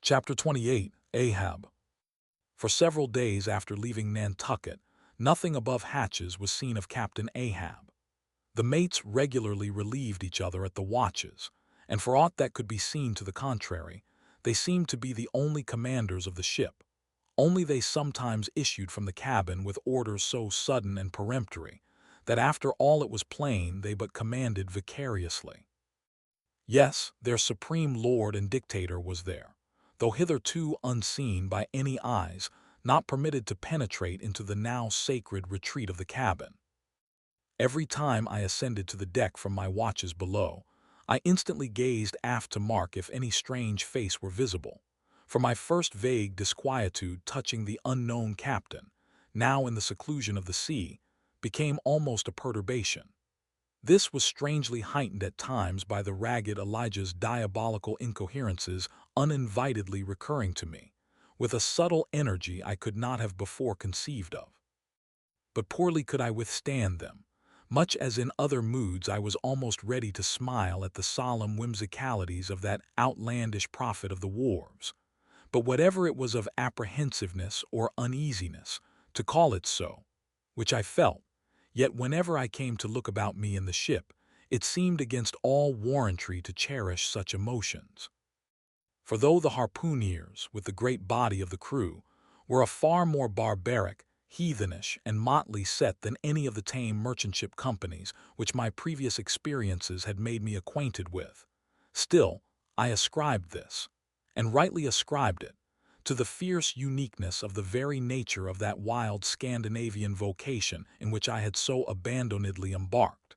Chapter 28, Ahab. For several days after leaving Nantucket, nothing above hatches was seen of Captain Ahab. The mates regularly relieved each other at the watches, and for aught that could be seen to the contrary, they seemed to be the only commanders of the ship. Only they sometimes issued from the cabin with orders so sudden and peremptory that after all it was plain they but commanded vicariously. Yes, their supreme lord and dictator was there, though hitherto unseen by any eyes, not permitted to penetrate into the now sacred retreat of the cabin. Every time I ascended to the deck from my watches below, I instantly gazed aft to mark if any strange face were visible, for my first vague disquietude touching the unknown captain, now in the seclusion of the sea, became almost a perturbation. This was strangely heightened at times by the ragged Elijah's diabolical incoherences uninvitedly recurring to me, with a subtle energy I could not have before conceived of. But poorly could I withstand them. Much as in other moods I was almost ready to smile at the solemn whimsicalities of that outlandish prophet of the wharves. But whatever it was of apprehensiveness or uneasiness, to call it so, which I felt, yet whenever I came to look about me in the ship, it seemed against all warrantry to cherish such emotions. For though the harpooneers, with the great body of the crew, were a far more barbaric, heathenish, and motley set than any of the tame merchant ship companies which my previous experiences had made me acquainted with, still I ascribed this, and rightly ascribed it, to the fierce uniqueness of the very nature of that wild Scandinavian vocation in which I had so abandonedly embarked.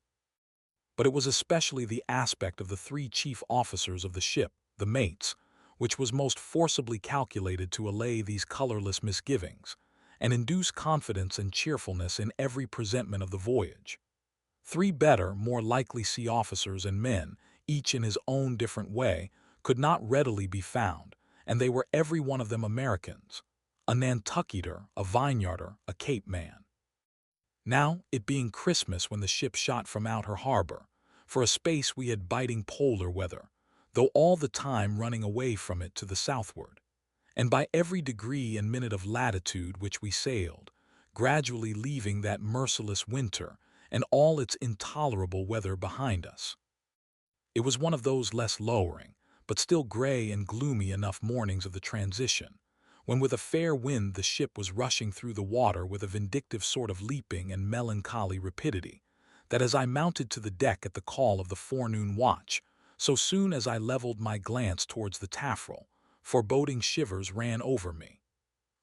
But it was especially the aspect of the three chief officers of the ship, the mates, which was most forcibly calculated to allay these colorless misgivings, and induce confidence and cheerfulness in every presentment of the voyage. Three better, more likely sea officers and men, each in his own different way, could not readily be found, and they were every one of them Americans, a Nantucketer, a Vineyarder, a Cape man. Now, it being Christmas when the ship shot from out her harbor, for a space we had biting polar weather, though all the time running away from it to the southward, and by every degree and minute of latitude which we sailed, gradually leaving that merciless winter and all its intolerable weather behind us. It was one of those less lowering, but still gray and gloomy enough mornings of the transition, when with a fair wind the ship was rushing through the water with a vindictive sort of leaping and melancholy rapidity, that as I mounted to the deck at the call of the forenoon watch, so soon as I leveled my glance towards the taffrail, foreboding shivers ran over me.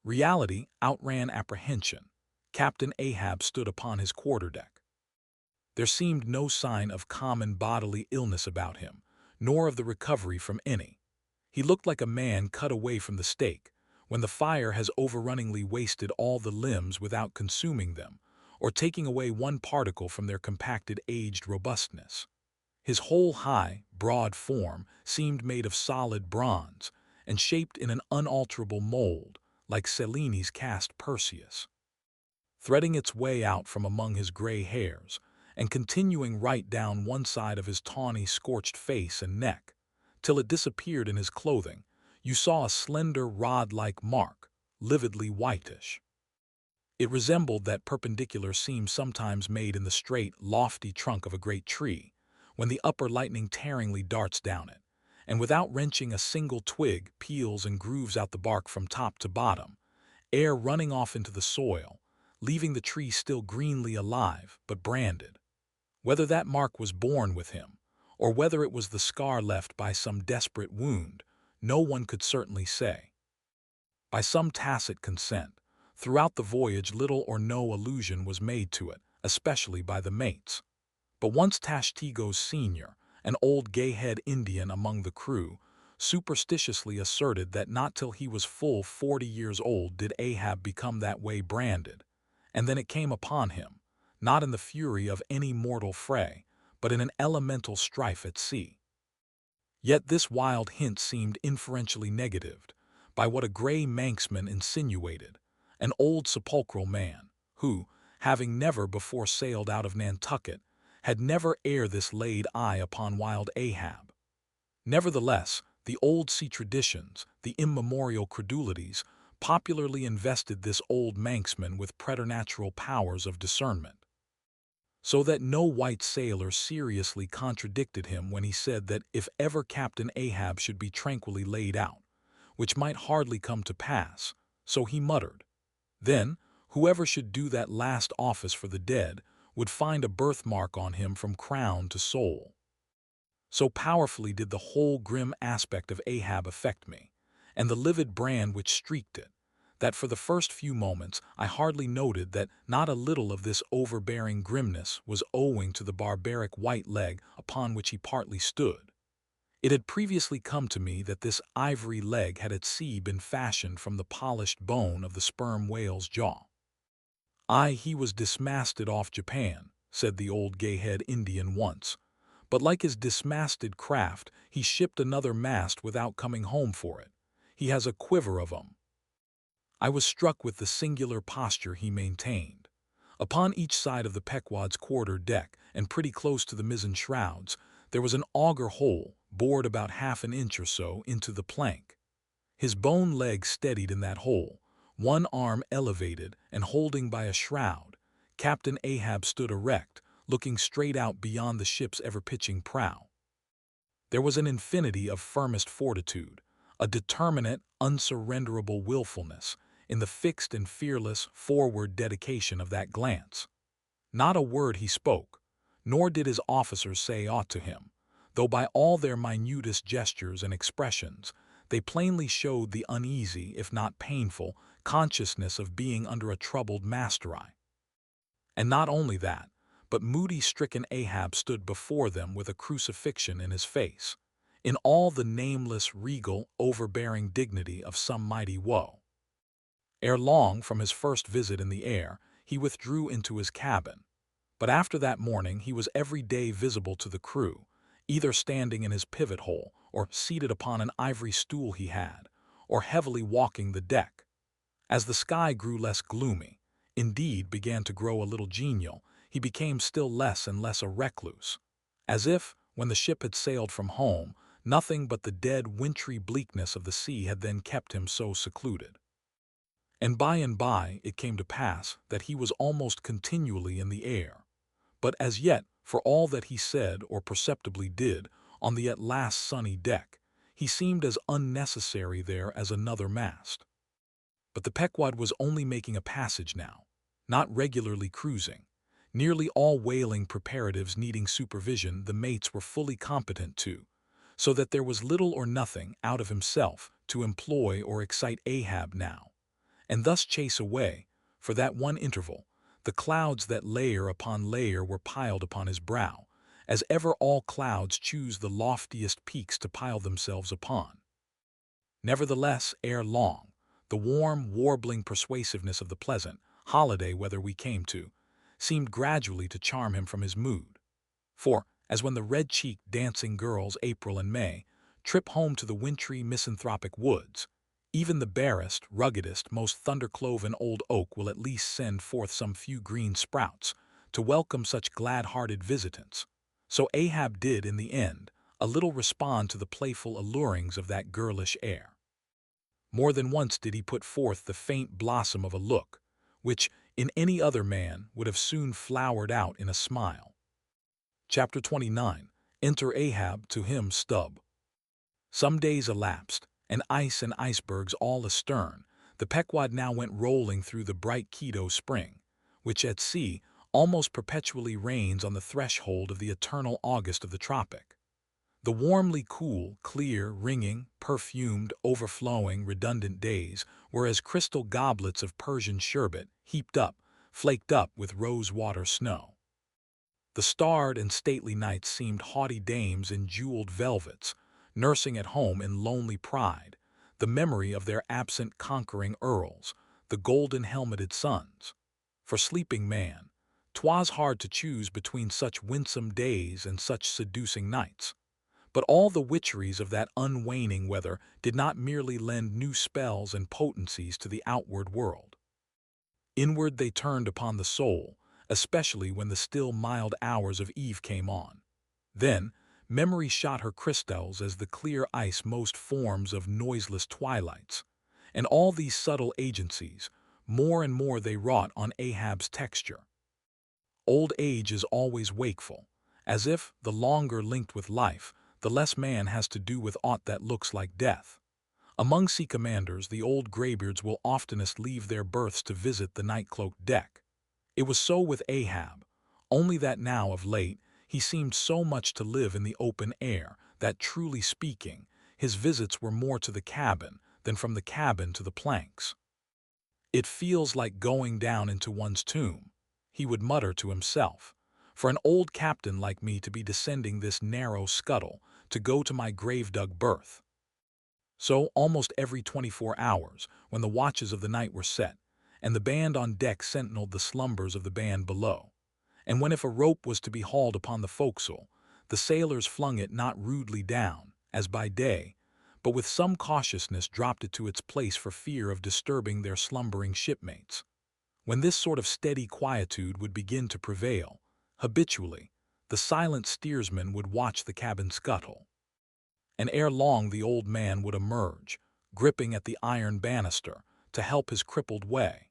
Reality outran apprehension. Captain Ahab stood upon his quarterdeck. There seemed no sign of common bodily illness about him, nor of the recovery from any. He looked like a man cut away from the stake, when the fire has overrunningly wasted all the limbs without consuming them, or taking away one particle from their compacted aged robustness. His whole high, broad form seemed made of solid bronze, and shaped in an unalterable mold, like Cellini's cast Perseus. Threading its way out from among his gray hairs, and continuing right down one side of his tawny, scorched face and neck, till it disappeared in his clothing, you saw a slender rod-like mark, lividly whitish. It resembled that perpendicular seam sometimes made in the straight, lofty trunk of a great tree, when the upper lightning tearingly darts down it, and without wrenching a single twig, peels and grooves out the bark from top to bottom, ere running off into the soil, leaving the tree still greenly alive, but branded. Whether that mark was born with him, or whether it was the scar left by some desperate wound, no one could certainly say. By some tacit consent, throughout the voyage little or no allusion was made to it, especially by the mates. But once Tashtego's senior, an old gay-head Indian among the crew, superstitiously asserted that not till he was full 40 years old did Ahab become that way branded, and then it came upon him, not in the fury of any mortal fray, but in an elemental strife at sea. Yet this wild hint seemed inferentially negatived by what a gray Manxman insinuated, an old sepulchral man, who, having never before sailed out of Nantucket, had never ere this laid eye upon wild Ahab. Nevertheless, the old sea traditions, the immemorial credulities, popularly invested this old Manxman with preternatural powers of discernment, so that no white sailor seriously contradicted him when he said that if ever Captain Ahab should be tranquilly laid out, which might hardly come to pass, so he muttered, then whoever should do that last office for the dead would find a birthmark on him from crown to sole. So powerfully did the whole grim aspect of Ahab affect me, and the livid brand which streaked it, that for the first few moments I hardly noted that not a little of this overbearing grimness was owing to the barbaric white leg upon which he partly stood. It had previously come to me that this ivory leg had at sea been fashioned from the polished bone of the sperm whale's jaw. "Aye, he was dismasted off Japan," said the old gay-head Indian once, "but like his dismasted craft, he shipped another mast without coming home for it. He has a quiver of 'em." I was struck with the singular posture he maintained. Upon each side of the Pequod's quarter deck, and pretty close to the mizzen shrouds, there was an auger hole, bored about half an inch or so into the plank. His bone leg steadied in that hole, one arm elevated and holding by a shroud, Captain Ahab stood erect, looking straight out beyond the ship's ever-pitching prow. There was an infinity of firmest fortitude, a determinate, unsurrenderable willfulness, in the fixed and fearless forward dedication of that glance. Not a word he spoke, nor did his officers say aught to him, though by all their minutest gestures and expressions they plainly showed the uneasy, if not painful, consciousness of being under a troubled master-eye. And not only that, but moody, stricken Ahab stood before them with a crucifixion in his face, in all the nameless, regal, overbearing dignity of some mighty woe. Ere long, from his first visit in the air, he withdrew into his cabin, but after that morning he was every day visible to the crew, either standing in his pivot hole, or seated upon an ivory stool he had, or heavily walking the deck. As the sky grew less gloomy, indeed began to grow a little genial, he became still less and less a recluse, as if, when the ship had sailed from home, nothing but the dead wintry bleakness of the sea had then kept him so secluded. And by it came to pass that he was almost continually in the air, but as yet, for all that he said or perceptibly did on the at last sunny deck, he seemed as unnecessary there as another mast. But the Pequod was only making a passage now, not regularly cruising. Nearly all whaling preparatives needing supervision the mates were fully competent to, so that there was little or nothing out of himself to employ or excite Ahab now, and thus chase away, for that one interval, the clouds that layer upon layer were piled upon his brow, as ever all clouds choose the loftiest peaks to pile themselves upon. Nevertheless, ere long, the warm, warbling persuasiveness of the pleasant, holiday weather we came to, seemed gradually to charm him from his mood. For, as when the red-cheeked dancing girls April and May trip home to the wintry misanthropic woods, even the barest, ruggedest, most thunder-cloven old oak will at least send forth some few green sprouts to welcome such glad-hearted visitants, so Ahab did, in the end, a little respond to the playful allurings of that girlish air. More than once did he put forth the faint blossom of a look, which, in any other man, would have soon flowered out in a smile. Chapter 29. Enter Ahab, to him Stubb. Some days elapsed, and ice and icebergs all astern, the Pequod now went rolling through the bright Quito Spring, which at sea almost perpetually reigns on the threshold of the eternal August of the tropic. The warmly cool, clear, ringing, perfumed, overflowing, redundant days were as crystal goblets of Persian sherbet, heaped up, flaked up with rose-water snow. The starred and stately nights seemed haughty dames in jeweled velvets, nursing at home in lonely pride the memory of their absent conquering earls, the golden-helmeted suns. For sleeping man, 'twas hard to choose between such winsome days and such seducing nights. But all the witcheries of that unwaning weather did not merely lend new spells and potencies to the outward world. Inward they turned upon the soul, especially when the still mild hours of eve came on. Then, Memory shot her crystals as the clear ice most forms of noiseless twilights. And all these subtle agencies, more and more they wrought on Ahab's texture. Old age is always wakeful, as if, the longer linked with life, the less man has to do with aught that looks like death. Among sea commanders, the old graybeards will oftenest leave their berths to visit the night-cloaked deck. It was so with Ahab, only that now of late he seemed so much to live in the open air that, truly speaking, his visits were more to the cabin than from the cabin to the planks. "It feels like going down into one's tomb," he would mutter to himself, "for an old captain like me to be descending this narrow scuttle to go to my grave-dug berth." So, almost every 24 hours, when the watches of the night were set, and the band on deck sentineled the slumbers of the band below, and when if a rope was to be hauled upon the forecastle, the sailors flung it not rudely down, as by day, but with some cautiousness dropped it to its place for fear of disturbing their slumbering shipmates. When this sort of steady quietude would begin to prevail, habitually, the silent steersman would watch the cabin scuttle. And ere long the old man would emerge, gripping at the iron banister, to help his crippled way.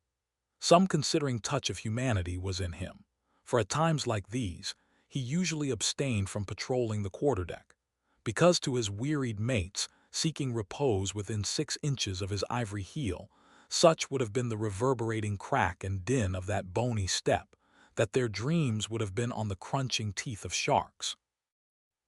Some considering touch of humanity was in him, for at times like these, he usually abstained from patrolling the quarterdeck, because to his wearied mates, seeking repose within 6 inches of his ivory heel, such would have been the reverberating crack and din of that bony step, that their dreams would have been on the crunching teeth of sharks.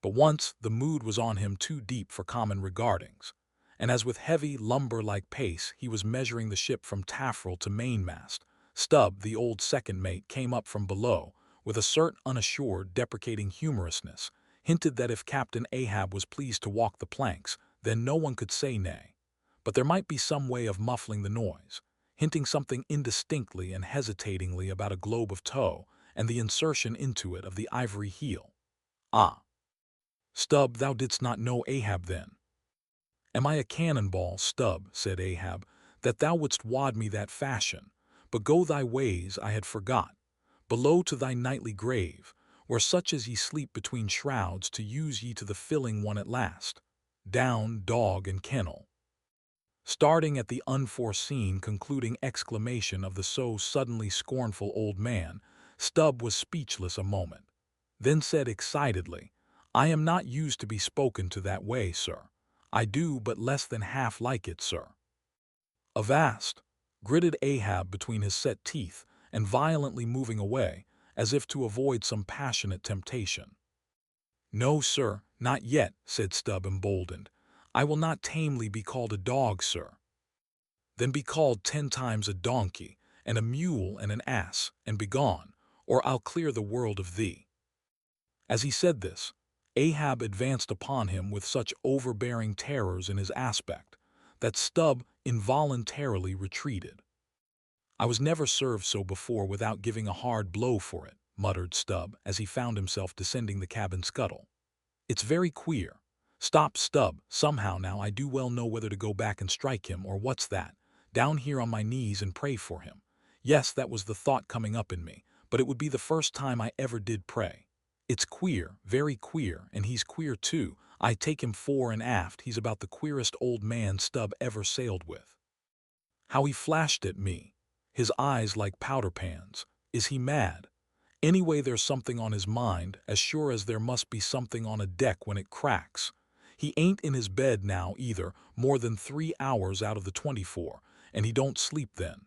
But once the mood was on him too deep for common regardings, and as with heavy, lumber-like pace he was measuring the ship from taffrail to mainmast, Stubb, the old second mate, came up from below, with a certain unassured, deprecating humorousness, hinted that if Captain Ahab was pleased to walk the planks, then no one could say nay. But there might be some way of muffling the noise, hinting something indistinctly and hesitatingly about a globe of tow, and the insertion into it of the ivory heel. "Ah, Stubb, thou didst not know Ahab then?" "Am I a cannonball, Stubb," said Ahab, "that thou wouldst wad me that fashion? But go thy ways, I had forgot. Below to thy nightly grave, where such as ye sleep between shrouds to use ye to the filling one at last. Down, dog and kennel." Starting at the unforeseen concluding exclamation of the so suddenly scornful old man, Stubb was speechless a moment, then said excitedly, "I am not used to be spoken to that way, sir. I do but less than half like it, sir." "Avast!" gritted Ahab between his set teeth, and violently moving away, as if to avoid some passionate temptation. "No, sir, not yet," said Stubb, emboldened. "I will not tamely be called a dog, sir." "Then be called 10 times a donkey, and a mule and an ass, and begone, or I'll clear the world of thee." As he said this, Ahab advanced upon him with such overbearing terrors in his aspect, that Stubb involuntarily retreated. "I was never served so before without giving a hard blow for it," muttered Stubb as he found himself descending the cabin scuttle. "It's very queer. Stop, Stubb, somehow now I do well know whether to go back and strike him or what's that, down here on my knees and pray for him. Yes, that was the thought coming up in me, but it would be the first time I ever did pray. It's queer, very queer, and he's queer too. I take him fore and aft, he's about the queerest old man Stubb ever sailed with. How he flashed at me, his eyes like powder pans. Is he mad? Anyway, there's something on his mind, as sure as there must be something on a deck when it cracks. He ain't in his bed now either, more than 3 hours out of the 24, and he don't sleep then.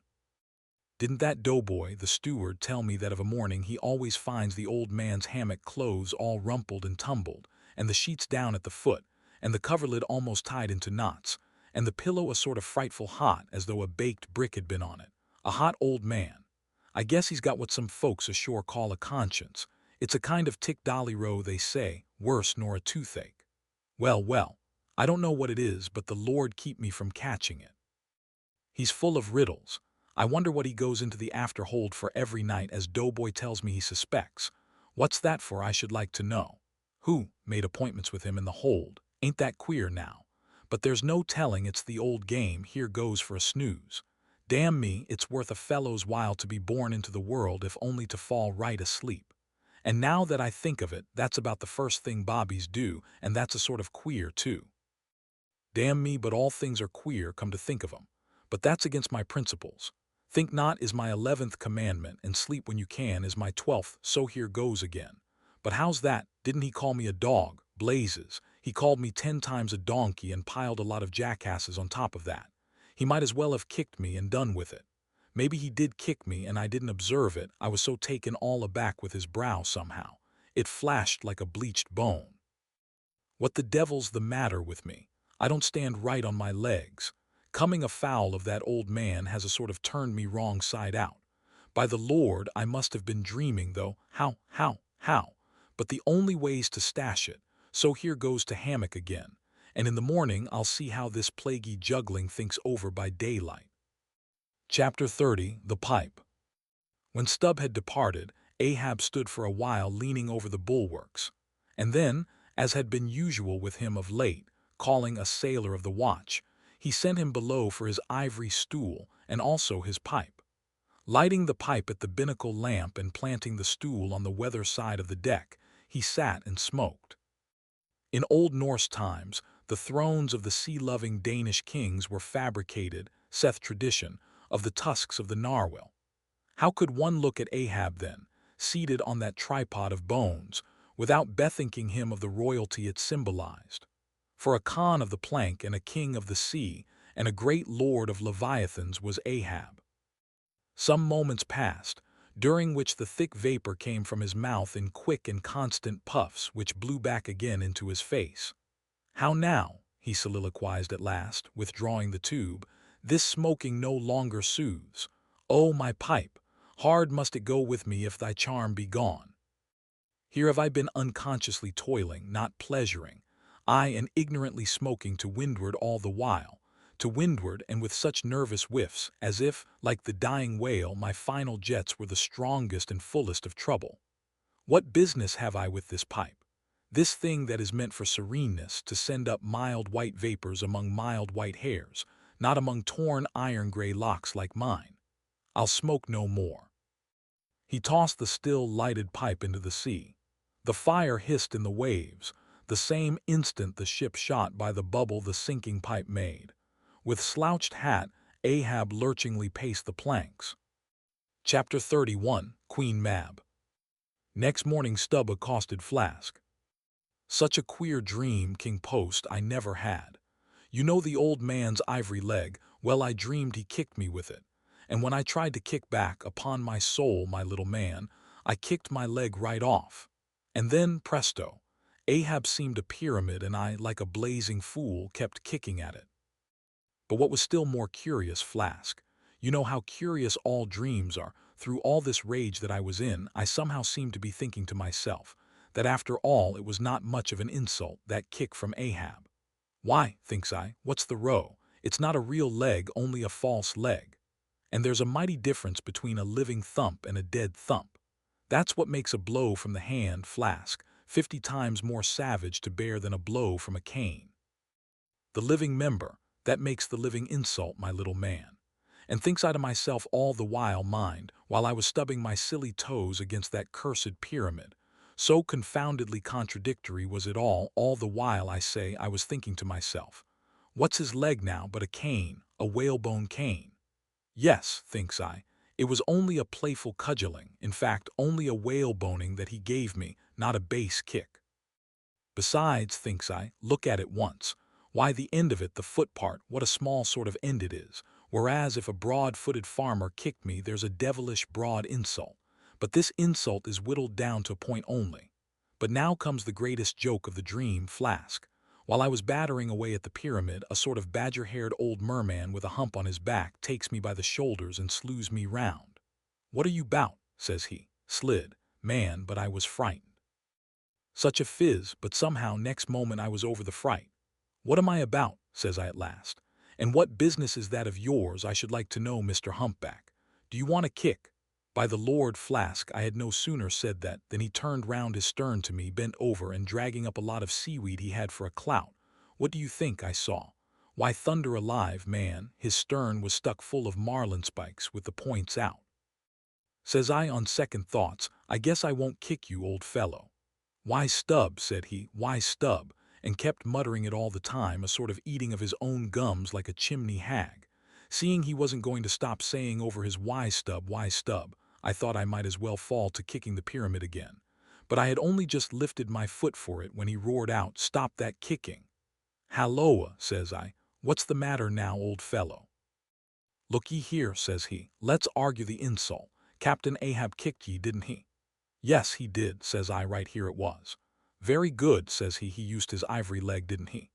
Didn't that doughboy, the steward, tell me that of a morning he always finds the old man's hammock clothes all rumpled and tumbled, and the sheets down at the foot, and the coverlid almost tied into knots, and the pillow a sort of frightful hot, as though a baked brick had been on it. A hot old man. I guess he's got what some folks ashore call a conscience. It's a kind of tick-dolly-row, they say, worse nor a toothache. Well, well, I don't know what it is, but the Lord keep me from catching it. He's full of riddles. I wonder what he goes into the after-hold for every night, as Doughboy tells me he suspects. What's that for, I should like to know? Who made appointments with him in the hold? Ain't that queer now? But there's no telling, it's the old game, here goes for a snooze. Damn me, it's worth a fellow's while to be born into the world if only to fall right asleep. And now that I think of it, that's about the first thing bobbies do, and that's a sort of queer, too. Damn me, but all things are queer, come to think of 'em. But that's against my principles. Think not is my 11th commandment, and sleep when you can is my 12th, so here goes again. But how's that? Didn't he call me a dog? Blazes. He called me 10 times a donkey and piled a lot of jackasses on top of that. He might as well have kicked me and done with it. Maybe he did kick me and I didn't observe it. I was so taken all aback with his brow somehow. It flashed like a bleached bone. What the devil's the matter with me? I don't stand right on my legs. Coming afoul of that old man has a sort of turned me wrong side out. By the Lord, I must have been dreaming, though. How? But the only way's to stash it, so here goes to hammock again. And in the morning I'll see how this plaguey juggling thinks over by daylight. Chapter 30, The Pipe. When Stubb had departed, Ahab stood for a while leaning over the bulwarks, and then, as had been usual with him of late, calling a sailor of the watch, he sent him below for his ivory stool and also his pipe. Lighting the pipe at the binnacle lamp and planting the stool on the weather side of the deck, he sat and smoked. In Old Norse times, the thrones of the sea-loving Danish kings were fabricated, saith tradition, of the tusks of the narwhal. How could one look at Ahab then, seated on that tripod of bones, without bethinking him of the royalty it symbolized? For a Khan of the plank and a king of the sea and a great lord of Leviathans was Ahab. Some moments passed, during which the thick vapor came from his mouth in quick and constant puffs which blew back again into his face. How now, he soliloquized at last, withdrawing the tube, this smoking no longer soothes. Oh, my pipe, hard must it go with me if thy charm be gone. Here have I been unconsciously toiling, not pleasuring, I and ignorantly smoking to windward all the while, to windward and with such nervous whiffs, as if, like the dying whale, my final jets were the strongest and fullest of trouble. What business have I with this pipe? This thing that is meant for sereneness, to send up mild white vapors among mild white hairs, not among torn iron-gray locks like mine. I'll smoke no more. He tossed the still lighted pipe into the sea. The fire hissed in the waves, the same instant the ship shot by the bubble the sinking pipe made. With slouched hat, Ahab lurchingly paced the planks. Chapter 31, Queen Mab. Next morning Stubb accosted Flask. Such a queer dream, King Post, I never had. You know the old man's ivory leg, well I dreamed he kicked me with it. And when I tried to kick back, upon my soul, my little man, I kicked my leg right off. And then, presto, Ahab seemed a pyramid and I, like a blazing fool, kept kicking at it. But what was still more curious, Flask, you know how curious all dreams are, through all this rage that I was in, I somehow seemed to be thinking to myself, that after all it was not much of an insult, that kick from Ahab. Why, thinks I, what's the row? It's not a real leg, only a false leg. And there's a mighty difference between a living thump and a dead thump. That's what makes a blow from the hand, Flask, 50 times more savage to bear than a blow from a cane. The living member, that makes the living insult, my little man. And thinks I to myself all the while, mind, while I was stubbing my silly toes against that cursed pyramid. So confoundedly contradictory was it all the while I say I was thinking to myself, what's his leg now but a cane, a whalebone cane? Yes, thinks I, it was only a playful cudgeling, in fact only a whaleboning that he gave me, not a base kick. Besides, thinks I, look at it once. Why, the end of it, the foot part, what a small sort of end it is, whereas if a broad-footed farmer kicked me there's a devilish broad insult. But this insult is whittled down to a point only. But now comes the greatest joke of the dream, Flask. While I was battering away at the pyramid, a sort of badger-haired old merman with a hump on his back takes me by the shoulders and slews me round. What are you 'bout? Says he. Slid, man, but I was frightened. Such a fizz, but somehow next moment I was over the fright. What am I about? Says I at last. And what business is that of yours, I should like to know, Mr. Humpback? Do you want a kick? By the Lord, Flask, I had no sooner said that than he turned round his stern to me, bent over and dragging up a lot of seaweed he had for a clout. What do you think I saw? Why, thunder alive, man, his stern was stuck full of marlinspikes with the points out. Says I, on second thoughts, I guess I won't kick you, old fellow." "Why, Stubb," said he, "why, Stubb," and kept muttering it all the time, a sort of eating of his own gums like a chimney hag. Seeing he wasn't going to stop saying over his why, Stubb, I thought I might as well fall to kicking the pyramid again. But I had only just lifted my foot for it when he roared out, "Stop that kicking." "Halloa," says I, "what's the matter now, old fellow?" "Look ye here," says he, "let's argue the insult. Captain Ahab kicked ye, didn't he?" "Yes, he did," says I, "right here it was." "Very good," says he used his ivory leg, didn't he?"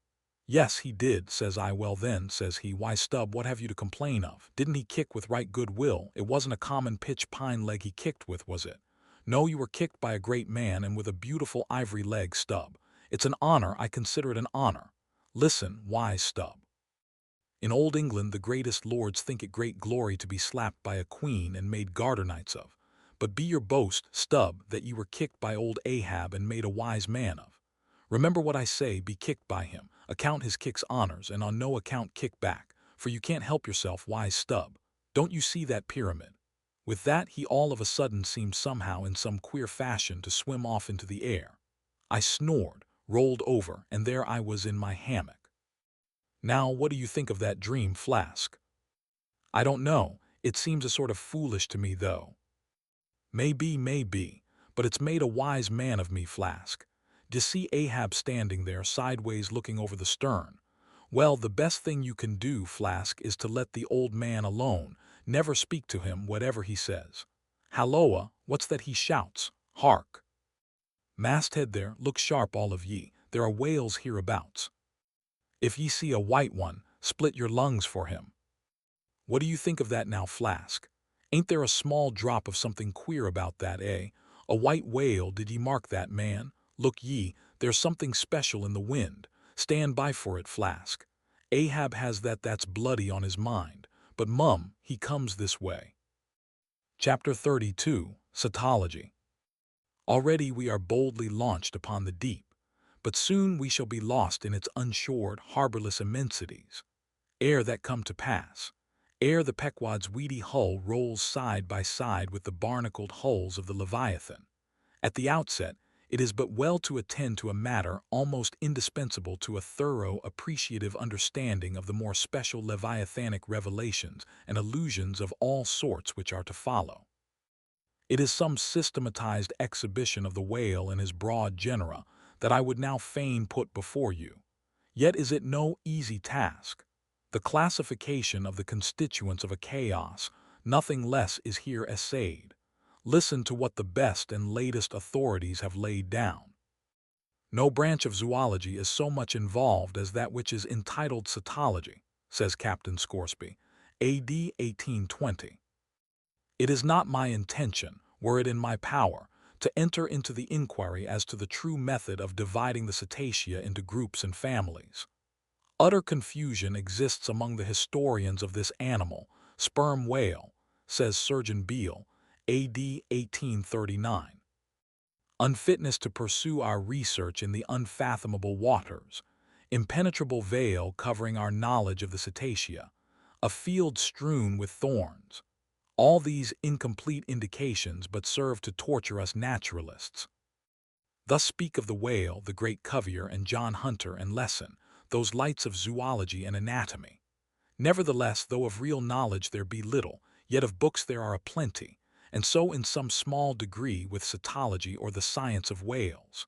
"Yes, he did," says I. "Well then," says he, "why, Stubb, what have you to complain of? Didn't he kick with right good will? It wasn't a common pitch pine leg he kicked with, was it? No, you were kicked by a great man and with a beautiful ivory leg, Stubb. It's an honor, I consider it an honor. Listen, why, Stubb. In old England the greatest lords think it great glory to be slapped by a queen and made garter knights of. But be your boast, Stubb, that you were kicked by old Ahab and made a wise man of. Remember what I say, be kicked by him, account his kicks honors, and on no account kick back, for you can't help yourself, wise Stubb. Don't you see that pyramid?" With that he all of a sudden seemed somehow in some queer fashion to swim off into the air. I snored, rolled over, and there I was in my hammock. Now what do you think of that dream, Flask? I don't know, it seems a sort of foolish to me though. Maybe, but it's made a wise man of me, Flask. D'ye see Ahab standing there sideways looking over the stern? Well, the best thing you can do, Flask, is to let the old man alone, never speak to him whatever he says. Halloa, what's that he shouts? Hark! Masthead there, look sharp all of ye, there are whales hereabouts. If ye see a white one, split your lungs for him. What do you think of that now, Flask? Ain't there a small drop of something queer about that, eh? A white whale, did ye mark that, man? Look ye, there's something special in the wind. Stand by for it, Flask. Ahab has that's bloody on his mind, but mum, he comes this way. Chapter 32, Cetology. Already we are boldly launched upon the deep, but soon we shall be lost in its unshored, harborless immensities. Ere that come to pass, ere the Pequod's weedy hull rolls side by side with the barnacled hulls of the Leviathan, at the outset, it is but well to attend to a matter almost indispensable to a thorough, appreciative understanding of the more special Leviathanic revelations and allusions of all sorts which are to follow. It is some systematized exhibition of the whale and his broad genera that I would now fain put before you. Yet is it no easy task. The classification of the constituents of a chaos, nothing less is here essayed. Listen to what the best and latest authorities have laid down. No branch of zoology is so much involved as that which is entitled cetology, says Captain Scoresby, A.D. 1820. It is not my intention, were it in my power, to enter into the inquiry as to the true method of dividing the cetacea into groups and families. Utter confusion exists among the historians of this animal, sperm whale, says Surgeon Beale, A.D. 1839. Unfitness to pursue our research in the unfathomable waters, impenetrable veil covering our knowledge of the cetacea, a field strewn with thorns. All these incomplete indications but serve to torture us naturalists. Thus speak of the whale, the great Cuvier, and John Hunter and Lesson, those lights of zoology and anatomy. Nevertheless, though of real knowledge there be little, yet of books there are a plenty, and so in some small degree with cetology or the science of whales.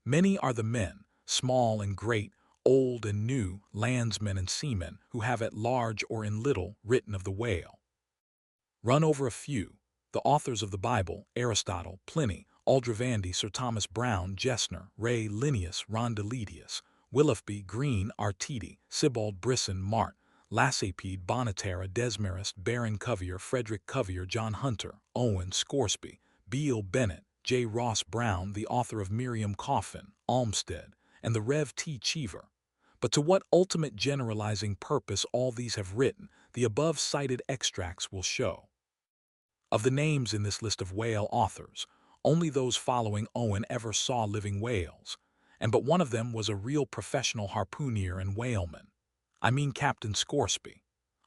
Many are the men, small and great, old and new, landsmen and seamen, who have at large or in little written of the whale. Run over a few: the authors of the Bible, Aristotle, Pliny, Aldrovandi, Sir Thomas Browne, Gesner, Ray, Linnaeus, Rondeletius, Willoughby, Green, Artedi, Sibbald, Brisson, Mart, Lasépede, Bonneterra, Desmarest, Baron Cuvier, Frederick Cuvier, John Hunter, Owen, Scoresby, Beale, Bennett, J. Ross Brown, the author of Miriam Coffin, Olmsted, and the Rev. T. Cheever. But to what ultimate generalizing purpose all these have written, the above cited extracts will show. Of the names in this list of whale authors, only those following Owen ever saw living whales, and but one of them was a real professional harpooner and whaleman. I mean Captain Scoresby.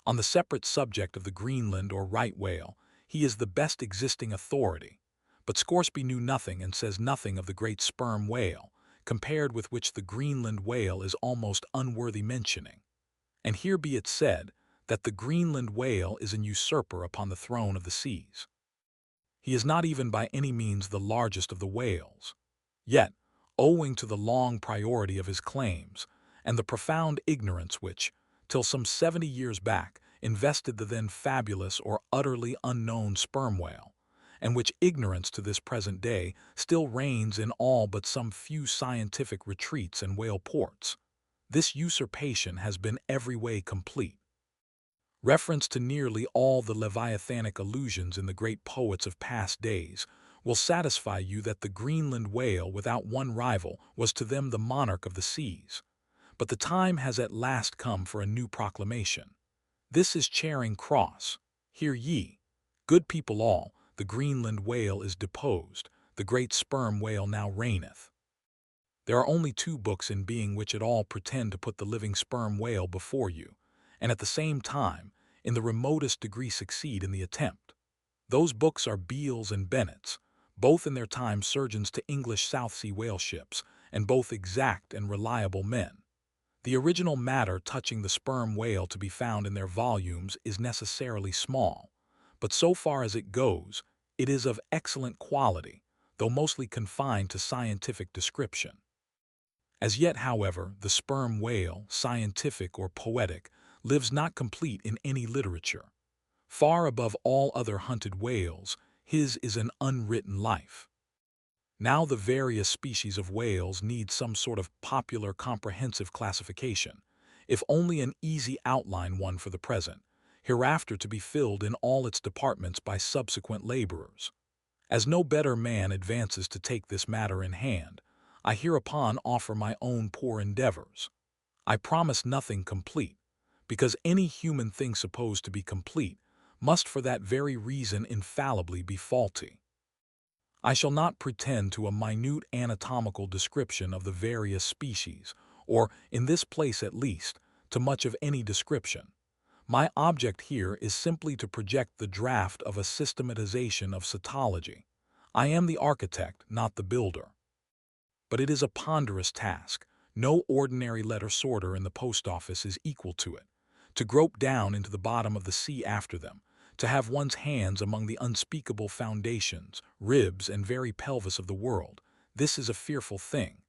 On the separate subject of the Greenland or right whale, he is the best existing authority. But Scoresby knew nothing and says nothing of the great sperm whale, compared with which the Greenland whale is almost unworthy mentioning. And here be it said that the Greenland whale is an usurper upon the throne of the seas. He is not even by any means the largest of the whales. Yet, owing to the long priority of his claims, and the profound ignorance which, till some 70 years back, invested the then fabulous or utterly unknown sperm whale, and which ignorance to this present day still reigns in all but some few scientific retreats and whale ports, this usurpation has been every way complete. Reference to nearly all the leviathanic allusions in the great poets of past days will satisfy you that the Greenland whale without one rival was to them the monarch of the seas. But the time has at last come for a new proclamation. This is Charing Cross. Hear ye, good people all, the Greenland whale is deposed, the great sperm whale now reigneth. There are only 2 books in being which at all pretend to put the living sperm whale before you, and at the same time, in the remotest degree succeed in the attempt. Those books are Beale's and Bennett's, both in their time surgeons to English South Sea whale ships, and both exact and reliable men. The original matter touching the sperm whale to be found in their volumes is necessarily small, but so far as it goes, it is of excellent quality, though mostly confined to scientific description. As yet, however, the sperm whale, scientific or poetic, lives not complete in any literature. Far above all other hunted whales, his is an unwritten life. Now the various species of whales need some sort of popular comprehensive classification, if only an easy outline one for the present, hereafter to be filled in all its departments by subsequent laborers. As no better man advances to take this matter in hand, I hereupon offer my own poor endeavors. I promise nothing complete, because any human thing supposed to be complete must for that very reason infallibly be faulty. I shall not pretend to a minute anatomical description of the various species, or, in this place at least, to much of any description. My object here is simply to project the draft of a systematization of cetology. I am the architect, not the builder. But it is a ponderous task. No ordinary letter sorter in the post office is equal to it. To grope down into the bottom of the sea after them, to have one's hands among the unspeakable foundations, ribs, and very pelvis of the world, this is a fearful thing.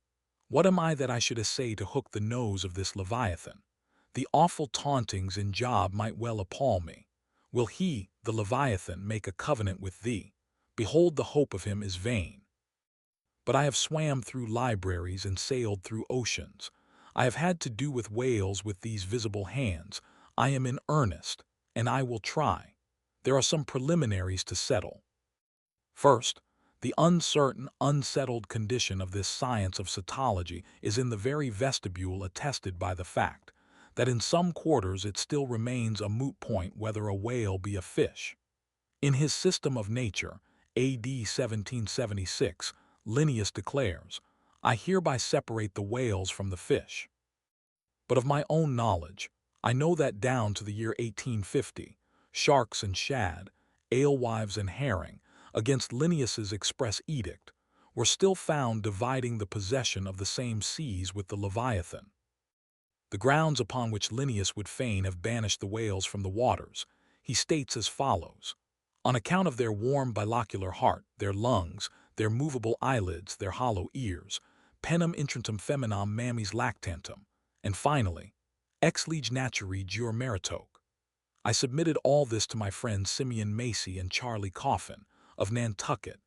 What am I that I should essay to hook the nose of this Leviathan? The awful tauntings in Job might well appall me. Will he, the Leviathan, make a covenant with thee? Behold, the hope of him is vain. But I have swam through libraries and sailed through oceans. I have had to do with whales with these visible hands. I am in earnest, and I will try. There are some preliminaries to settle. First, the uncertain, unsettled condition of this science of cetology is in the very vestibule attested by the fact that in some quarters it still remains a moot point whether a whale be a fish. In his System of Nature, A.D. 1776, Linnaeus declares, "I hereby separate the whales from the fish." But of my own knowledge, I know that down to the year 1850, sharks and shad, alewives and herring, against Linnaeus's express edict, were still found dividing the possession of the same seas with the Leviathan. The grounds upon which Linnaeus would fain have banished the whales from the waters, he states as follows: on account of their warm bilocular heart, their lungs, their movable eyelids, their hollow ears, penem intrantum feminam mammis lactantum, and finally, ex lege naturae jure meritoque. I submitted all this to my friends Simeon Macy and Charlie Coffin, of Nantucket,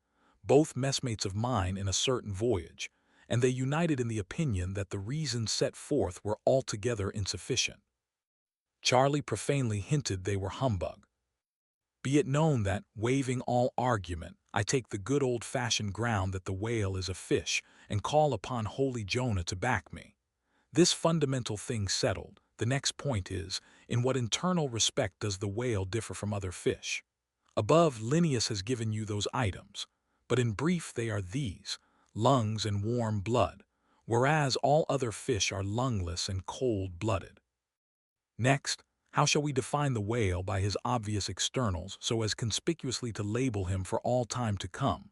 both messmates of mine in a certain voyage, and they united in the opinion that the reasons set forth were altogether insufficient. Charlie profanely hinted they were humbug. Be it known that, waiving all argument, I take the good old-fashioned ground that the whale is a fish, and call upon holy Jonah to back me. This fundamental thing settled, the next point is, in what internal respect does the whale differ from other fish? Above, Linnaeus has given you those items, but in brief they are these: lungs and warm blood, whereas all other fish are lungless and cold-blooded. Next, how shall we define the whale by his obvious externals so as conspicuously to label him for all time to come?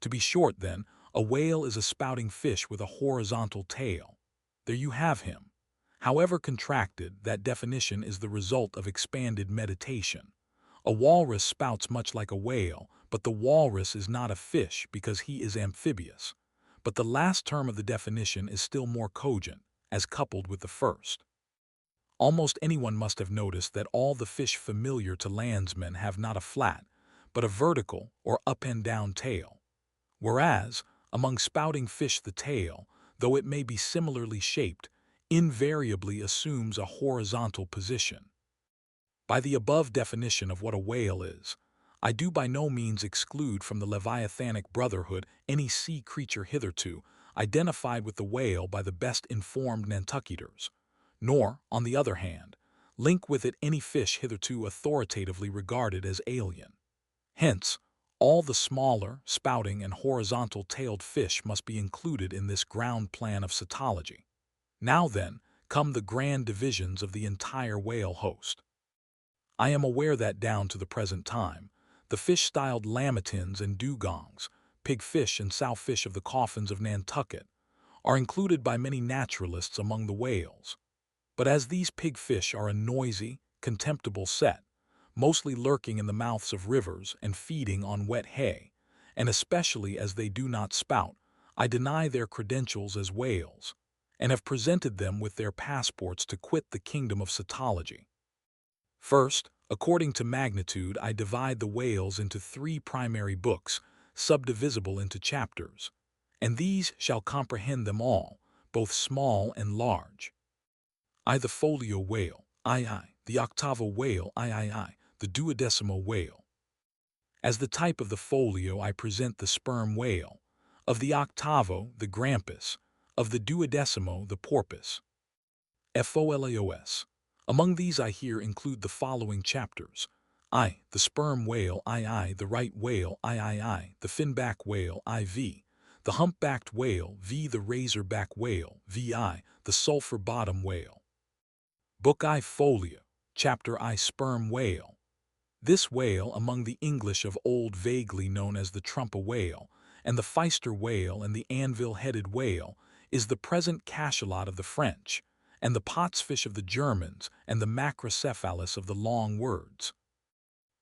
To be short, then, a whale is a spouting fish with a horizontal tail. There you have him. However contracted, that definition is the result of expanded meditation. A walrus spouts much like a whale, but the walrus is not a fish because he is amphibious. But the last term of the definition is still more cogent, as coupled with the first. Almost anyone must have noticed that all the fish familiar to landsmen have not a flat, but a vertical or up and down tail. Whereas, among spouting fish the tail, though it may be similarly shaped, invariably assumes a horizontal position. By the above definition of what a whale is, I do by no means exclude from the Leviathanic brotherhood any sea creature hitherto identified with the whale by the best informed Nantucketers, nor, on the other hand, link with it any fish hitherto authoritatively regarded as alien. Hence, all the smaller, spouting, and horizontal-tailed fish must be included in this ground plan of cetology. Now then, come the grand divisions of the entire whale host. I am aware that down to the present time, the fish styled lamatins and dugongs, pigfish and sowfish of the coffins of Nantucket, are included by many naturalists among the whales. But as these pigfish are a noisy, contemptible set, mostly lurking in the mouths of rivers and feeding on wet hay, and especially as they do not spout, I deny their credentials as whales, and have presented them with their passports to quit the kingdom of cetology. First, according to magnitude, I divide the whales into 3 primary books, subdivisible into chapters, and these shall comprehend them all, both small and large. I, the folio whale, I, the octavo whale, I, the duodecimo whale. As the type of the folio, I present the sperm whale, of the octavo, the grampus, of the duodecimo, the porpoise. FOLAOS. Among these I here include the following chapters. I, the sperm whale, I, the right whale, I, the finback whale, IV, the humpbacked whale, V, the razorback whale, VI, the sulfur bottom whale. Book I, folio, chapter I, sperm whale. This whale, among the English of old vaguely known as the trumpa whale, and the pfister whale and the anvil-headed whale, is the present cachalot of the French, and the potsfish of the Germans, and the macrocephalus of the long words.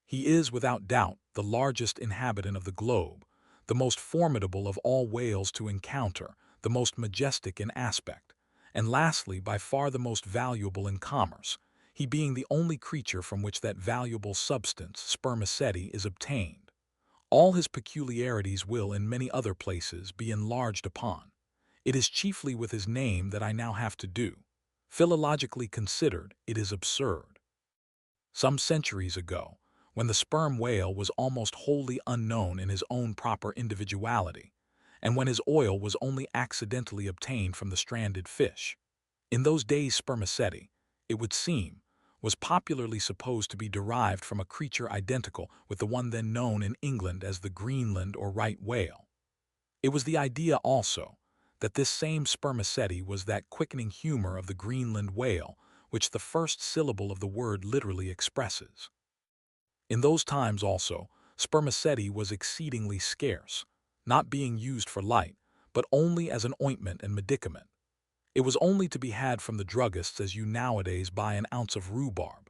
He is, without doubt, the largest inhabitant of the globe, the most formidable of all whales to encounter, the most majestic in aspect, and lastly, by far the most valuable in commerce, he being the only creature from which that valuable substance, spermaceti, is obtained. All his peculiarities will, in many other places, be enlarged upon. It is chiefly with his name that I now have to do. Philologically considered, it is absurd. Some centuries ago, when the sperm whale was almost wholly unknown in his own proper individuality, and when his oil was only accidentally obtained from the stranded fish, in those days spermaceti, it would seem, was popularly supposed to be derived from a creature identical with the one then known in England as the Greenland or right whale. It was the idea also that this same spermaceti was that quickening humor of the Greenland whale which the first syllable of the word literally expresses. In those times also, spermaceti was exceedingly scarce, not being used for light, but only as an ointment and medicament. It was only to be had from the druggists as you nowadays buy an ounce of rhubarb.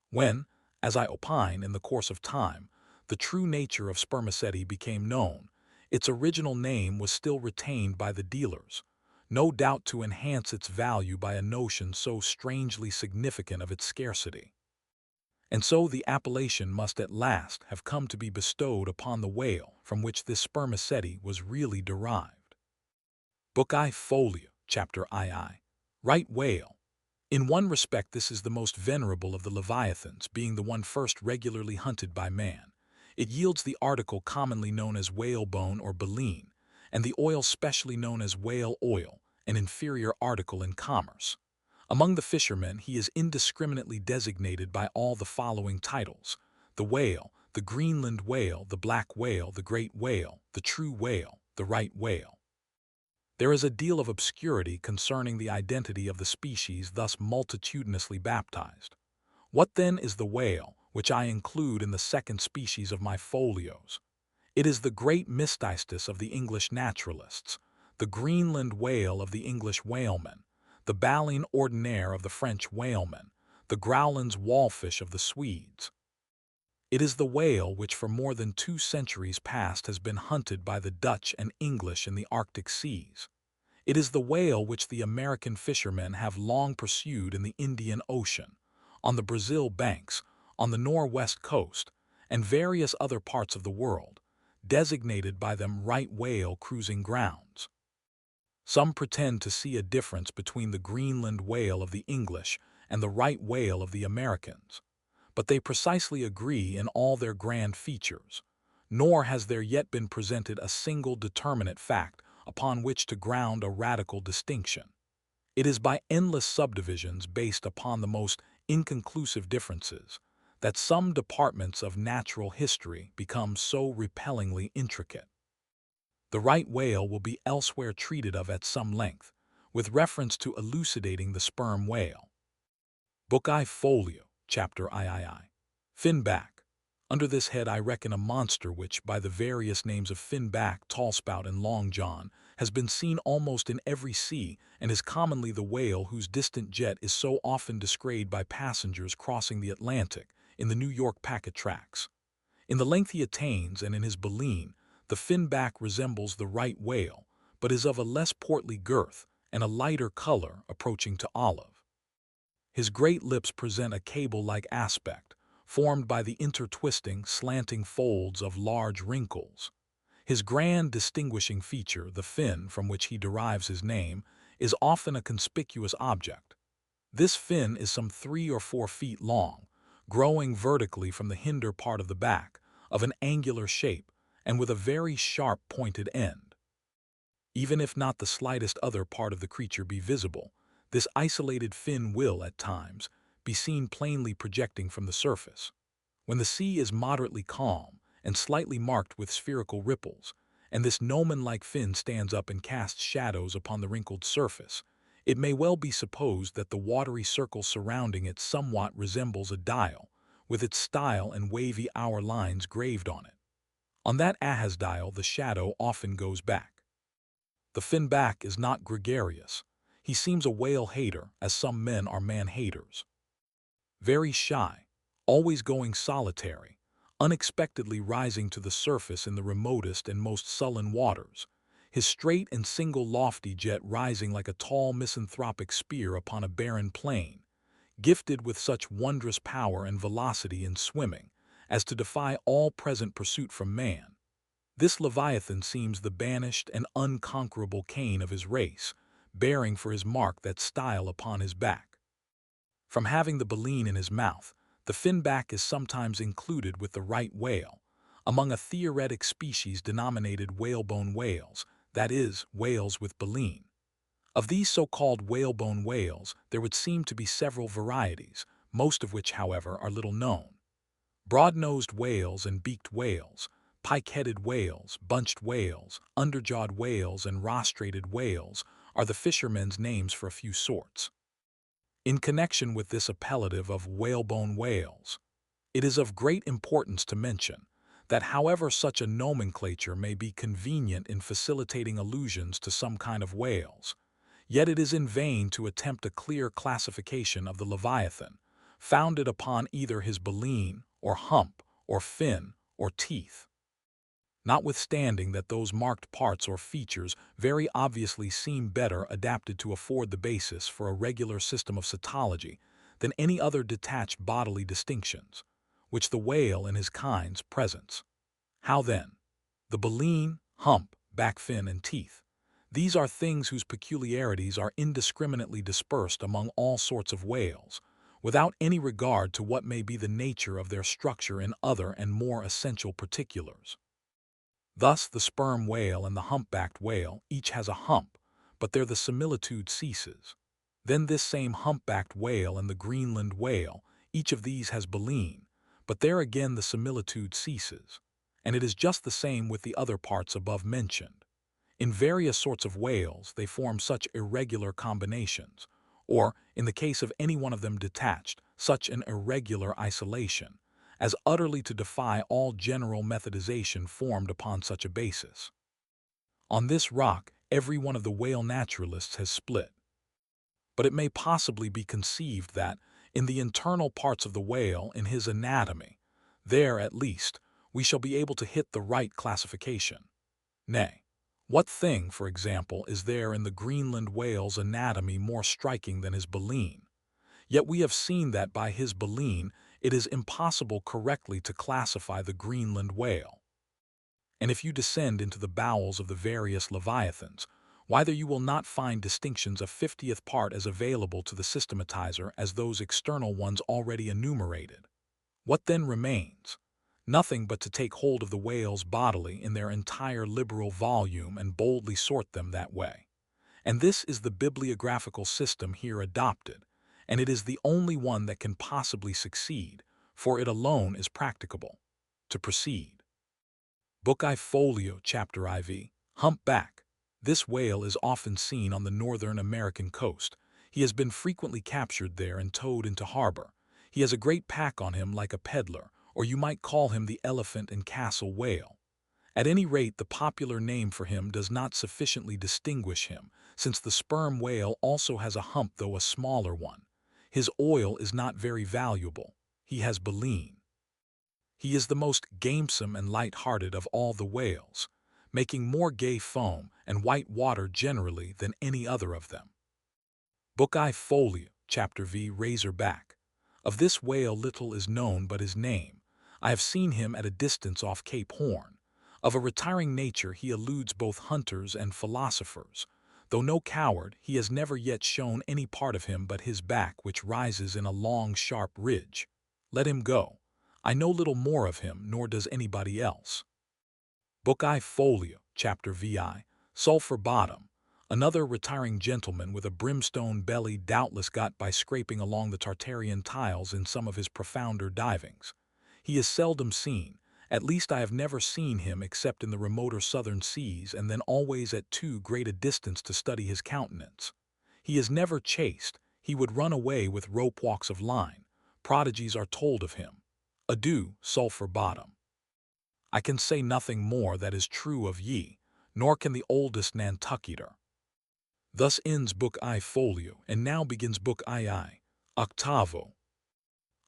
When, as I opine, in the course of time, the true nature of spermaceti became known, its original name was still retained by the dealers, no doubt to enhance its value by a notion so strangely significant of its scarcity. And so the appellation must at last have come to be bestowed upon the whale from which this spermaceti was really derived. Book I, folio, chapter II, right whale. In one respect this is the most venerable of the leviathans, being the one first regularly hunted by man. It yields the article commonly known as whalebone or baleen, and the oil specially known as whale oil, an inferior article in commerce. Among the fishermen he is indiscriminately designated by all the following titles: the whale, the Greenland whale, the black whale, the great whale, the true whale, the right whale. There is a deal of obscurity concerning the identity of the species thus multitudinously baptized. What then is the whale, which I include in the second species of my folios? It is the great mysticus of the English naturalists, the Greenland whale of the English whalemen, the baleine ordinaire of the French whalemen, the Growland's wallfish of the Swedes. It is the whale which for more than 2 centuries past has been hunted by the Dutch and English in the Arctic seas. It is the whale which the American fishermen have long pursued in the Indian Ocean, on the Brazil banks, on the Northwest coast, and various other parts of the world, designated by them right whale cruising grounds. Some pretend to see a difference between the Greenland whale of the English and the right whale of the Americans, but they precisely agree in all their grand features, nor has there yet been presented a single determinate fact upon which to ground a radical distinction. It is by endless subdivisions based upon the most inconclusive differences that some departments of natural history become so repellingly intricate. The right whale will be elsewhere treated of at some length, with reference to elucidating the sperm whale. Book I Folio, Chapter III. Finback. Under this head I reckon a monster which, by the various names of finback, tallspout, and long john, has been seen almost in every sea, and is commonly the whale whose distant jet is so often descried by passengers crossing the Atlantic in the New York packet tracks. In the length he attains, and in his baleen, the finback resembles the right whale, but is of a less portly girth and a lighter color approaching to olive. His great lips present a cable-like aspect, formed by the intertwisting, slanting folds of large wrinkles. His grand distinguishing feature, the fin from which he derives his name, is often a conspicuous object. This fin is some 3 or 4 feet long, growing vertically from the hinder part of the back, of an angular shape, and with a very sharp pointed end. Even if not the slightest other part of the creature be visible, this isolated fin will, at times, be seen plainly projecting from the surface. When the sea is moderately calm and slightly marked with spherical ripples, and this gnomon-like fin stands up and casts shadows upon the wrinkled surface, it may well be supposed that the watery circle surrounding it somewhat resembles a dial, with its style and wavy hour lines graved on it. On that ahas dial the shadow often goes back. The finback is not gregarious. He seems a whale-hater, as some men are man-haters. Very shy, always going solitary, unexpectedly rising to the surface in the remotest and most sullen waters, his straight and single lofty jet rising like a tall misanthropic spear upon a barren plain, gifted with such wondrous power and velocity in swimming as to defy all present pursuit from man. This Leviathan seems the banished and unconquerable Cain of his race, bearing for his mark that style upon his back. From having the baleen in his mouth, the finback is sometimes included with the right whale, among a theoretic species denominated whalebone whales, that is, whales with baleen. Of these so-called whalebone whales, there would seem to be several varieties, most of which, however, are little known. Broad-nosed whales and beaked whales, pike-headed whales, bunched whales, underjawed whales, and rostrated whales are the fishermen's names for a few sorts. In connection with this appellative of whalebone whales, it is of great importance to mention that however such a nomenclature may be convenient in facilitating allusions to some kind of whales, yet it is in vain to attempt a clear classification of the Leviathan, founded upon either his baleen, or hump, or fin, or teeth. Notwithstanding that those marked parts or features very obviously seem better adapted to afford the basis for a regular system of cetology than any other detached bodily distinctions, which the whale and his kinds presents. How then? The baleen, hump, back fin, and teeth. These are things whose peculiarities are indiscriminately dispersed among all sorts of whales, without any regard to what may be the nature of their structure in other and more essential particulars. Thus the sperm whale and the humpbacked whale each has a hump, but there the similitude ceases. Then this same humpbacked whale and the Greenland whale, each of these has baleen, but there again the similitude ceases. And it is just the same with the other parts above mentioned. In various sorts of whales they form such irregular combinations, or, in the case of any one of them detached, such an irregular isolation, as utterly to defy all general methodization formed upon such a basis. On this rock, every one of the whale naturalists has split. But it may possibly be conceived that, in the internal parts of the whale, in his anatomy, there, at least, we shall be able to hit the right classification. Nay, what thing, for example, is there in the Greenland whale's anatomy more striking than his baleen? Yet we have seen that by his baleen it is impossible correctly to classify the Greenland whale. And if you descend into the bowels of the various leviathans, why there you will not find distinctions a 50th part as available to the systematizer as those external ones already enumerated. What then remains? Nothing but to take hold of the whales bodily in their entire liberal volume and boldly sort them that way. And this is the bibliographical system here adopted, and it is the only one that can possibly succeed, for it alone is practicable. To proceed. Book I Folio, Chapter IV, Humpback. This whale is often seen on the northern American coast. He has been frequently captured there and towed into harbor. He has a great pack on him like a peddler, or you might call him the elephant and castle whale. At any rate, the popular name for him does not sufficiently distinguish him, since the sperm whale also has a hump, though a smaller one. His oil is not very valuable. He has baleen. He is the most gamesome and light-hearted of all the whales, making more gay foam and white water generally than any other of them. Book I Folio, Chapter V, Razorback. Of this whale little is known but his name. I have seen him at a distance off Cape Horn. Of a retiring nature, he eludes both hunters and philosophers. Though no coward, he has never yet shown any part of him but his back, which rises in a long, sharp ridge. Let him go. I know little more of him, nor does anybody else. Book I Folio, Chapter VI, Sulphur Bottom. Another retiring gentleman with a brimstone belly, doubtless got by scraping along the Tartarian tiles in some of his profounder divings. He is seldom seen. At least I have never seen him except in the remoter southern seas, and then always at too great a distance to study his countenance. He is never chased. He would run away with rope walks of line. Prodigies are told of him. Adieu, Sulphur Bottom. I can say nothing more that is true of ye, nor can the oldest Nantucketer. Thus ends Book I Folio, and now begins Book II, Octavo.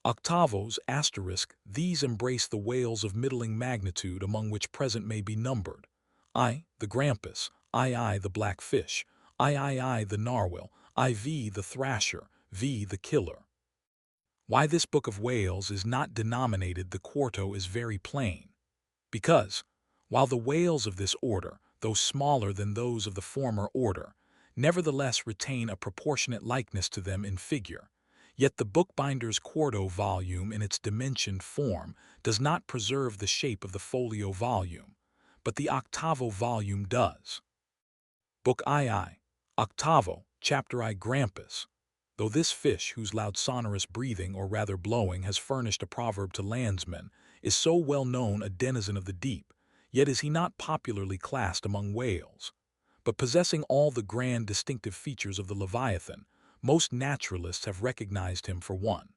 Octavos, asterisk, these embrace the whales of middling magnitude, among which present may be numbered I, the grampus, II, the blackfish, III, the narwhal, IV, the thrasher, V, the killer. Why this book of whales is not denominated the quarto is very plain. Because, while the whales of this order, though smaller than those of the former order, nevertheless retain a proportionate likeness to them in figure, yet the bookbinder's quarto volume in its dimensioned form does not preserve the shape of the folio volume, but the octavo volume does. Book II, Octavo, Chapter I, Grampus. Though this fish, whose loud sonorous breathing, or rather blowing, has furnished a proverb to landsmen, is so well known a denizen of the deep, yet is he not popularly classed among whales. But possessing all the grand distinctive features of the Leviathan, most naturalists have recognized him for one.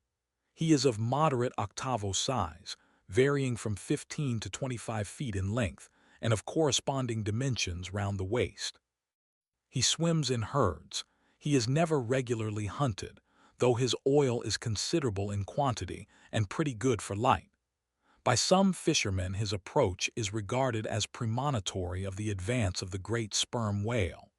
He is of moderate octavo size, varying from 15 to 25 feet in length, and of corresponding dimensions round the waist. He swims in herds. He is never regularly hunted, though his oil is considerable in quantity and pretty good for light. By some fishermen his approach is regarded as premonitory of the advance of the great sperm whale.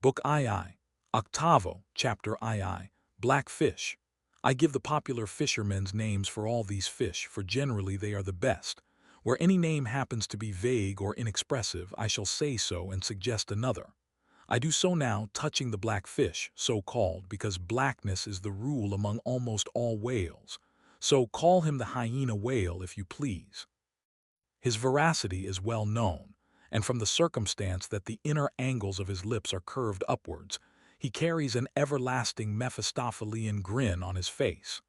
Book II, Octavo, Chapter II, Blackfish. I give the popular fishermen's names for all these fish, for generally they are the best. Where any name happens to be vague or inexpressive, I shall say so and suggest another. I do so now touching the blackfish, so called because blackness is the rule among almost all whales. So call him the hyena whale if you please. His veracity is well known, and from the circumstance that the inner angles of his lips are curved upwards, he carries an everlasting Mephistophelian grin on his face.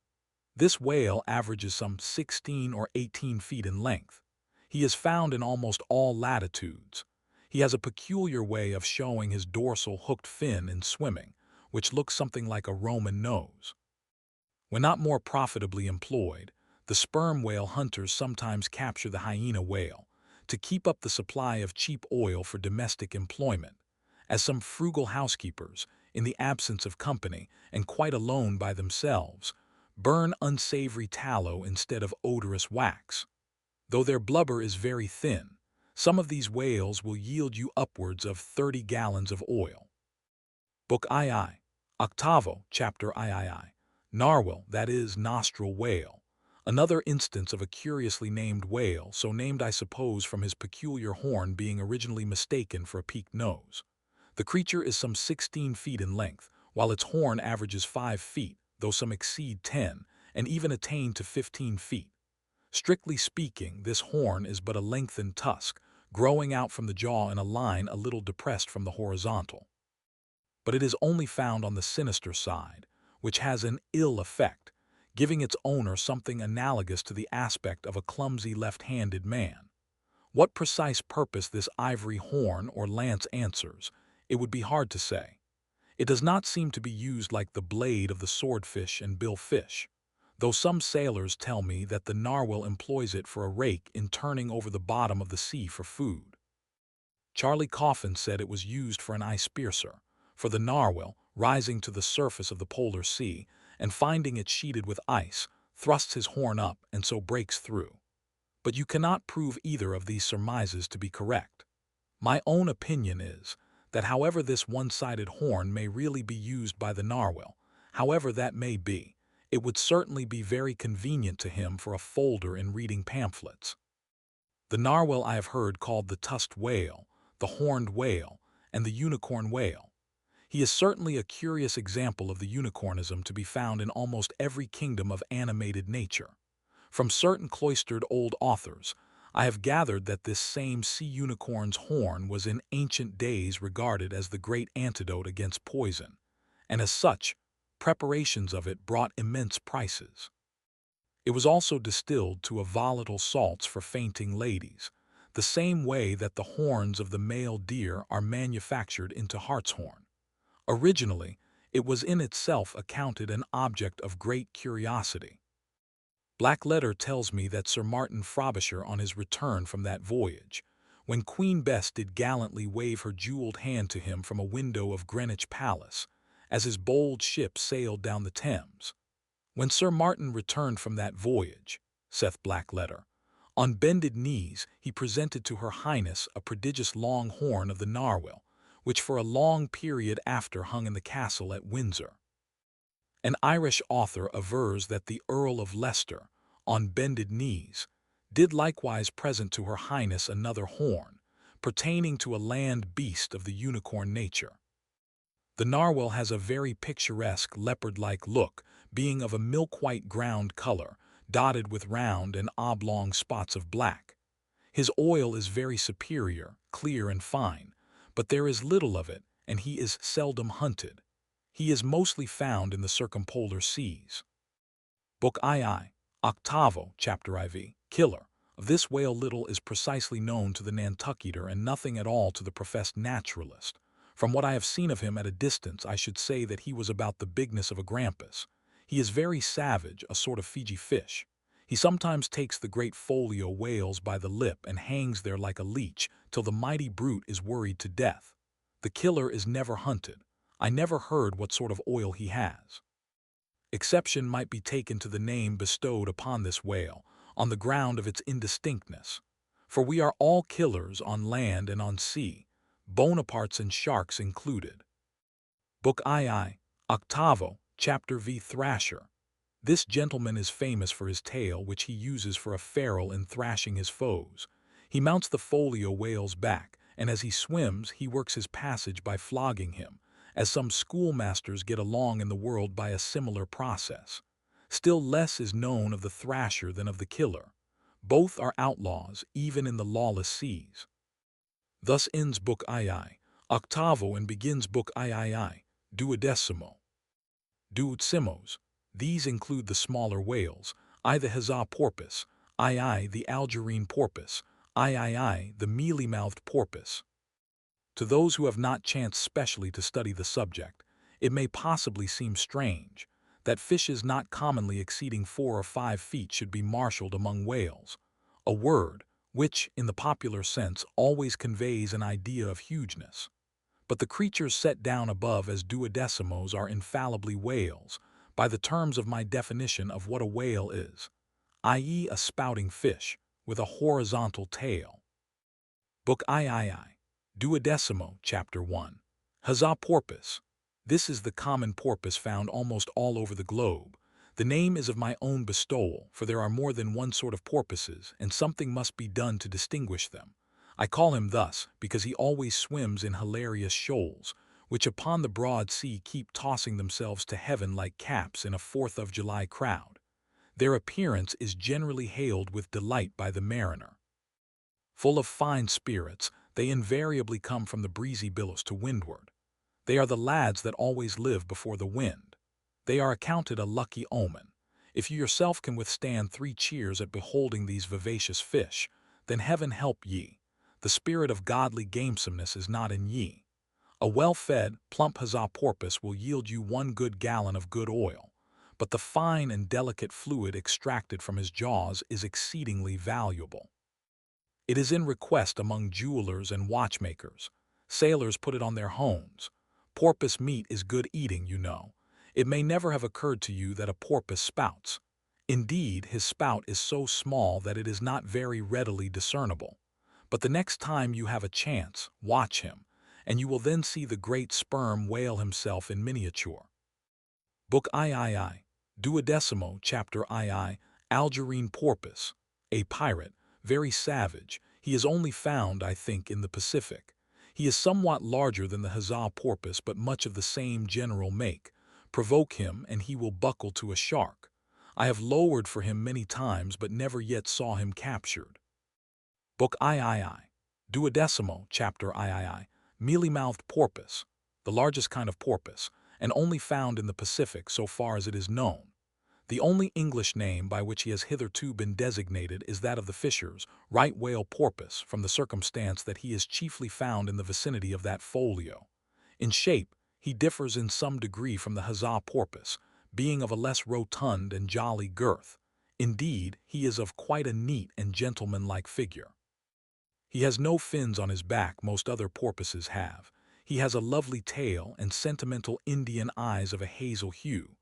This whale averages some 16 or 18 feet in length. He is found in almost all latitudes. He has a peculiar way of showing his dorsal hooked fin in swimming, which looks something like a Roman nose. When not more profitably employed, The sperm whale hunters sometimes capture the hyena whale to keep up the supply of cheap oil for domestic employment, as some frugal housekeepers, in the absence of company and quite alone by themselves, burn unsavory tallow instead of odorous wax. Though their blubber is very thin, some of these whales will yield you upwards of 30 gallons of oil. Book II, Octavo, Chapter III. Narwhal, that is, nostril whale. Another instance of a curiously named whale, so named I suppose from his peculiar horn being originally mistaken for a peaked nose. The creature is some 16 feet in length, while its horn averages 5 feet, though some exceed 10, and even attain to 15 feet. Strictly speaking, this horn is but a lengthened tusk, growing out from the jaw in a line a little depressed from the horizontal. But it is only found on the sinister side, which has an ill effect, giving its owner something analogous to the aspect of a clumsy left-handed man. What precise purpose this ivory horn or lance answers, it would be hard to say. It does not seem to be used like the blade of the swordfish and billfish, though some sailors tell me that the narwhal employs it for a rake in turning over the bottom of the sea for food. Charlie Coffin said it was used for an ice piercer, for the narwhal, rising to the surface of the polar sea and finding it sheeted with ice, thrusts his horn up and so breaks through. But you cannot prove either of these surmises to be correct. My own opinion is that however this one-sided horn may really be used by the narwhal, however that may be, it would certainly be very convenient to him for a folder in reading pamphlets. The narwhal I have heard called the tusked whale, the horned whale, and the unicorn whale. He is certainly a curious example of the unicornism to be found in almost every kingdom of animated nature. From certain cloistered old authors, I have gathered that this same sea unicorn's horn was in ancient days regarded as the great antidote against poison, and as such, preparations of it brought immense prices. It was also distilled to a volatile salts for fainting ladies, the same way that the horns of the male deer are manufactured into hartshorn. Originally, it was in itself accounted an object of great curiosity. Black Letter tells me that Sir Martin Frobisher, on his return from that voyage, when Queen Bess did gallantly wave her jeweled hand to him from a window of Greenwich Palace, as his bold ship sailed down the Thames. When Sir Martin returned from that voyage, saith Black Letter, on bended knees he presented to her Highness a prodigious long horn of the narwhal, which for a long period after hung in the castle at Windsor. An Irish author avers that the Earl of Leicester, on bended knees, did likewise present to her Highness another horn, pertaining to a land beast of the unicorn nature. The narwhal has a very picturesque leopard-like look, being of a milk-white ground color, dotted with round and oblong spots of black. His oil is very superior, clear and fine, but there is little of it, and he is seldom hunted. He is mostly found in the circumpolar seas. Book II, Octavo, Chapter IV, Killer. Of this whale little is precisely known to the Nantucketer and nothing at all to the professed naturalist. From what I have seen of him at a distance, I should say that he was about the bigness of a grampus. He is very savage, a sort of Fiji fish. He sometimes takes the great folio whales by the lip and hangs there like a leech till the mighty brute is worried to death. The killer is never hunted. I never heard what sort of oil he has. Exception might be taken to the name bestowed upon this whale, on the ground of its indistinctness. For we are all killers on land and on sea, Bonapartes and sharks included. Book II, Octavo, Chapter V, Thrasher. This gentleman is famous for his tail, which he uses for a ferrule in thrashing his foes. He mounts the folio whale's back, and as he swims, he works his passage by flogging him, as some schoolmasters get along in the world by a similar process. Still less is known of the thrasher than of the killer. Both are outlaws, even in the lawless seas. Thus ends Book II, Octavo, and begins Book III, Duodecimo. Duodecimos. These include the smaller whales, I the Huzzah porpoise, II the Algerine porpoise, III the mealy-mouthed porpoise. To those who have not chanced specially to study the subject, it may possibly seem strange that fishes not commonly exceeding 4 or 5 feet should be marshaled among whales, a word which, in the popular sense, always conveys an idea of hugeness. But the creatures set down above as duodecimos are infallibly whales, by the terms of my definition of what a whale is, i.e. a spouting fish, with a horizontal tail. Book III, Duodecimo, Chapter 1. Huzzah porpoise. This is the common porpoise found almost all over the globe. The name is of my own bestowal, for there are more than one sort of porpoises, and something must be done to distinguish them. I call him thus because he always swims in hilarious shoals, which upon the broad sea keep tossing themselves to heaven like caps in a 4th of July crowd. Their appearance is generally hailed with delight by the mariner. Full of fine spirits, they invariably come from the breezy billows to windward. They are the lads that always live before the wind. They are accounted a lucky omen. If you yourself can withstand 3 cheers at beholding these vivacious fish, then heaven help ye. The spirit of godly gamesomeness is not in ye. A well-fed, plump huzzah porpoise will yield you 1 good gallon of good oil, but the fine and delicate fluid extracted from his jaws is exceedingly valuable. It is in request among jewelers and watchmakers. Sailors put it on their hones. Porpoise meat is good eating, you know. It may never have occurred to you that a porpoise spouts. Indeed, his spout is so small that it is not very readily discernible. But the next time you have a chance, watch him, and you will then see the great sperm whale himself in miniature. Book III, Duodecimo, Chapter II, Algerine porpoise. A pirate, very savage. He is only found, I think, in the Pacific. He is somewhat larger than the huzzah porpoise, but much of the same general make. Provoke him, and he will buckle to a shark. I have lowered for him many times, but never yet saw him captured. Book III, Duodecimo, Chapter III, Mealy-mouthed porpoise, the largest kind of porpoise, and only found in the Pacific so far as it is known. The only English name by which he has hitherto been designated is that of the fishers, right whale porpoise, from the circumstance that he is chiefly found in the vicinity of that folio. In shape, he differs in some degree from the huzzah porpoise, being of a less rotund and jolly girth. Indeed, he is of quite a neat and gentlemanlike figure. He has no fins on his back most other porpoises have. He has a lovely tail and sentimental Indian eyes of a hazel hue.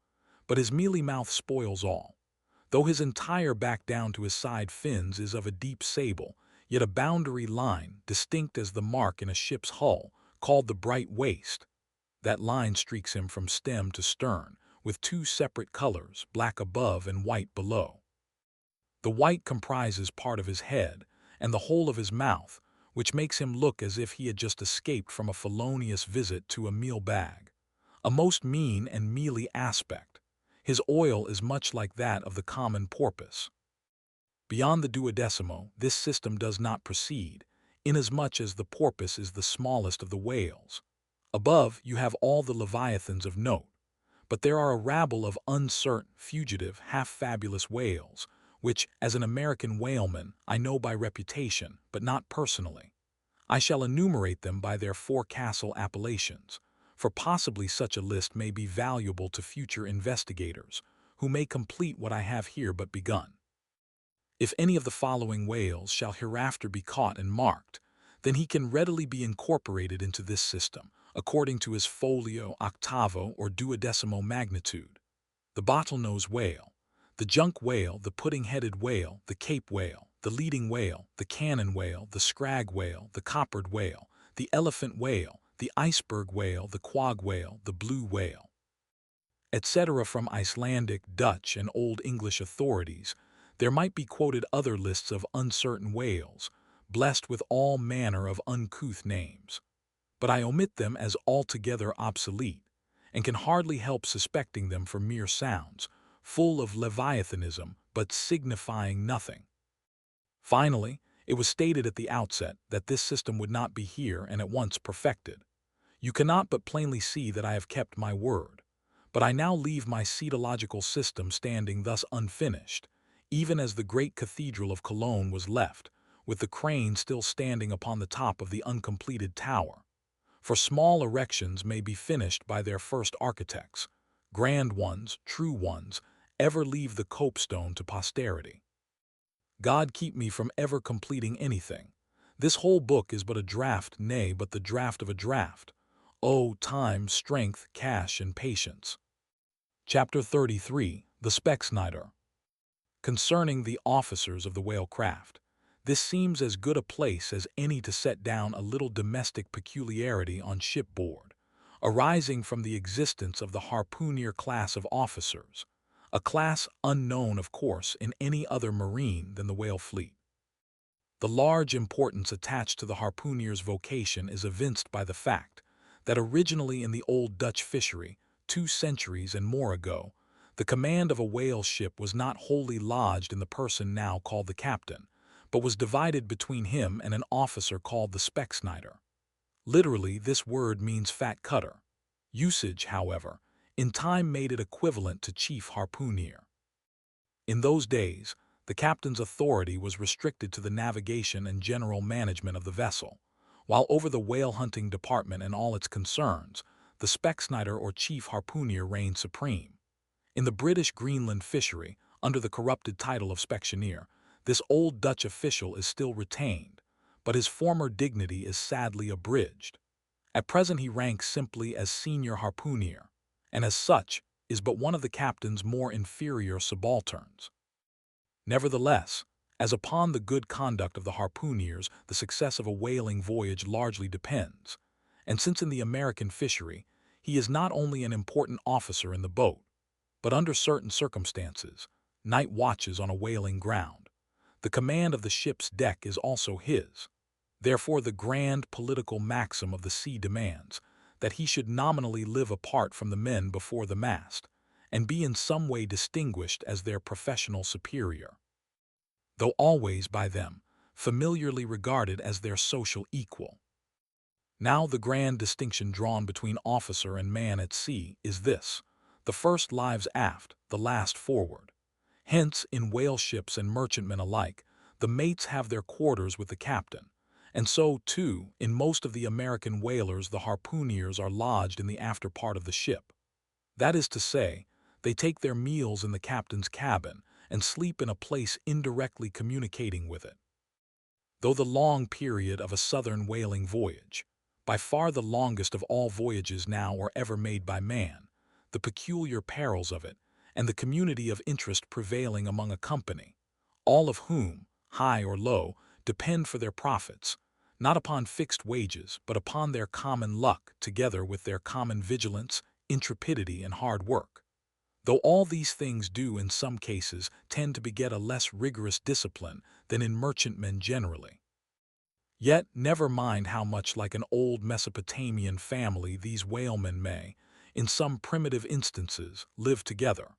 But his mealy mouth spoils all. Though his entire back down to his side fins is of a deep sable, yet a boundary line, distinct as the mark in a ship's hull, called the bright waist. That line streaks him from stem to stern, with 2 separate colors, black above and white below. The white comprises part of his head and the whole of his mouth, which makes him look as if he had just escaped from a felonious visit to a meal bag. A most mean and mealy aspect. His oil is much like that of the common porpoise. Beyond the duodecimo, this system does not proceed, inasmuch as the porpoise is the smallest of the whales. Above, you have all the leviathans of note, but there are a rabble of uncertain, fugitive, half-fabulous whales, which, as an American whaleman, I know by reputation, but not personally. I shall enumerate them by their forecastle appellations, for possibly such a list may be valuable to future investigators, who may complete what I have here but begun. If any of the following whales shall hereafter be caught and marked, then he can readily be incorporated into this system, according to his folio, octavo, or duodecimo magnitude. The bottlenose whale, the junk whale, the pudding-headed whale, the cape whale, the leading whale, the cannon whale, the scrag whale, the coppered whale, the elephant whale, the iceberg whale, the quag whale, the blue whale, etc. From Icelandic, Dutch, and Old English authorities, there might be quoted other lists of uncertain whales, blessed with all manner of uncouth names. But I omit them as altogether obsolete, and can hardly help suspecting them for mere sounds, full of leviathanism, but signifying nothing. Finally, it was stated at the outset that this system would not be here and at once perfected. You cannot but plainly see that I have kept my word, but I now leave my cetological system standing thus unfinished, even as the great cathedral of Cologne was left, with the crane still standing upon the top of the uncompleted tower. For small erections may be finished by their first architects. grand ones, true ones, ever leave the copestone to posterity. God keep me from ever completing anything. This whole book is but a draft, nay, but the draft of a draft. Oh, time, strength, cash, and patience. Chapter 33. The Specksnider. Concerning the officers of the whale craft, this seems as good a place as any to set down a little domestic peculiarity on shipboard, arising from the existence of the harpooner class of officers, a class unknown, of course, in any other marine than the whale fleet. The large importance attached to the harpooner's vocation is evinced by the fact that originally in the old Dutch fishery, 2 centuries and more ago, the command of a whale ship was not wholly lodged in the person now called the captain, but was divided between him and an officer called the Specksnider. Literally, this word means fat cutter. Usage, however, in time made it equivalent to chief harpooner. In those days, the captain's authority was restricted to the navigation and general management of the vessel, while over the whale-hunting department and all its concerns, the Specksnider or chief harpooner reigned supreme. In the British Greenland fishery, under the corrupted title of Specksioneer, this old Dutch official is still retained, but his former dignity is sadly abridged. At present he ranks simply as senior harpooner, and as such is but one of the captain's more inferior subalterns. Nevertheless, as upon the good conduct of the harpooneers the success of a whaling voyage largely depends, and since in the American fishery he is not only an important officer in the boat, but under certain circumstances, night watches on a whaling ground, the command of the ship's deck is also his. Therefore the grand political maxim of the sea demands that he should nominally live apart from the men before the mast, and be in some way distinguished as their professional superior, though always by them familiarly regarded as their social equal. Now the grand distinction drawn between officer and man at sea is this: the first lives aft, the last forward. Hence, in whale ships and merchantmen alike, the mates have their quarters with the captain, and so, too, in most of the American whalers the harpooneers are lodged in the after part of the ship. That is to say, they take their meals in the captain's cabin and sleep in a place indirectly communicating with it. Though the long period of a southern whaling voyage, by far the longest of all voyages now or ever made by man, the peculiar perils of it, and the community of interest prevailing among a company, all of whom, high or low, depend for their profits, not upon fixed wages, but upon their common luck, together with their common vigilance, intrepidity, and hard work. Though all these things do in some cases tend to beget a less rigorous discipline than in merchantmen generally. Yet never mind how much like an old Mesopotamian family these whalemen may, in some primitive instances, live together.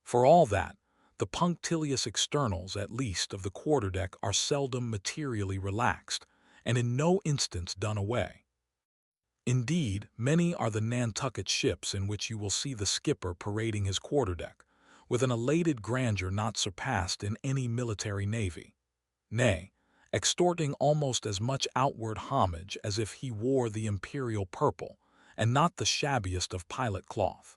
For all that, the punctilious externals, at least, of the quarterdeck are seldom materially relaxed, and in no instance done away. Indeed, many are the Nantucket ships in which you will see the skipper parading his quarterdeck, with an elated grandeur not surpassed in any military navy, nay, extorting almost as much outward homage as if he wore the imperial purple, and not the shabbiest of pilot cloth.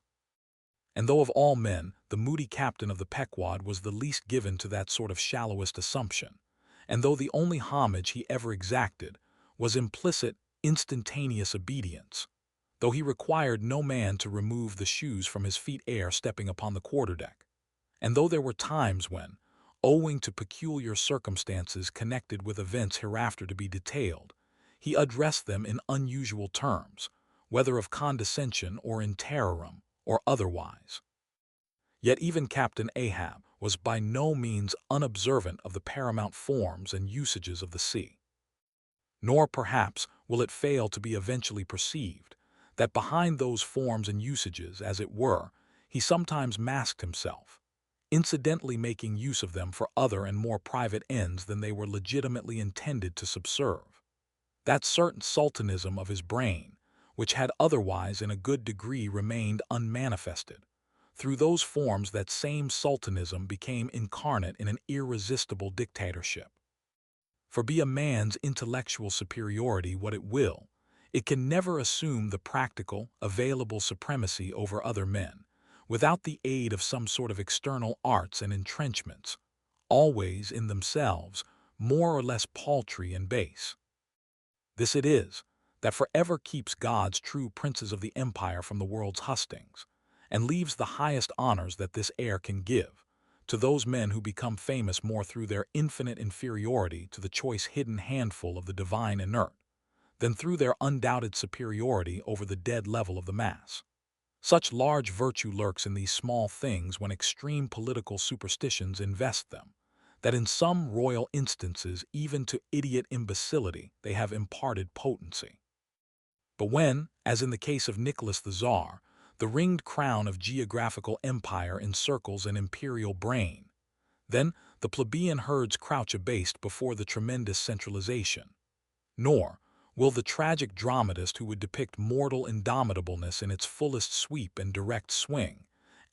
And though of all men the moody captain of the Pequod was the least given to that sort of shallowest assumption, and though the only homage he ever exacted was implicit, instantaneous obedience, though he required no man to remove the shoes from his feet ere stepping upon the quarterdeck, and though there were times when, owing to peculiar circumstances connected with events hereafter to be detailed, he addressed them in unusual terms, whether of condescension or in terrorem, or otherwise. Yet even Captain Ahab was by no means unobservant of the paramount forms and usages of the sea. Nor perhaps will it fail to be eventually perceived that behind those forms and usages, as it were, he sometimes masked himself, incidentally making use of them for other and more private ends than they were legitimately intended to subserve. That certain sultanism of his brain, which had otherwise in a good degree remained unmanifested, through those forms that same sultanism became incarnate in an irresistible dictatorship. For be a man's intellectual superiority what it will, it can never assume the practical, available supremacy over other men, without the aid of some sort of external arts and entrenchments, always in themselves more or less paltry and base. This it is that forever keeps God's true princes of the empire from the world's hustings, and leaves the highest honors that this air can give to those men who become famous more through their infinite inferiority to the choice hidden handful of the divine inert, than through their undoubted superiority over the dead level of the mass. Such large virtue lurks in these small things when extreme political superstitions invest them, that in some royal instances even to idiot imbecility they have imparted potency. But when, as in the case of Nicholas the Tsar, the ringed crown of geographical empire encircles an imperial brain, then the plebeian herds crouch abased before the tremendous centralization. Nor will the tragic dramatist who would depict mortal indomitableness in its fullest sweep and direct swing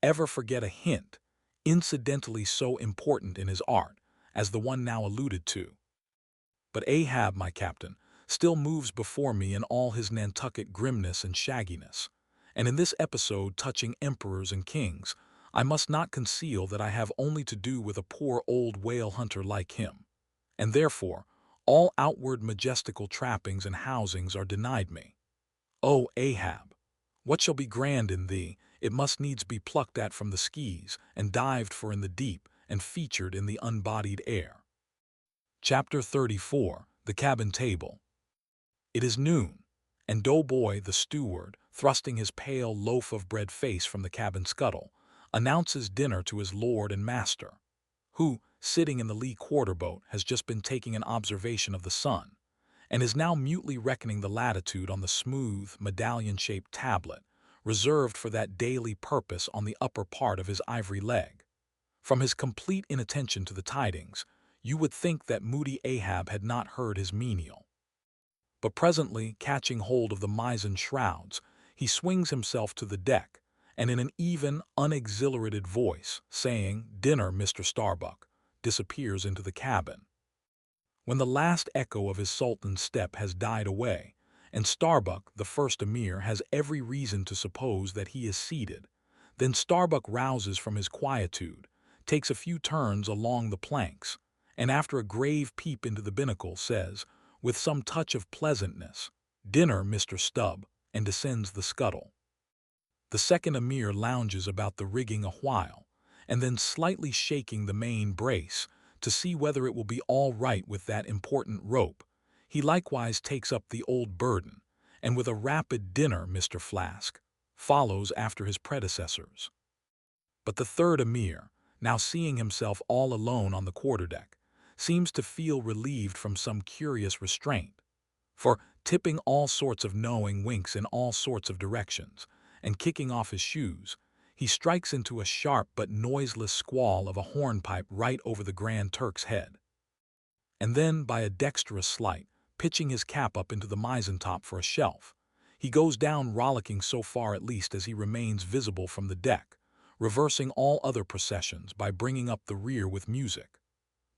ever forget a hint, incidentally so important in his art, as the one now alluded to. But Ahab, my captain, still moves before me in all his Nantucket grimness and shagginess, and in this episode touching emperors and kings, I must not conceal that I have only to do with a poor old whale hunter like him, and therefore all outward majestical trappings and housings are denied me. O Ahab, what shall be grand in thee, it must needs be plucked at from the skis, and dived for in the deep, and featured in the unbodied air. Chapter 34. The Cabin Table. It is noon, and Doughboy the steward, thrusting his pale loaf-of-bread face from the cabin scuttle, announces dinner to his lord and master, who, sitting in the lee quarter-boat, has just been taking an observation of the sun, and is now mutely reckoning the latitude on the smooth, medallion-shaped tablet, reserved for that daily purpose on the upper part of his ivory leg. From his complete inattention to the tidings, you would think that moody Ahab had not heard his menial. But presently, catching hold of the mizzen shrouds, he swings himself to the deck, and in an even, unexhilarated voice, saying, "Dinner, Mr. Starbuck," disappears into the cabin. When the last echo of his sultan's step has died away, and Starbuck, the first emir, has every reason to suppose that he is seated, then Starbuck rouses from his quietude, takes a few turns along the planks, and after a grave peep into the binnacle says, with some touch of pleasantness, "Dinner, Mr. Stubb," and descends the scuttle. The second emir lounges about the rigging a while, and then slightly shaking the main brace to see whether it will be all right with that important rope, he likewise takes up the old burden, and with a rapid "Dinner, Mr. Flask," follows after his predecessors. But the third emir, now seeing himself all alone on the quarterdeck, seems to feel relieved from some curious restraint, for, tipping all sorts of knowing winks in all sorts of directions, and kicking off his shoes, he strikes into a sharp but noiseless squall of a hornpipe right over the Grand Turk's head. And then, by a dexterous sleight, pitching his cap up into the mizzen-top for a shelf, he goes down rollicking so far at least as he remains visible from the deck, reversing all other processions by bringing up the rear with music.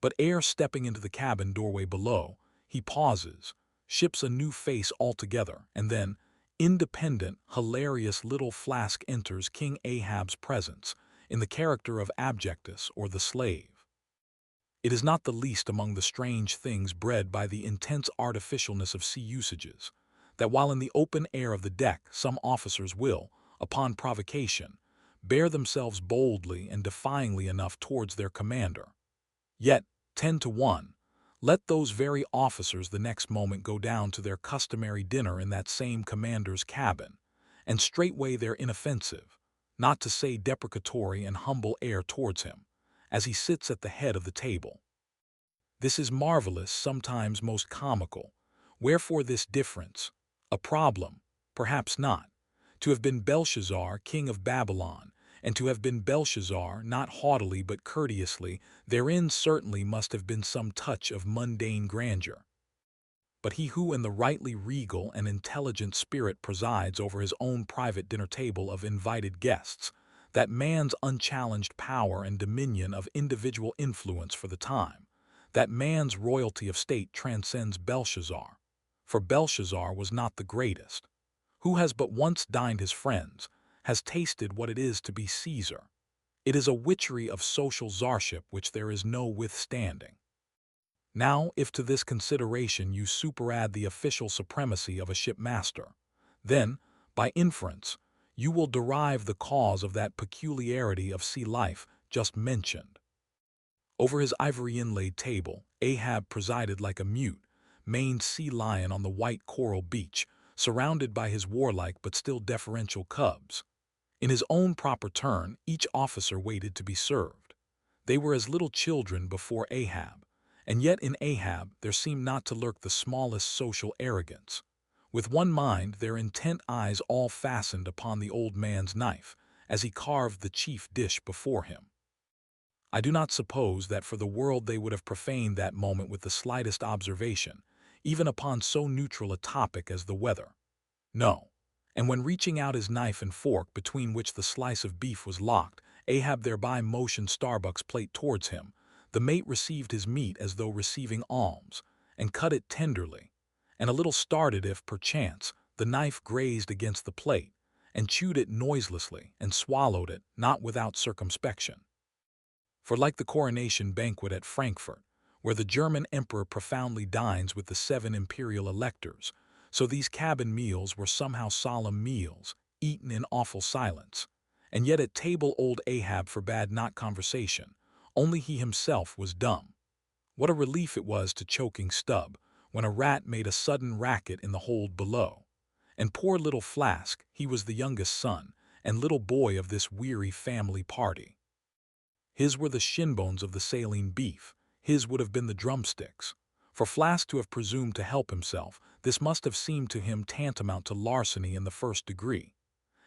But ere stepping into the cabin doorway below, he pauses, ships a new face altogether, and then, independent, hilarious little Flask enters King Ahab's presence in the character of Abjectus or the slave. It is not the least among the strange things bred by the intense artificialness of sea usages, that while in the open air of the deck some officers will, upon provocation, bear themselves boldly and defyingly enough towards their commander, yet, 10 to 1, let those very officers the next moment go down to their customary dinner in that same commander's cabin, and straightway their inoffensive, not to say deprecatory and humble air towards him, as he sits at the head of the table. This is marvelous, sometimes most comical. Wherefore this difference? A problem? Perhaps not. To have been Belshazzar, king of Babylon, and to have been Belshazzar, not haughtily but courteously, therein certainly must have been some touch of mundane grandeur. But he who in the rightly regal and intelligent spirit presides over his own private dinner table of invited guests, that man's unchallenged power and dominion of individual influence for the time, that man's royalty of state transcends Belshazzar, for Belshazzar was not the greatest, who has but once dined his friends, has tasted what it is to be Caesar. It is a witchery of social czarship which there is no withstanding. Now, if to this consideration you superadd the official supremacy of a shipmaster, then, by inference, you will derive the cause of that peculiarity of sea life just mentioned. Over his ivory-inlaid table, Ahab presided like a mute, maned sea lion on the white coral beach, surrounded by his warlike but still deferential cubs. In his own proper turn, each officer waited to be served. They were as little children before Ahab, and yet in Ahab there seemed not to lurk the smallest social arrogance. With one mind, their intent eyes all fastened upon the old man's knife, as he carved the chief dish before him. I do not suppose that for the world they would have profaned that moment with the slightest observation, even upon so neutral a topic as the weather. No. And when reaching out his knife and fork between which the slice of beef was locked, Ahab thereby motioned Starbuck's plate towards him, the mate received his meat as though receiving alms, and cut it tenderly, and a little started if, perchance, the knife grazed against the plate, and chewed it noiselessly, and swallowed it, not without circumspection. For like the coronation banquet at Frankfurt, where the German emperor profoundly dines with the 7 imperial electors, so these cabin meals were somehow solemn meals, eaten in awful silence. And yet at table old Ahab forbade not conversation, only he himself was dumb. What a relief it was to choking Stubb, when a rat made a sudden racket in the hold below. And poor little Flask, he was the youngest son, and little boy of this weary family party. His were the shinbones of the saline beef, his would have been the drumsticks. For Flask to have presumed to help himself, this must have seemed to him tantamount to larceny in the first degree.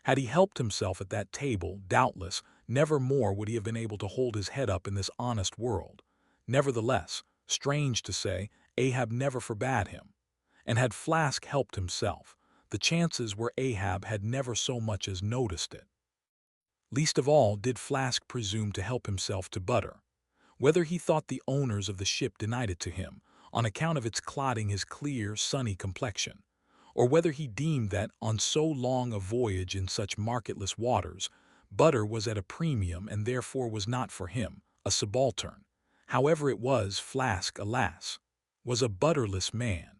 Had he helped himself at that table, doubtless, never more would he have been able to hold his head up in this honest world. Nevertheless, strange to say, Ahab never forbade him. And had Flask helped himself, the chances were Ahab had never so much as noticed it. Least of all did Flask presume to help himself to butter. Whether he thought the owners of the ship denied it to him, on account of its clouding his clear, sunny complexion, or whether he deemed that, on so long a voyage in such marketless waters, butter was at a premium and therefore was not for him, a subaltern. However it was, Flask, alas, was a butterless man.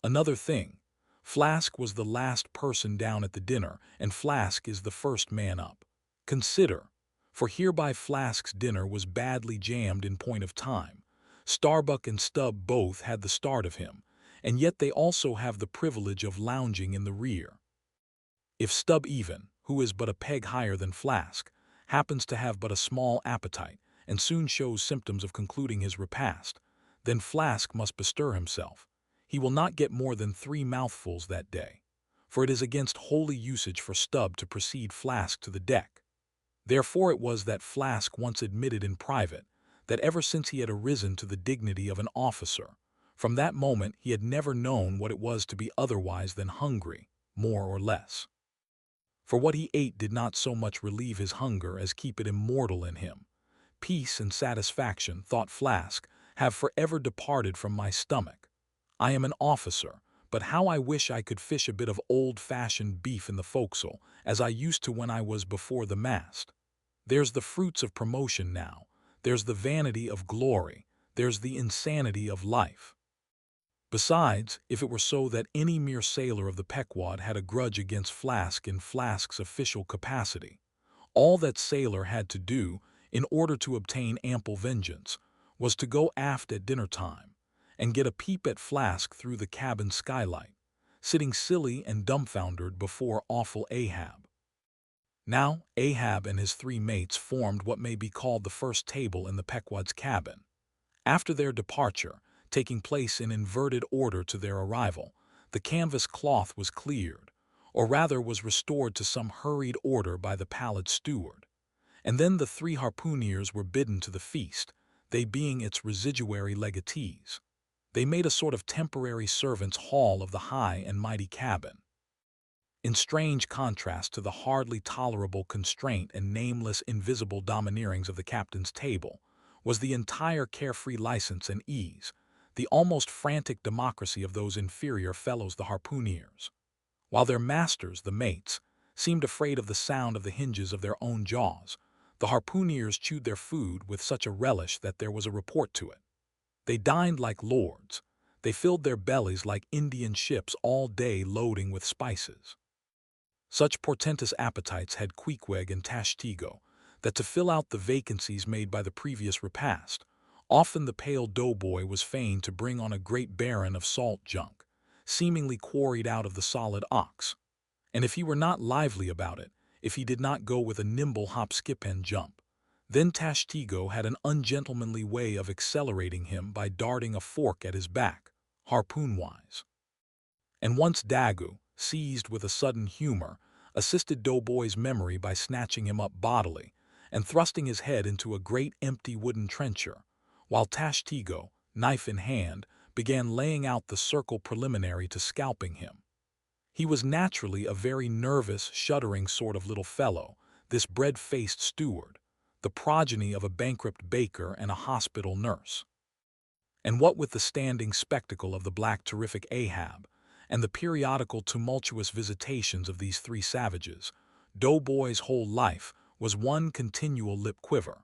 Another thing, Flask was the last person down at the dinner, and Flask is the first man up. Consider, for hereby Flask's dinner was badly jammed in point of time. Starbuck and Stubb both had the start of him, and yet they also have the privilege of lounging in the rear. If Stubb even, who is but a peg higher than Flask, happens to have but a small appetite, and soon shows symptoms of concluding his repast, then Flask must bestir himself. He will not get more than 3 mouthfuls that day, for it is against holy usage for Stubb to precede Flask to the deck. Therefore it was that Flask once admitted in private that ever since he had arisen to the dignity of an officer, from that moment he had never known what it was to be otherwise than hungry, more or less. For what he ate did not so much relieve his hunger as keep it immortal in him. Peace and satisfaction, thought Flask, have forever departed from my stomach. I am an officer, but how I wish I could fish a bit of old-fashioned beef in the forecastle, as I used to when I was before the mast. There's the fruits of promotion now, there's the vanity of glory, there's the insanity of life. Besides, if it were so that any mere sailor of the Pequod had a grudge against Flask in Flask's official capacity, all that sailor had to do, in order to obtain ample vengeance, was to go aft at dinner-time, and get a peep at Flask through the cabin skylight, sitting silly and dumbfoundered before awful Ahab. Now, Ahab and his 3 mates formed what may be called the first table in the Pequod's cabin. After their departure, taking place in inverted order to their arrival, the canvas cloth was cleared, or rather was restored to some hurried order by the pallid steward, and then the 3 harpooneers were bidden to the feast, they being its residuary legatees. They made a sort of temporary servants' hall of the high and mighty cabin. In strange contrast to the hardly tolerable constraint and nameless invisible domineerings of the captain's table, was the entire carefree license and ease, the almost frantic democracy of those inferior fellows the harpooneers. While their masters, the mates, seemed afraid of the sound of the hinges of their own jaws. The harpooneers chewed their food with such a relish that there was a report to it. They dined like lords. They filled their bellies like Indian ships all day loading with spices. Such portentous appetites had Queequeg and Tashtego, that to fill out the vacancies made by the previous repast, often the pale doughboy was fain to bring on a great baron of salt junk, seemingly quarried out of the solid ox. And if he were not lively about it, if he did not go with a nimble hop-skip-and-jump, then Tashtego had an ungentlemanly way of accelerating him by darting a fork at his back, harpoon-wise. And once Daggoo, seized with a sudden humor, assisted Doughboy's memory by snatching him up bodily and thrusting his head into a great empty wooden trencher, while Tashtego, knife in hand, began laying out the circle preliminary to scalping him. He was naturally a very nervous, shuddering sort of little fellow, this bread-faced steward, the progeny of a bankrupt baker and a hospital nurse. And what with the standing spectacle of the black terrific Ahab, and the periodical tumultuous visitations of these three savages, Doughboy's whole life was one continual lip quiver.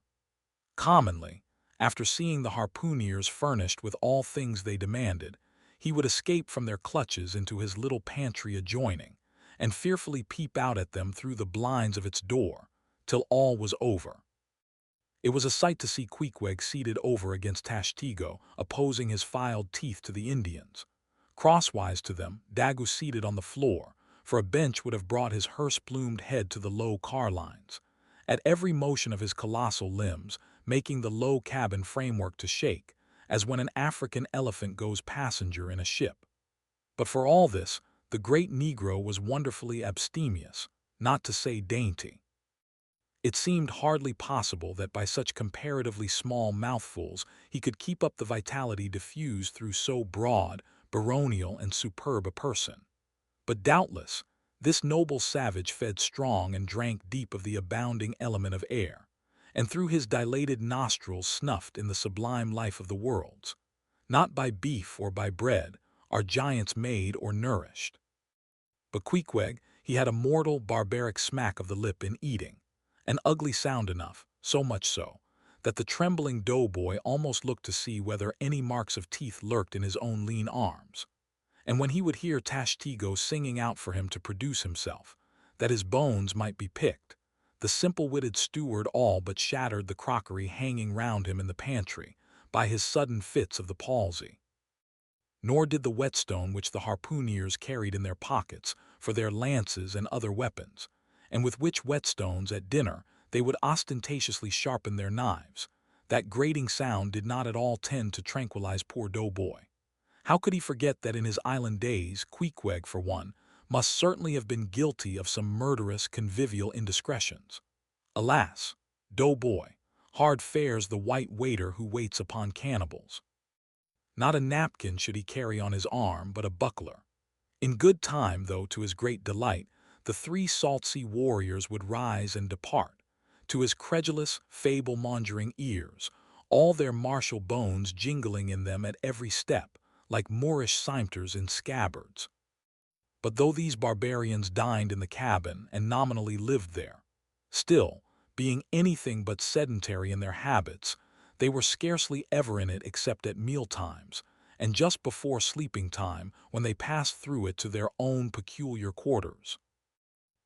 Commonly, after seeing the harpooneers furnished with all things they demanded, he would escape from their clutches into his little pantry adjoining, and fearfully peep out at them through the blinds of its door, till all was over. It was a sight to see Queequeg seated over against Tashtego, opposing his filed teeth to the Indians. Crosswise to them, Daggoo seated on the floor, for a bench would have brought his hearse-plumed head to the low car lines, at every motion of his colossal limbs, making the low cabin framework to shake, as when an African elephant goes passenger in a ship. But for all this, the great Negro was wonderfully abstemious, not to say dainty. It seemed hardly possible that by such comparatively small mouthfuls he could keep up the vitality diffused through so broad, baronial, and superb a person. But doubtless, this noble savage fed strong and drank deep of the abounding element of air, and through his dilated nostrils snuffed in the sublime life of the worlds. Not by beef or by bread are giants made or nourished. But Queequeg, he had a mortal, barbaric smack of the lip in eating, an ugly sound enough, so much so, that the trembling doughboy almost looked to see whether any marks of teeth lurked in his own lean arms. And when he would hear Tashtego singing out for him to produce himself, that his bones might be picked, the simple-witted steward all but shattered the crockery hanging round him in the pantry by his sudden fits of the palsy. Nor did the whetstone which the harpooneers carried in their pockets for their lances and other weapons, and with which whetstones at dinner they would ostentatiously sharpen their knives, that grating sound did not at all tend to tranquilize poor Doughboy. How could he forget that in his island days, Queequeg, for one, must certainly have been guilty of some murderous convivial indiscretions? Alas, Doughboy, hard fares the white waiter who waits upon cannibals. Not a napkin should he carry on his arm, but a buckler. In good time, though, to his great delight, the three salt-sea warriors would rise and depart, to his credulous, fable-mongering ears, all their martial bones jingling in them at every step, like Moorish cimeters in scabbards. But though these barbarians dined in the cabin and nominally lived there, still, being anything but sedentary in their habits, they were scarcely ever in it except at meal-times, and just before sleeping time, when they passed through it to their own peculiar quarters.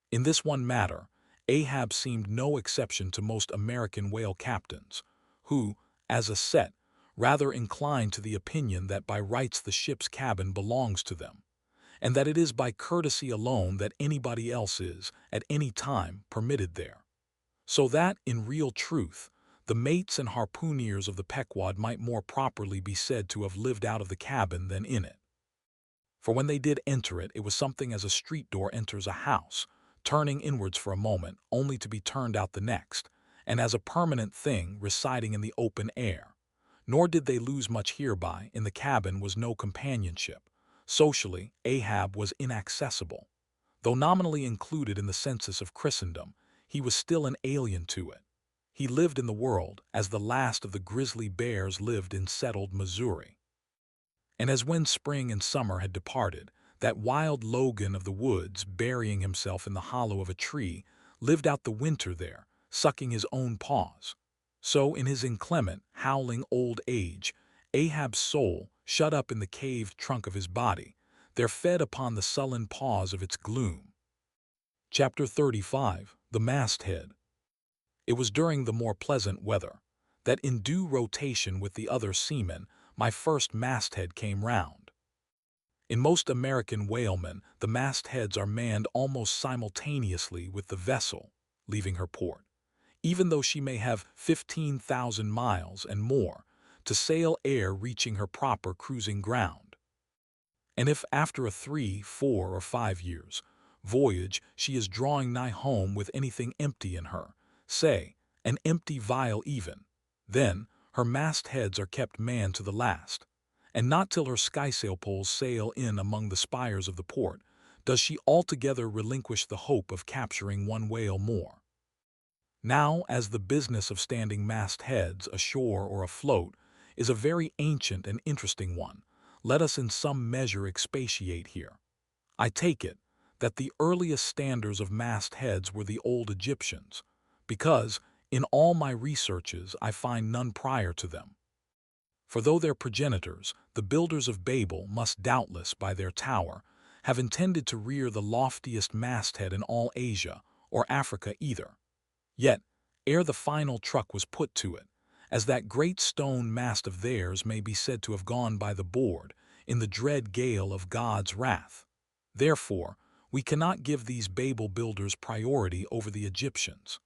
In this one matter, Ahab seemed no exception to most American whale captains, who, as a set, rather incline to the opinion that by rights the ship's cabin belongs to them, and that it is by courtesy alone that anybody else is, at any time, permitted there. So that, in real truth, the mates and harpooneers of the Pequod might more properly be said to have lived out of the cabin than in it. For when they did enter it, it was something as a street door enters a house, turning inwards for a moment, only to be turned out the next, and as a permanent thing residing in the open air. Nor did they lose much hereby. In the cabin was no companionship. Socially, Ahab was inaccessible. Though nominally included in the census of Christendom, he was still an alien to it. He lived in the world as the last of the grizzly bears lived in settled Missouri. And as when spring and summer had departed, That wild Logan of the woods, burying himself in the hollow of a tree, lived out the winter there, sucking his own paws. So, in his inclement, howling old age, Ahab's soul, shut up in the caved trunk of his body, there fed upon the sullen pause of its gloom. Chapter 35. The Masthead. It was during the more pleasant weather that, in due rotation with the other seamen, my first masthead came round. In most American whalemen, the mastheads are manned almost simultaneously with the vessel leaving her port, even though she may have 15,000 miles and more to sail ere reaching her proper cruising ground. And if after a 3, 4, or 5 years voyage she is drawing nigh home with anything empty in her, say, an empty vial even, then her mastheads are kept manned to the last, and not till her skysail poles sail in among the spires of the port does she altogether relinquish the hope of capturing one whale more. Now, as the business of standing mastheads ashore or afloat is a very ancient and interesting one, let us in some measure expatiate here. I take it that the earliest standers of mastheads were the old Egyptians, because, in all my researches, I find none prior to them. For though their progenitors, the builders of Babel, must doubtless, by their tower, have intended to rear the loftiest masthead in all Asia, or Africa either, yet, ere the final truck was put to it, as that great stone mast of theirs may be said to have gone by the board in the dread gale of God's wrath. Therefore, we cannot give these Babel builders priority over the Egyptians.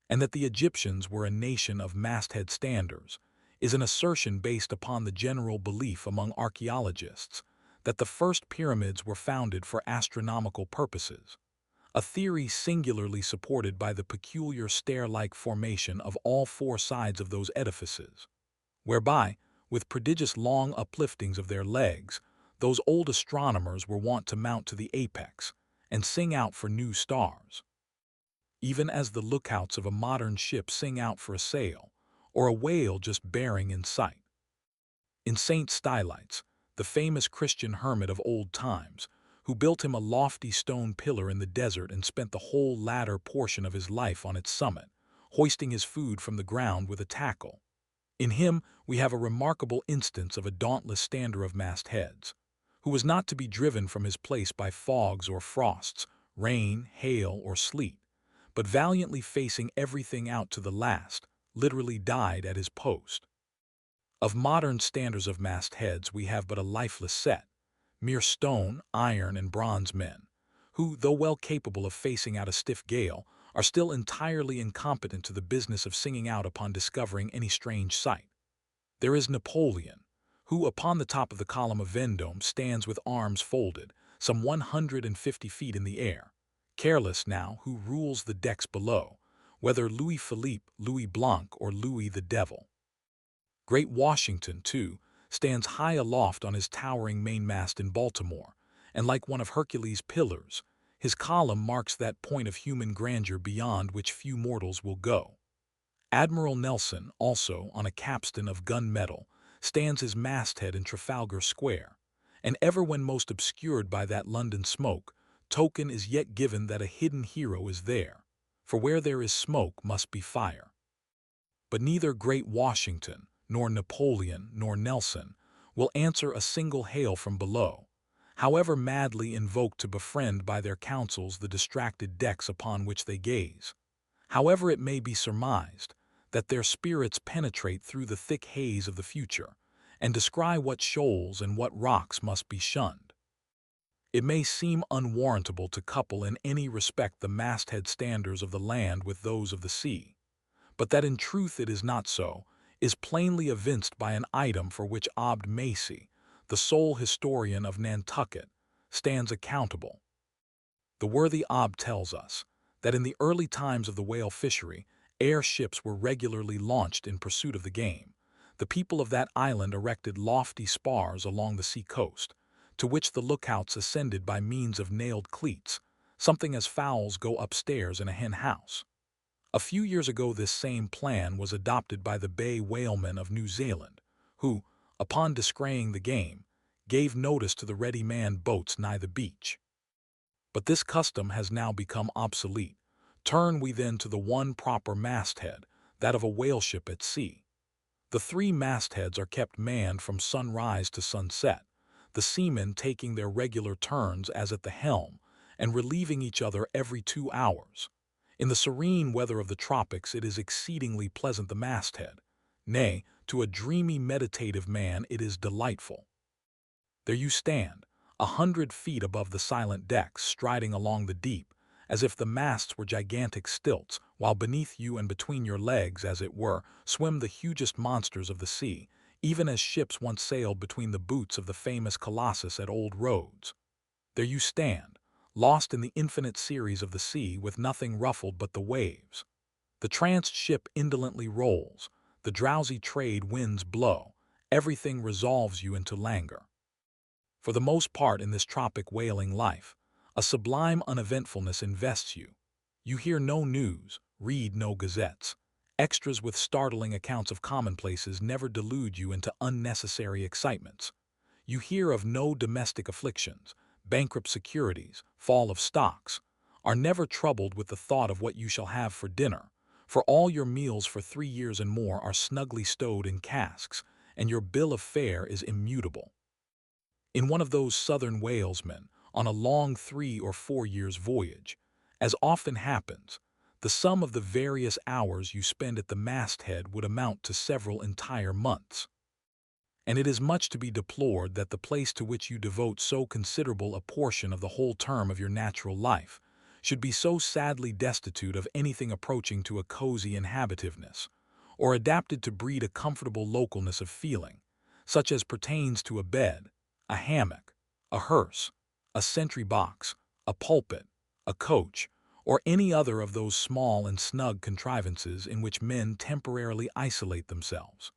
And that the Egyptians were a nation of masthead standers is an assertion based upon the general belief among archaeologists that the first pyramids were founded for astronomical purposes, a theory singularly supported by the peculiar stair-like formation of all 4 sides of those edifices, whereby, with prodigious long upliftings of their legs, those old astronomers were wont to mount to the apex and sing out for new stars, even as the lookouts of a modern ship sing out for a sail, or a whale just bearing in sight. In Saint Stylites, the famous Christian hermit of old times, who built him a lofty stone pillar in the desert and spent the whole latter portion of his life on its summit, hoisting his food from the ground with a tackle. In him we have a remarkable instance of a dauntless stander of mastheads, who was not to be driven from his place by fogs or frosts, rain, hail, or sleet, but valiantly facing everything out to the last, literally died at his post. Of modern standers of mastheads we have but a lifeless set, mere stone, iron, and bronze men, who, though well capable of facing out a stiff gale, are still entirely incompetent to the business of singing out upon discovering any strange sight. There is Napoleon, who upon the top of the column of Vendôme stands with arms folded, some 150 feet in the air, careless now who rules the decks below, whether Louis Philippe, Louis Blanc, or Louis the Devil. Great Washington, too, stands high aloft on his towering mainmast in Baltimore, and like one of Hercules' pillars, his column marks that point of human grandeur beyond which few mortals will go. Admiral Nelson, also, on a capstan of gun-metal, stands his masthead in Trafalgar Square, and ever when most obscured by that London smoke, token is yet given that a hidden hero is there, for where there is smoke must be fire. But neither great Washington, nor Napoleon, nor Nelson will answer a single hail from below, however madly invoked to befriend by their counsels the distracted decks upon which they gaze. However it may be surmised that their spirits penetrate through the thick haze of the future, and descry what shoals and what rocks must be shunned. It may seem unwarrantable to couple in any respect the masthead standers of the land with those of the sea, but that in truth it is not so is plainly evinced by an item for which Abd Macy, the sole historian of Nantucket, stands accountable. The worthy Abd tells us that in the early times of the whale fishery, ere ships were regularly launched in pursuit of the game, the people of that island erected lofty spars along the sea coast, to which the lookouts ascended by means of nailed cleats, something as fowls go upstairs in a hen house. A few years ago this same plan was adopted by the bay whalemen of New Zealand, who, upon descrying the game, gave notice to the ready-manned boats nigh the beach. But this custom has now become obsolete. Turn we then to the one proper masthead, that of a whaleship at sea. The 3 mastheads are kept manned from sunrise to sunset, the seamen taking their regular turns as at the helm, and relieving each other every 2 hours. In the serene weather of the tropics it is exceedingly pleasant the masthead. Nay, to a dreamy meditative man it is delightful. There you stand, 100 feet above the silent decks, striding along the deep, as if the masts were gigantic stilts, while beneath you and between your legs, as it were, swim the hugest monsters of the sea, even as ships once sailed between the boots of the famous Colossus at Old Rhodes. There you stand, lost in the infinite series of the sea, with nothing ruffled but the waves. The tranced ship indolently rolls, the drowsy trade winds blow, everything resolves you into languor. For the most part in this tropic whaling life, a sublime uneventfulness invests you. You hear no news, read no gazettes. Extras with startling accounts of commonplaces never delude you into unnecessary excitements. You hear of no domestic afflictions, bankrupt securities, fall of stocks, are never troubled with the thought of what you shall have for dinner, for all your meals for 3 years and more are snugly stowed in casks, and your bill of fare is immutable. In one of those southern whalesmen, on a long 3 or 4 years' voyage, as often happens, the sum of the various hours you spend at the masthead would amount to several entire months. And it is much to be deplored that the place to which you devote so considerable a portion of the whole term of your natural life should be so sadly destitute of anything approaching to a cozy inhabitiveness, or adapted to breed a comfortable localness of feeling, such as pertains to a bed, a hammock, a hearse, a sentry box, a pulpit, a coach, or any other of those small and snug contrivances in which men temporarily isolate themselves.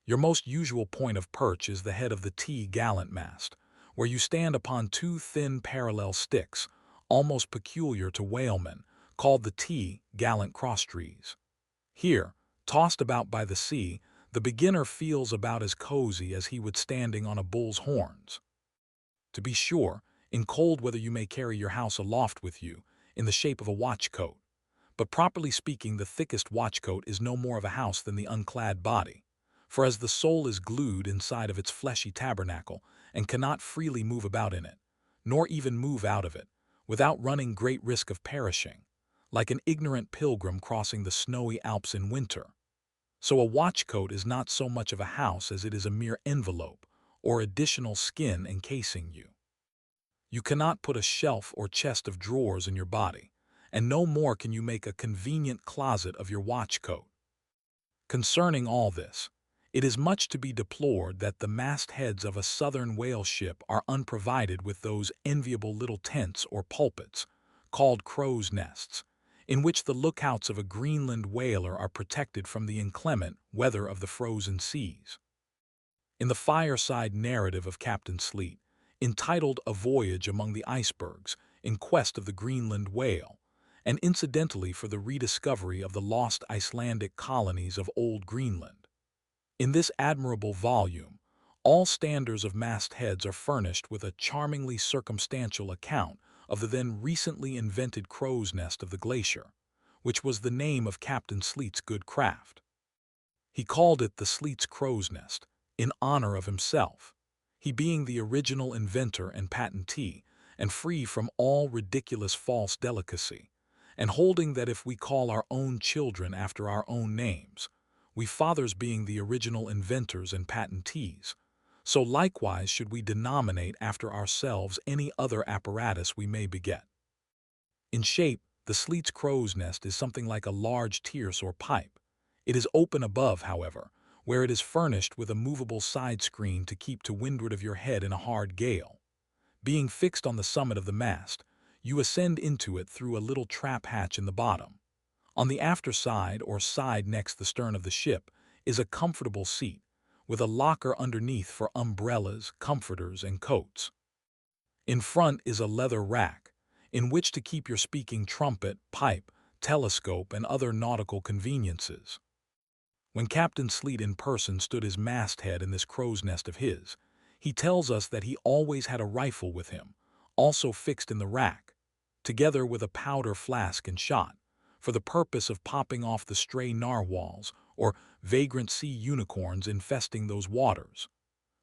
Your most usual point of perch is the head of the T-gallant mast, where you stand upon 2 thin parallel sticks, almost peculiar to whalemen, called the T-gallant crosstrees. Here, tossed about by the sea, the beginner feels about as cozy as he would standing on a bull's horns. To be sure, in cold weather you may carry your house aloft with you, in the shape of a watchcoat, but properly speaking the thickest watchcoat is no more of a house than the unclad body, for as the soul is glued inside of its fleshy tabernacle and cannot freely move about in it, nor even move out of it, without running great risk of perishing, like an ignorant pilgrim crossing the snowy Alps in winter, so a watchcoat is not so much of a house as it is a mere envelope or additional skin encasing you. You cannot put a shelf or chest of drawers in your body, and no more can you make a convenient closet of your watchcoat. Concerning all this, it is much to be deplored that the mastheads of a southern whale ship are unprovided with those enviable little tents or pulpits, called crow's nests, in which the lookouts of a Greenland whaler are protected from the inclement weather of the frozen seas. In the fireside narrative of Captain Sleet, entitled A Voyage Among the Icebergs in Quest of the Greenland Whale, and incidentally for the rediscovery of the lost Icelandic colonies of Old Greenland. In this admirable volume, all standers of mastheads are furnished with a charmingly circumstantial account of the then recently invented crow's nest of the glacier, which was the name of Captain Sleet's good craft. He called it the Sleet's crow's nest, in honor of himself, he being the original inventor and patentee, and free from all ridiculous false delicacy, and holding that if we call our own children after our own names, we fathers being the original inventors and patentees, so likewise should we denominate after ourselves any other apparatus we may beget. In shape, the Sleet's crow's nest is something like a large tierce or pipe. It is open above, however, where it is furnished with a movable side screen to keep to windward of your head in a hard gale. Being fixed on the summit of the mast, you ascend into it through a little trap hatch in the bottom. On the after side or side next the stern of the ship is a comfortable seat, with a locker underneath for umbrellas, comforters, and coats. In front is a leather rack, in which to keep your speaking trumpet, pipe, telescope, and other nautical conveniences. When Captain Sleet in person stood his masthead in this crow's nest of his, He tells us that he always had a rifle with him, also fixed in the rack, together with a powder flask and shot, for the purpose of popping off the stray narwhals or vagrant sea unicorns infesting those waters.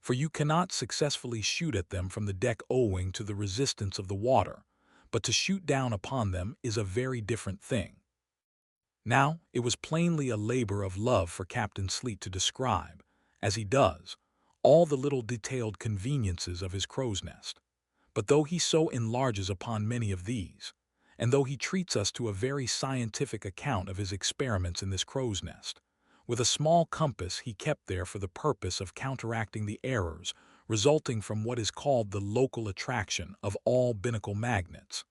For you cannot successfully shoot at them from the deck owing to the resistance of the water, but to shoot down upon them is a very different thing. Now, it was plainly a labor of love for Captain Sleet to describe, as he does, all the little detailed conveniences of his crow's nest. But though he so enlarges upon many of these, and though he treats us to a very scientific account of his experiments in this crow's nest, with a small compass he kept there for the purpose of counteracting the errors resulting from what is called the local attraction of all binnacle magnets,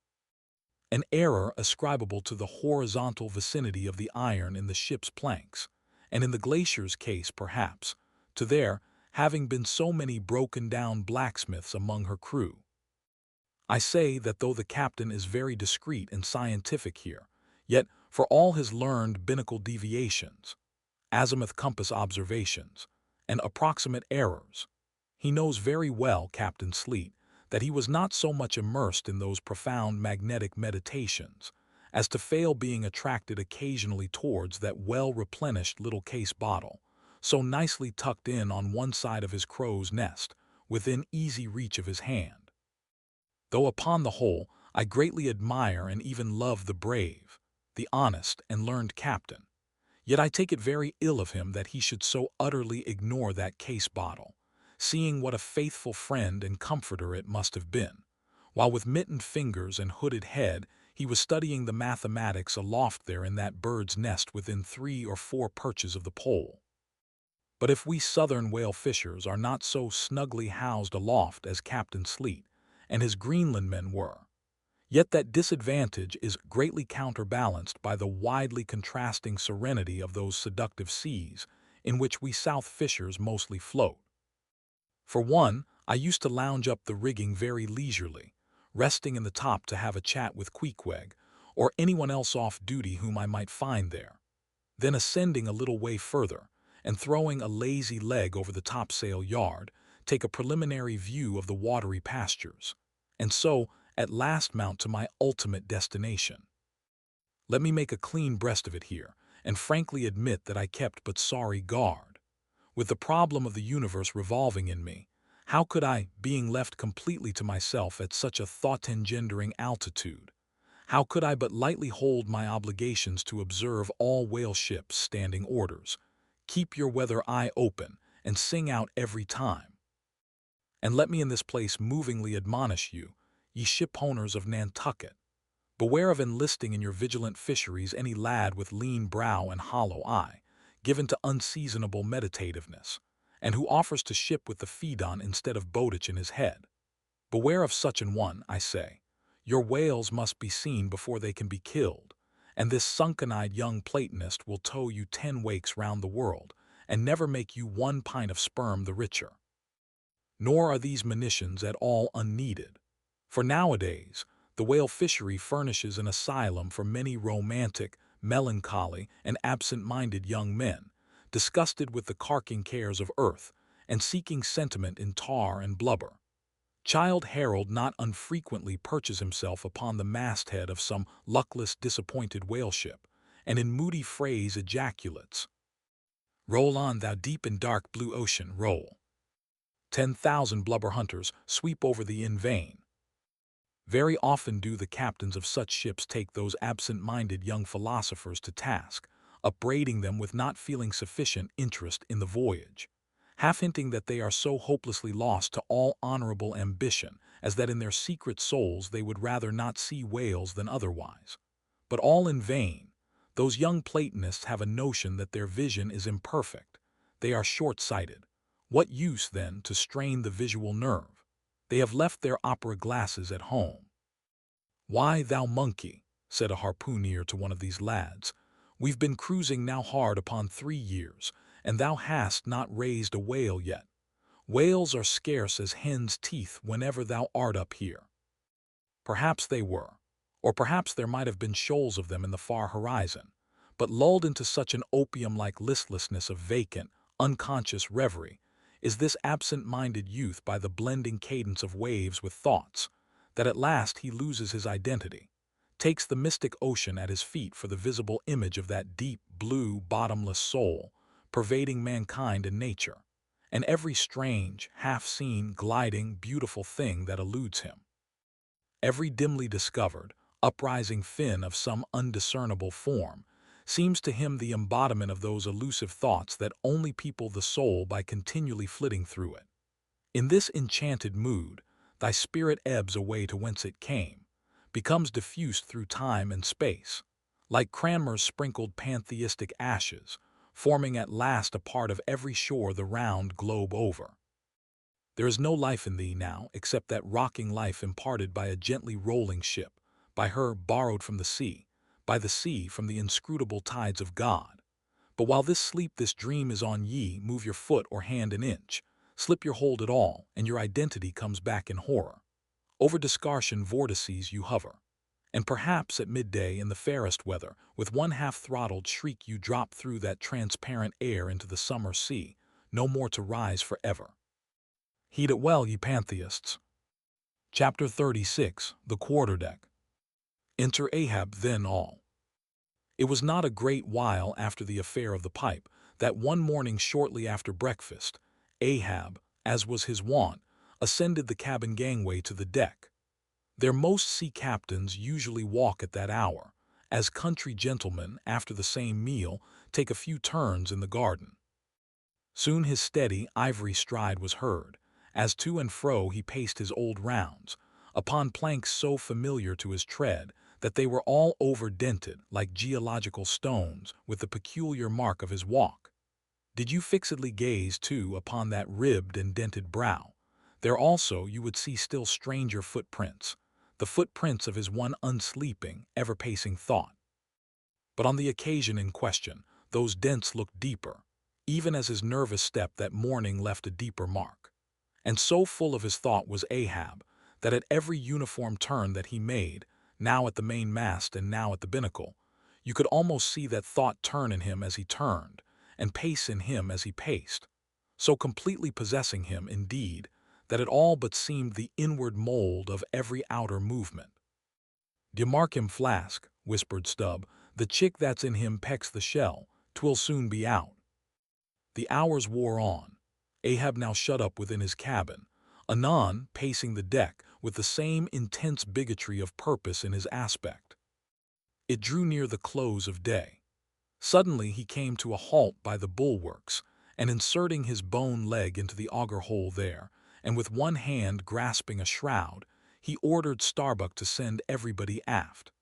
an error ascribable to the horizontal vicinity of the iron in the ship's planks, and in the glacier's case, perhaps, to there having been so many broken-down blacksmiths among her crew. I say that though the captain is very discreet and scientific here, yet for all his learned binnacle deviations, azimuth compass observations, and approximate errors, he knows very well, Captain Sleet, that he was not so much immersed in those profound magnetic meditations as to fail being attracted occasionally towards that well-replenished little case bottle, so nicely tucked in on one side of his crow's nest, within easy reach of his hand. Though upon the whole I greatly admire and even love the brave, the honest and learned captain, yet I take it very ill of him that he should so utterly ignore that case bottle, seeing what a faithful friend and comforter it must have been, while with mittened fingers and hooded head he was studying the mathematics aloft there in that bird's nest within 3 or 4 perches of the pole. But if we southern whale fishers are not so snugly housed aloft as Captain Sleet and his Greenland men were, yet that disadvantage is greatly counterbalanced by the widely contrasting serenity of those seductive seas in which we south fishers mostly float. For one, I used to lounge up the rigging very leisurely, resting in the top to have a chat with Queequeg, or anyone else off duty whom I might find there, then ascending a little way further, and throwing a lazy leg over the topsail yard, take a preliminary view of the watery pastures, and so at last mount to my ultimate destination. Let me make a clean breast of it here, and frankly admit that I kept but sorry guard. With the problem of the universe revolving in me, how could I, being left completely to myself at such a thought-engendering altitude, how could I but lightly hold my obligations to observe all whale ships' standing orders, keep your weather eye open, and sing out every time? And let me in this place movingly admonish you, ye shipowners of Nantucket, beware of enlisting in your vigilant fisheries any lad with lean brow and hollow eye, given to unseasonable meditativeness, and who offers to ship with the Phaedon instead of Bowditch in his head. Beware of such an one, I say. Your whales must be seen before they can be killed, and this sunken-eyed young Platonist will tow you 10 wakes round the world, and never make you 1 pint of sperm the richer. Nor are these monitions at all unneeded, for nowadays the whale fishery furnishes an asylum for many romantic, melancholy, and absent-minded young men, disgusted with the carking cares of earth, and seeking sentiment in tar and blubber. Childe Harold not unfrequently perches himself upon the masthead of some luckless, disappointed whale ship, and in moody phrase ejaculates, "Roll on, thou deep and dark blue ocean, roll. 10,000 blubber hunters sweep over thee in vain." Very often do the captains of such ships take those absent-minded young philosophers to task, upbraiding them with not feeling sufficient interest in the voyage, half hinting that they are so hopelessly lost to all honorable ambition as that in their secret souls they would rather not see whales than otherwise. But all in vain. Those young Platonists have a notion that their vision is imperfect. They are short-sighted. What use, then, to strain the visual nerve? They have left their opera glasses at home. "Why, thou monkey," said a harpooner to one of these lads, "we've been cruising now hard upon 3 years, and thou hast not raised a whale yet. Whales are scarce as hen's teeth whenever thou art up here." Perhaps they were, or perhaps there might have been shoals of them in the far horizon, but lulled into such an opium-like listlessness of vacant, unconscious reverie, is this absent-minded youth by the blending cadence of waves with thoughts, that at last he loses his identity, takes the mystic ocean at his feet for the visible image of that deep, blue, bottomless soul, pervading mankind and nature, and every strange, half-seen, gliding, beautiful thing that eludes him. Every dimly discovered, uprising fin of some undiscernible form seems to him the embodiment of those elusive thoughts that only people the soul by continually flitting through it. In this enchanted mood, thy spirit ebbs away to whence it came, becomes diffused through time and space, like Cranmer's sprinkled pantheistic ashes, forming at last a part of every shore the round globe over. There is no life in thee now except that rocking life imparted by a gently rolling ship, by her borrowed from the sea, by the sea from the inscrutable tides of God. But while this sleep, this dream is on ye, move your foot or hand an inch, slip your hold at all, and your identity comes back in horror. Over Discartian vortices you hover, and perhaps at midday in the fairest weather, with one half-throttled shriek you drop through that transparent air into the summer sea, no more to rise forever. Heed it well, ye pantheists. Chapter 36, The Quarterdeck. Enter Ahab then all. It was not a great while after the affair of the pipe that one morning shortly after breakfast, Ahab, as was his wont, ascended the cabin gangway to the deck. There most sea captains usually walk at that hour, as country gentlemen, after the same meal, take a few turns in the garden. Soon his steady, ivory stride was heard, as to and fro he paced his old rounds, upon planks so familiar to his tread that they were all over-dented like geological stones with the peculiar mark of his walk. Did you fixedly gaze, too, upon that ribbed and dented brow, there also you would see still stranger footprints, the footprints of his one unsleeping, ever-pacing thought. But on the occasion in question, those dents looked deeper, even as his nervous step that morning left a deeper mark. And so full of his thought was Ahab, that at every uniform turn that he made, now at the mainmast and now at the binnacle, you could almost see that thought turn in him as he turned, and pace in him as he paced, so completely possessing him, indeed, that it all but seemed the inward mold of every outer movement. "D'ye mark him, Flask?" whispered Stubb. "The chick that's in him pecks the shell. 'Twill soon be out." The hours wore on. Ahab now shut up within his cabin, anon pacing the deck with the same intense bigotry of purpose in his aspect. It drew near the close of day. Suddenly he came to a halt by the bulwarks, and inserting his bone leg into the auger hole there, and with one hand grasping a shroud, he ordered Starbuck to send everybody aft.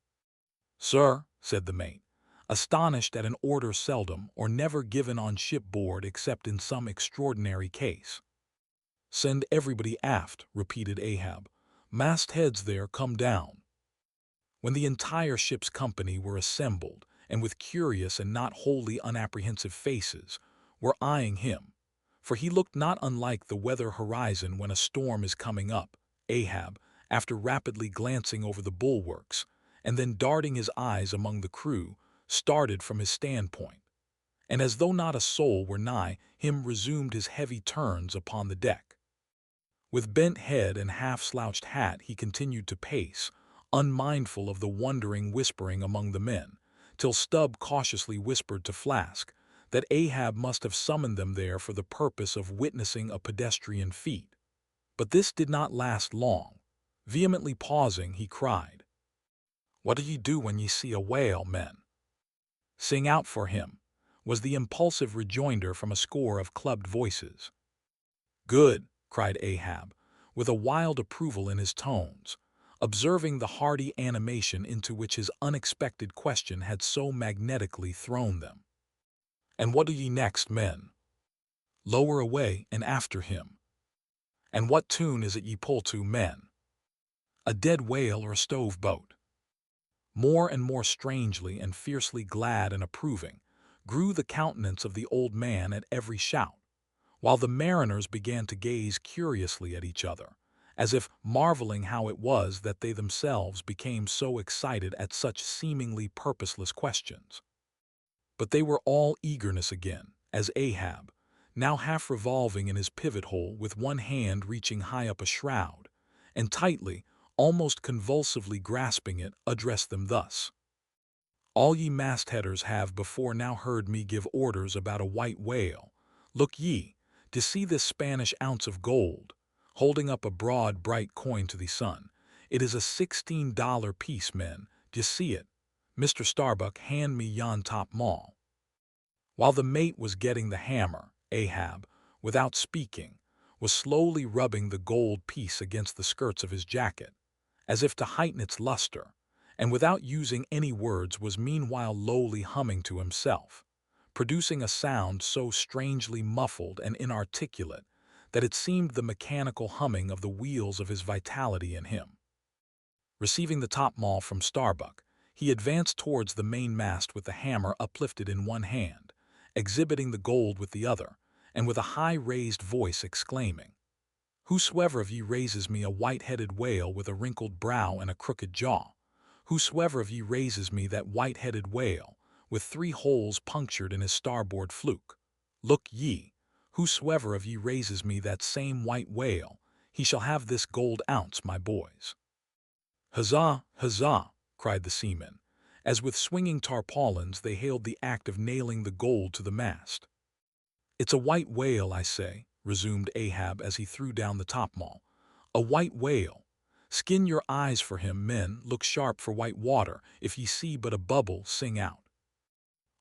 "Sir," said the mate, astonished at an order seldom or never given on shipboard except in some extraordinary case. "Send everybody aft," repeated Ahab. "Mastheads there, come down." When the entire ship's company were assembled, and with curious and not wholly unapprehensive faces, were eyeing him, for he looked not unlike the weather horizon when a storm is coming up, Ahab, after rapidly glancing over the bulwarks, and then darting his eyes among the crew, started from his standpoint, and as though not a soul were nigh him resumed his heavy turns upon the deck. With bent head and half-slouched hat he continued to pace, unmindful of the wondering whispering among the men, till Stubb cautiously whispered to Flask that Ahab must have summoned them there for the purpose of witnessing a pedestrian feat. But this did not last long. Vehemently pausing, he cried, "What do ye do when ye see a whale, men?" "Sing out for him," was the impulsive rejoinder from a score of clubbed voices. "Good," cried Ahab, with a wild approval in his tones, observing the hearty animation into which his unexpected question had so magnetically thrown them. "And what do ye next, men?" "Lower away and after him." "And what tune is it ye pull to, men?" "A dead whale or a stove boat." More and more strangely and fiercely glad and approving grew the countenance of the old man at every shout, while the mariners began to gaze curiously at each other, as if marveling how it was that they themselves became so excited at such seemingly purposeless questions. But they were all eagerness again, as Ahab, now half revolving in his pivot hole with one hand reaching high up a shroud, and tightly, almost convulsively grasping it, addressed them thus. All ye mastheaders have before now heard me give orders about a white whale. Look ye, to see this Spanish ounce of gold, holding up a broad, bright coin to the sun. It is a $16 piece, men, d'ye see it? Mr. Starbuck, hand me yon top maul. While the mate was getting the hammer, Ahab, without speaking, was slowly rubbing the gold piece against the skirts of his jacket, as if to heighten its luster, and without using any words was meanwhile lowly humming to himself, producing a sound so strangely muffled and inarticulate that it seemed the mechanical humming of the wheels of his vitality in him. Receiving the topmaul from Starbuck, he advanced towards the mainmast with the hammer uplifted in one hand, exhibiting the gold with the other, and with a high raised voice exclaiming, "Whosoever of ye raises me a white-headed whale with a wrinkled brow and a crooked jaw, whosoever of ye raises me that white-headed whale with 3 holes punctured in his starboard fluke, look ye, whosoever of ye raises me that same white whale, he shall have this gold ounce, my boys." "Huzzah! Huzzah!" cried the seamen, as with swinging tarpaulins they hailed the act of nailing the gold to the mast. "It's a white whale, I say," resumed Ahab as he threw down the topmaul. "A white whale. Skin your eyes for him, men, look sharp for white water. If ye see but a bubble, sing out."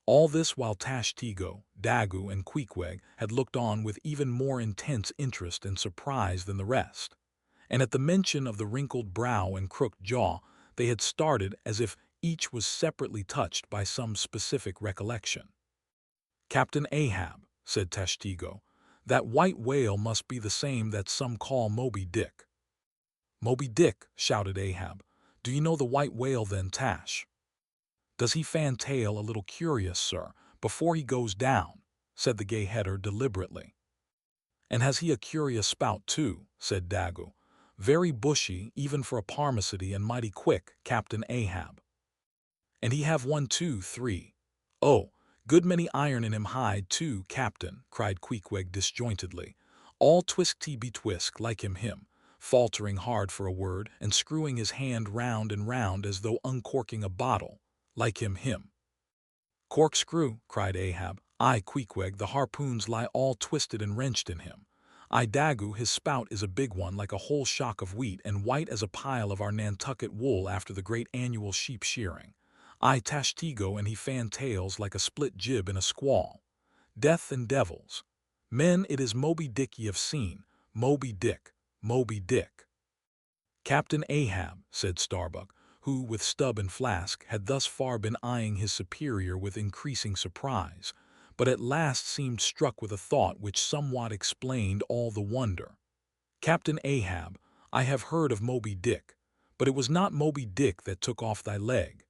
All this while Tashtego, Daggoo, and Queequeg had looked on with even more intense interest and surprise than the rest, and at the mention of the wrinkled brow and crooked jaw they had started as if each was separately touched by some specific recollection. "Captain Ahab," said Tashtego, "that white whale must be the same that some call Moby Dick." "Moby Dick," shouted Ahab. "Do you know the white whale then, Tash?" "Does he fan tail a little curious, sir, before he goes down?" said the gay header deliberately. "And has he a curious spout too?" said Daggoo. "Very bushy, even for a parmacety, and mighty quick, Captain Ahab." "And he have 1, 2, 3. Oh, good many iron in him hide too, Captain," cried Queequeg disjointedly. "All twisty betwisk like him, faltering hard for a word, and screwing his hand round and round as though uncorking a bottle, like him. "Corkscrew," cried Ahab. "Aye, Queequeg, the harpoons lie all twisted and wrenched in him. Aye, Daggoo, his spout is a big one like a whole shock of wheat and white as a pile of our Nantucket wool after the great annual sheep shearing. Aye, Tashtego, and he fan tails like a split jib in a squall. Death and devils. Men, it is Moby Dick ye have seen, Moby Dick, Moby Dick." "Captain Ahab," said Starbuck, who, with Stubb and Flask, had thus far been eyeing his superior with increasing surprise, but at last seemed struck with a thought which somewhat explained all the wonder. "Captain Ahab, I have heard of Moby Dick, but it was not Moby Dick that took off thy leg."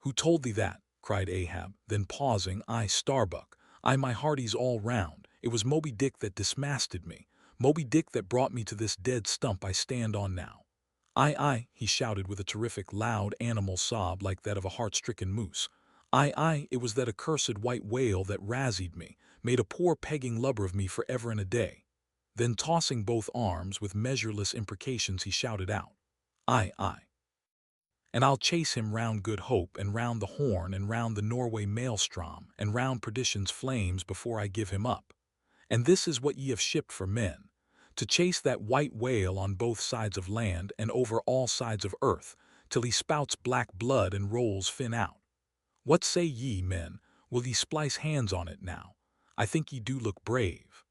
"Who told thee that?" cried Ahab, then pausing, "Aye, Starbuck, aye, my hearties all round, it was Moby Dick that dismasted me, Moby Dick that brought me to this dead stump I stand on now. Aye, aye," he shouted with a terrific loud animal sob like that of a heart-stricken moose. "Aye, aye, it was that accursed white whale that razzied me, made a poor pegging lubber of me for ever and a day." Then tossing both arms with measureless imprecations he shouted out, "Aye, aye. And I'll chase him round Good Hope, and round the Horn, and round the Norway Maelstrom, and round Perdition's flames before I give him up. And this is what ye have shipped for men, to chase that white whale on both sides of land and over all sides of earth, till he spouts black blood and rolls fin out. What say ye, men? Will ye splice hands on it now? I think ye do look brave."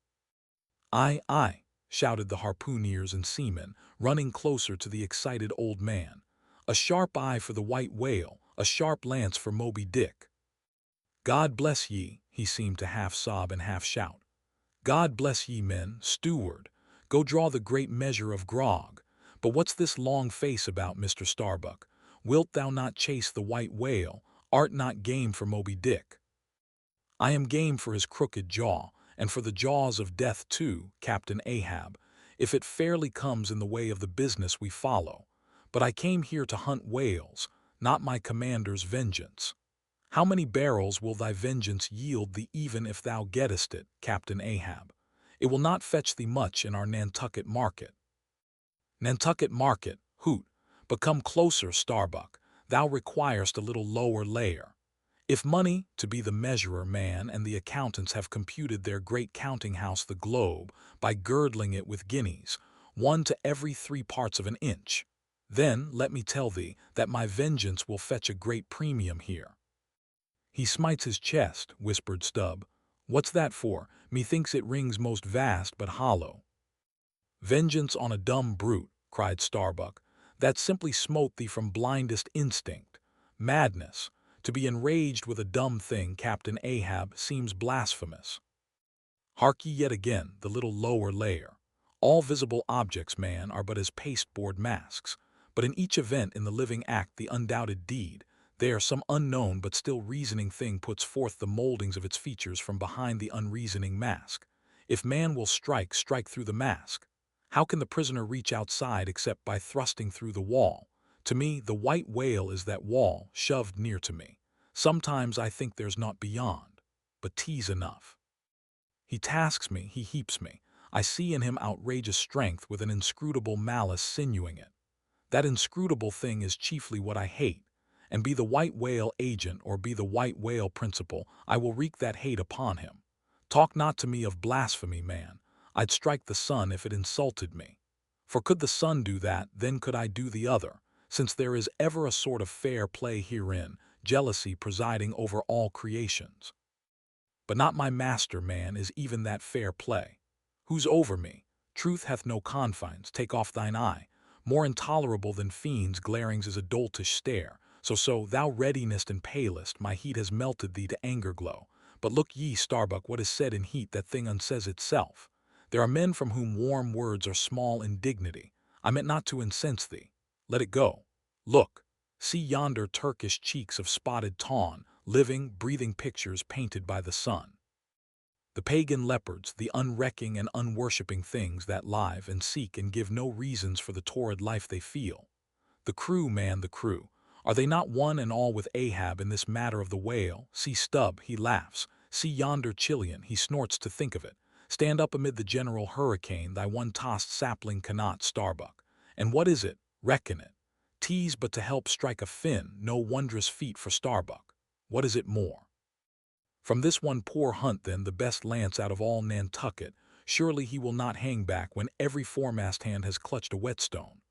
"Aye, aye," shouted the harpooneers and seamen, running closer to the excited old man. "A sharp eye for the white whale, a sharp lance for Moby Dick." "God bless ye," he seemed to half sob and half shout. "God bless ye, men. Steward, go draw the great measure of grog. But what's this long face about, Mr. Starbuck? Wilt thou not chase the white whale? Art not game for Moby Dick?" "I am game for his crooked jaw, and for the jaws of death too, Captain Ahab, if it fairly comes in the way of the business we follow. But I came here to hunt whales, not my commander's vengeance." How many barrels will thy vengeance yield thee even if thou gettest it, Captain Ahab? It will not fetch thee much in our Nantucket market. Nantucket market, hoot, but come closer, Starbuck, thou requirest a little lower layer. If money to be the measurer, man, and the accountants have computed their great counting house the globe by girdling it with guineas, one to every 3 parts of an inch, then let me tell thee that my vengeance will fetch a great premium here. He smites his chest, whispered Stubb. What's that for? Methinks it rings most vast but hollow. Vengeance on a dumb brute, cried Starbuck, that simply smote thee from blindest instinct. Madness. To be enraged with a dumb thing, Captain Ahab, seems blasphemous. Hark ye yet again, the little lower layer. All visible objects, man, are but as pasteboard masks, but in each event in the living act the undoubted deed, there some unknown but still reasoning thing puts forth the moldings of its features from behind the unreasoning mask. If man will strike, strike through the mask. How can the prisoner reach outside except by thrusting through the wall? To me, the white whale is that wall, shoved near to me. Sometimes I think there's naught beyond, but 'tis enough. He tasks me, he heaps me. I see in him outrageous strength with an inscrutable malice sinewing it. That inscrutable thing is chiefly what I hate, and be the white whale agent or be the white whale principal, I will wreak that hate upon him. Talk not to me of blasphemy, man. I'd strike the sun if it insulted me. For could the sun do that, then could I do the other, since there is ever a sort of fair play herein, jealousy presiding over all creations. But not my master, man, is even that fair play. Who's over me? Truth hath no confines, take off thine eye. More intolerable than fiends' glarings is a doltish stare. So, thou readinest and palest, my heat has melted thee to anger glow. But look ye, Starbuck, what is said in heat, that thing unsays itself. There are men from whom warm words are small in dignity. I meant not to incense thee. Let it go. Look, see yonder Turkish cheeks of spotted tawn, living, breathing pictures painted by the sun. The pagan leopards, the unrecking and unworshipping things that live and seek and give no reasons for the torrid life they feel. The crew, man, the crew. Are they not one and all with Ahab in this matter of the whale? See Stubb, he laughs. See yonder Chilean, he snorts to think of it. Stand up amid the general hurricane, thy one-tossed sapling cannot, Starbuck. And what is it? Reckon it. 'Tis but to help strike a fin, no wondrous feat for Starbuck. What is it more? From this one poor hunt, then, the best lance out of all Nantucket, surely he will not hang back when every foremast hand has clutched a whetstone.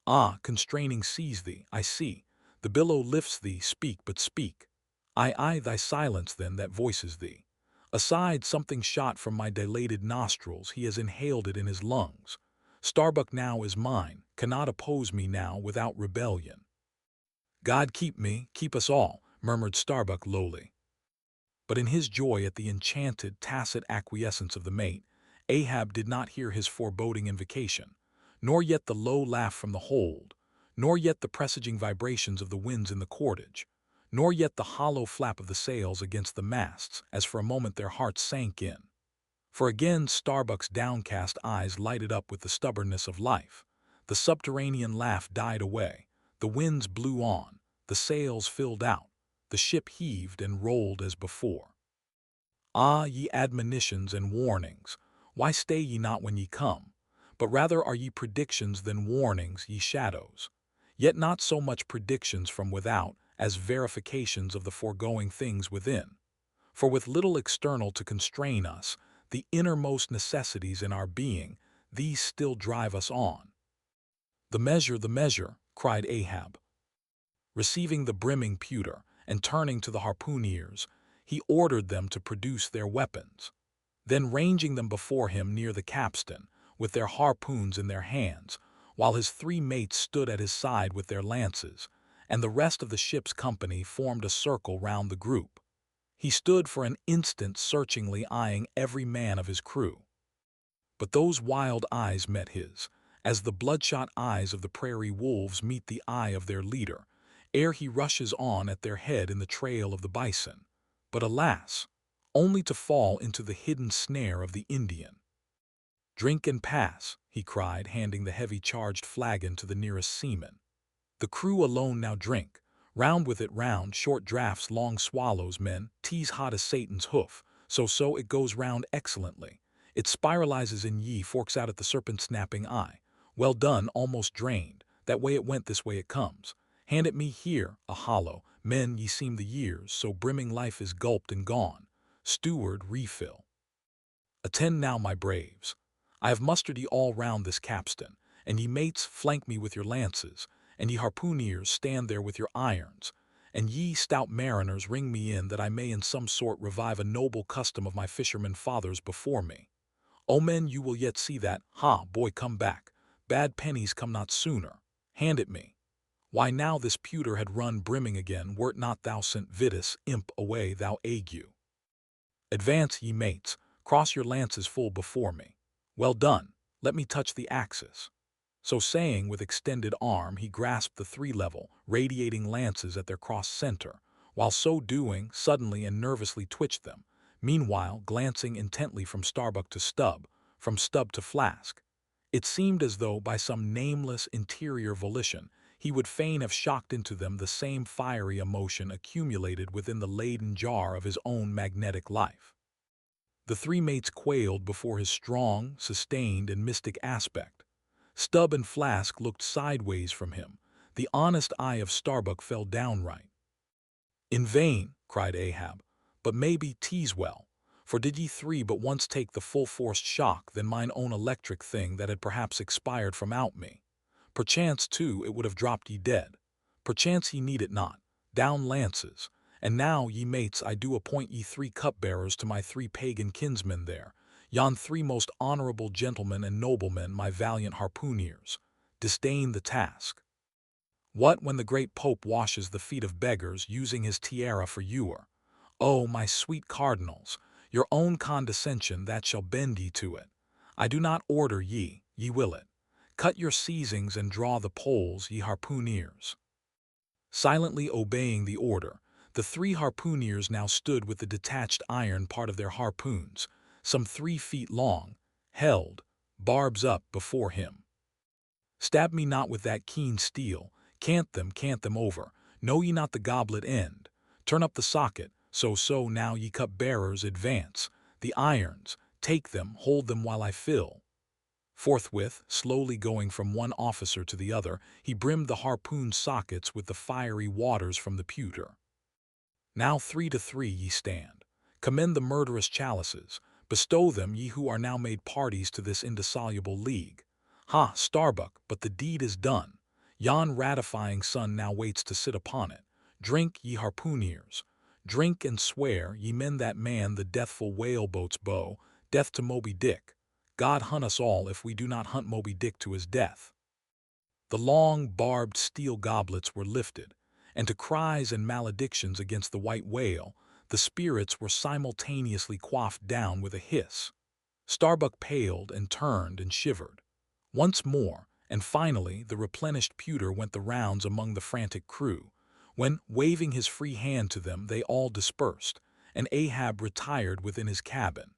Ah, constraining seize thee, I see. The billow lifts thee, speak, but speak. Aye, thy silence, then, that voices thee. Aside, something shot from my dilated nostrils, he has inhaled it in his lungs. Starbuck now is mine, cannot oppose me now without rebellion. God keep me, keep us all, murmured Starbuck lowly. But in his joy at the enchanted, tacit acquiescence of the mate, Ahab did not hear his foreboding invocation, nor yet the low laugh from the hold, nor yet the presaging vibrations of the winds in the cordage, nor yet the hollow flap of the sails against the masts, as for a moment their hearts sank in. For again Starbuck's downcast eyes lighted up with the stubbornness of life. The subterranean laugh died away, the winds blew on, the sails filled out, the ship heaved and rolled as before. Ah, ye admonitions and warnings, why stay ye not when ye come? But rather are ye predictions than warnings, ye shadows. Yet not so much predictions from without as verifications of the foregoing things within. For with little external to constrain us, the innermost necessities in our being, these still drive us on. The measure, cried Ahab. Receiving the brimming pewter, and turning to the harpooneers, he ordered them to produce their weapons. Then ranging them before him near the capstan, with their harpoons in their hands, while his 3 mates stood at his side with their lances, and the rest of the ship's company formed a circle round the group. He stood for an instant searchingly eyeing every man of his crew. But those wild eyes met his, as the bloodshot eyes of the prairie wolves meet the eye of their leader, ere he rushes on at their head in the trail of the bison. But alas, only to fall into the hidden snare of the Indian. Drink and pass, he cried, handing the heavy charged flagon to the nearest seaman. The crew alone now drink, Round with it round, short draughts, long swallows, men, teas hot as Satan's hoof, so it goes round excellently. It spiralizes in ye, forks out at the serpent's snapping eye. Well done, almost drained, that way it went, this way it comes. Hand it me here, a hollow, men, ye seem the years, so brimming life is gulped and gone. Steward, refill. Attend now, my braves. I have mustered ye all round this capstan, and ye mates flank me with your lances, and ye harpooneers stand there with your irons, and ye stout mariners ring me in, that I may in some sort revive a noble custom of my fishermen fathers before me. O men, you will yet see that, ha, boy, come back. Bad pennies come not sooner. Hand it me. Why now this pewter had run brimming again, wert not thou St. Vitus, imp, away, thou ague. Advance, ye mates, cross your lances full before me. Well done, let me touch the axis. So saying, with extended arm, he grasped the three level, radiating lances at their cross center, while so doing, suddenly and nervously twitched them, meanwhile glancing intently from Starbuck to Stubb, from Stubb to Flask. It seemed as though, by some nameless interior volition, he would fain have shocked into them the same fiery emotion accumulated within the Leyden jar of his own magnetic life. The three mates quailed before his strong, sustained, and mystic aspect. Stubb and Flask looked sideways from him. The honest eye of Starbuck fell downright. In vain, cried Ahab, but maybe 'tis well, for did ye three but once take the full-forced shock, then mine own electric thing that had perhaps expired from out me. Perchance, too, it would have dropped ye dead. Perchance ye need it not. Down lances. And now, ye mates, I do appoint ye three cupbearers to my three pagan kinsmen there, yon three most honorable gentlemen and noblemen, my valiant harpooneers. Disdain the task. What, when the great Pope washes the feet of beggars, using his tiara for ewer? Oh, my sweet cardinals, your own condescension that shall bend ye to it. I do not order ye, ye will it. Cut your seizings and draw the poles, ye harpooneers. Silently obeying the order, the three harpooneers now stood with the detached iron part of their harpoons, some 3 feet long, held, barbs up, before him. Stab me not with that keen steel, cant them over, know ye not the goblet end? Turn up the socket, so now ye cup-bearers advance, the irons, take them, hold them while I fill. Forthwith, slowly going from one officer to the other, he brimmed the harpoon sockets with the fiery waters from the pewter. Now 3 to 3 ye stand. Commend the murderous chalices, bestow them, ye who are now made parties to this indissoluble league. Ha, Starbuck, but the deed is done. Yon ratifying sun now waits to sit upon it. Drink, ye harpooneers. Drink and swear, ye men, that man the deathful whale-boat's bow, death to Moby Dick. God hunt us all if we do not hunt Moby Dick to his death. The long, barbed steel goblets were lifted, and to cries and maledictions against the white whale, the spirits were simultaneously quaffed down with a hiss. Starbuck paled and turned and shivered. Once more, and finally, the replenished pewter went the rounds among the frantic crew, when, waving his free hand to them, they all dispersed, and Ahab retired within his cabin.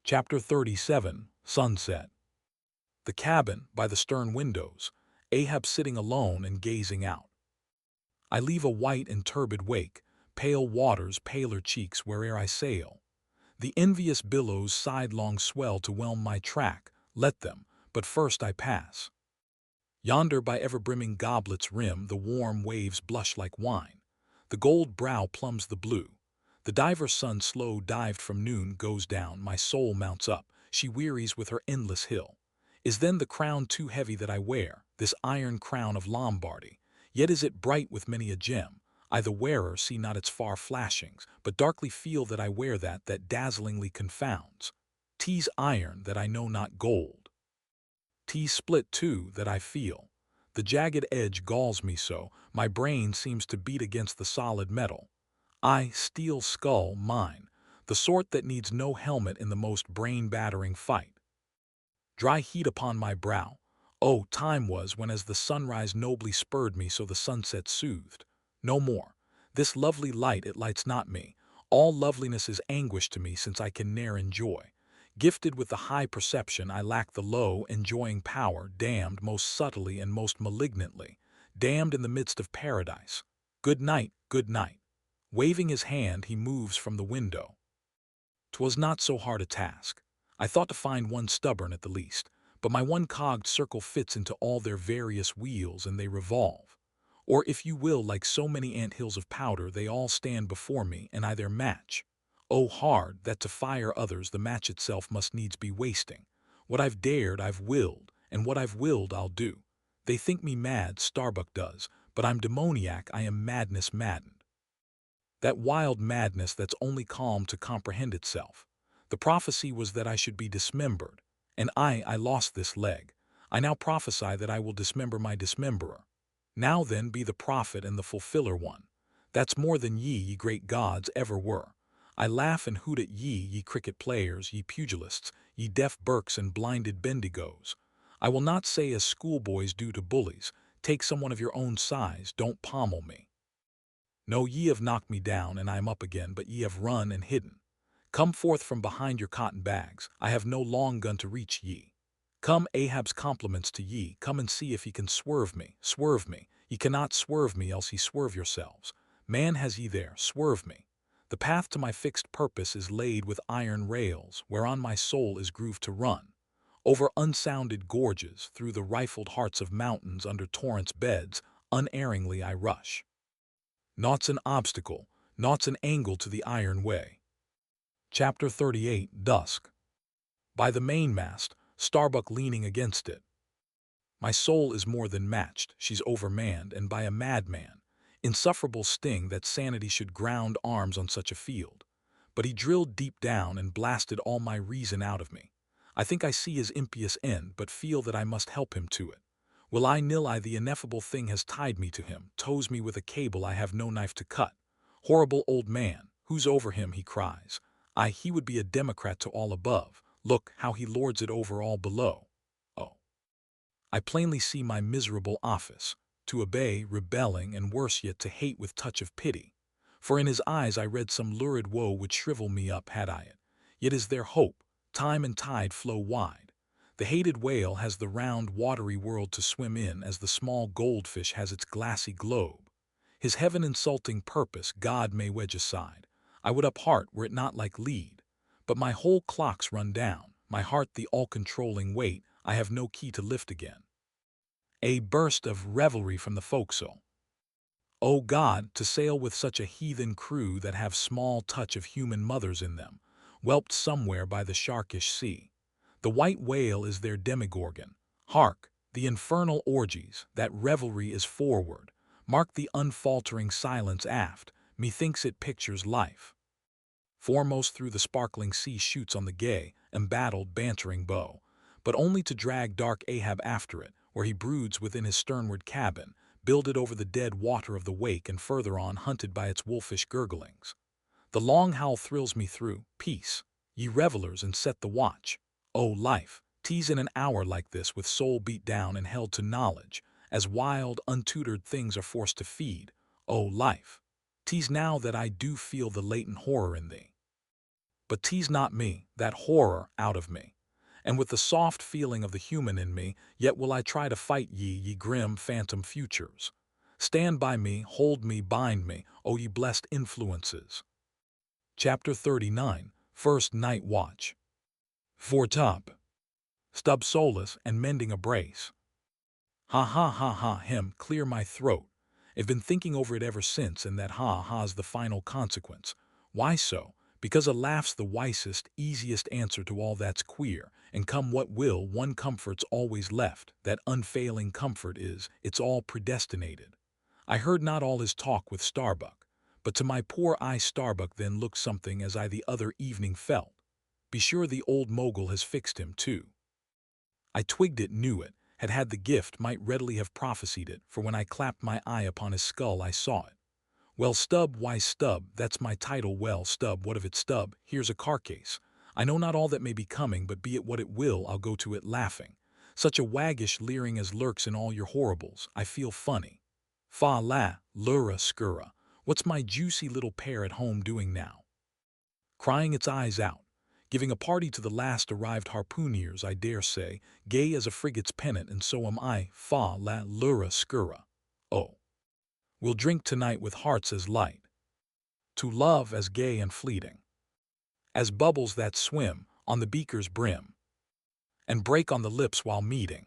Chapter 37, Sunset. The cabin, by the stern windows, Ahab sitting alone and gazing out. I leave a white and turbid wake, pale waters, paler cheeks, where'er I sail. The envious billows sidelong swell to whelm my track, let them, but first I pass. Yonder by ever-brimming goblet's rim the warm waves blush like wine. The gold brow plumbs the blue. The diver's sun slow dived from noon goes down, my soul mounts up, she wearies with her endless hill. Is then the crown too heavy that I wear, this iron crown of Lombardy? Yet is it bright with many a gem. I the wearer see not its far flashings, but darkly feel that I wear that dazzlingly confounds. 'Tis iron that I know not gold. 'Tis split too that I feel. The jagged edge galls me so, my brain seems to beat against the solid metal. I, steel skull, mine, the sort that needs no helmet in the most brain-battering fight. Dry heat upon my brow. Oh, time was when as the sunrise nobly spurred me, so the sunset soothed. No more. This lovely light, it lights not me. All loveliness is anguish to me, since I can ne'er enjoy. Gifted with the high perception, I lack the low, enjoying power, damned most subtly and most malignantly, damned in the midst of paradise. Good night, good night. Waving his hand, he moves from the window. 'Twas not so hard a task. I thought to find one stubborn at the least, but my one-cogged circle fits into all their various wheels and they revolve. Or if you will, like so many ant-hills of powder, they all stand before me, and I their match. Oh, hard, that to fire others the match itself must needs be wasting. What I've dared, I've willed, and what I've willed, I'll do. They think me mad, Starbuck does, but I'm demoniac, I am madness maddened. That wild madness that's only calm to comprehend itself. The prophecy was that I should be dismembered, and I lost this leg. I now prophesy that I will dismember my dismemberer. Now then be the prophet and the fulfiller one. That's more than ye great gods ever were. I laugh and hoot at ye cricket players, ye pugilists, ye deaf Burkes and blinded Bendigos. I will not say as schoolboys do to bullies, take someone of your own size, don't pommel me. No, ye have knocked me down, and I am up again, but ye have run and hidden. Come forth from behind your cotton bags, I have no long gun to reach ye. Come, Ahab's compliments to ye, come and see if ye can swerve me, ye cannot swerve me, else ye swerve yourselves. Man has ye there, swerve me. The path to my fixed purpose is laid with iron rails, whereon my soul is grooved to run. Over unsounded gorges, through the rifled hearts of mountains, under torrents' beds, unerringly I rush. Naught's an obstacle, naught's an angle to the iron way. Chapter 38, Dusk. By the mainmast, Starbuck leaning against it. My soul is more than matched, she's overmanned, and by a madman. Insufferable sting that sanity should ground arms on such a field. But he drilled deep down and blasted all my reason out of me. I think I see his impious end, but feel that I must help him to it. Will I nil I the ineffable thing has tied me to him, tows me with a cable I have no knife to cut. Horrible old man, who's over him, he cries. He would be a Democrat to all above. Look how he lords it over all below. Oh. I plainly see my miserable office, to obey, rebelling, and worse yet to hate with touch of pity. For in his eyes I read some lurid woe would shrivel me up had I it. Yet is there hope, time and tide flow wide. The hated whale has the round, watery world to swim in as the small goldfish has its glassy globe. His heaven-insulting purpose God may wedge aside. I would uphart were it not like lead. But my whole clock's run down, my heart the all-controlling weight, I have no key to lift again. A burst of revelry from the forecastle. O God, to sail with such a heathen crew that have small touch of human mothers in them, whelped somewhere by the sharkish sea. The white whale is their demigorgon. Hark, the infernal orgies, that revelry is forward. Mark the unfaltering silence aft, methinks it pictures life. Foremost through the sparkling sea shoots on the gay, embattled, bantering bow, but only to drag dark Ahab after it, where he broods within his sternward cabin, builded over the dead water of the wake and further on hunted by its wolfish gurglings. The long howl thrills me through. Peace, ye revelers, and set the watch. O life, tease in an hour like this with soul beat down and held to knowledge, as wild, untutored things are forced to feed. O life, tease now that I do feel the latent horror in thee. But tease not me, that horror, out of me. And with the soft feeling of the human in me, yet will I try to fight ye grim phantom futures. Stand by me, hold me, bind me, O ye blessed influences. Chapter 39, First Night Watch. Foretop. Stub solus and mending a brace. Ha ha ha ha, clear my throat. I've been thinking over it ever since, and that ha-ha's the final consequence. Why so? Because a laugh's the wisest, easiest answer to all that's queer, and come what will, one comfort's always left. That unfailing comfort is, it's all predestinated. I heard not all his talk with Starbuck, but to my poor eye Starbuck then looked something as I the other evening felt. Be sure the old mogul has fixed him too. I twigged it, knew it, had had the gift, might readily have prophesied it, for when I clapped my eye upon his skull I saw it. Well, Stubb, why Stubb, that's my title. Well, Stubb, what of it, Stubb? Here's a carcase. I know not all that may be coming, but be it what it will, I'll go to it laughing. Such a waggish leering as lurks in all your horribles, I feel funny. Fa la, lura scurra, what's my juicy little pair at home doing now? Crying its eyes out, giving a party to the last arrived harpooneers, I dare say, gay as a frigate's pennant, and so am I. Fa la, lura scurra. Oh. We'll drink tonight with hearts as light, to love as gay and fleeting, as bubbles that swim on the beaker's brim, and break on the lips while meeting.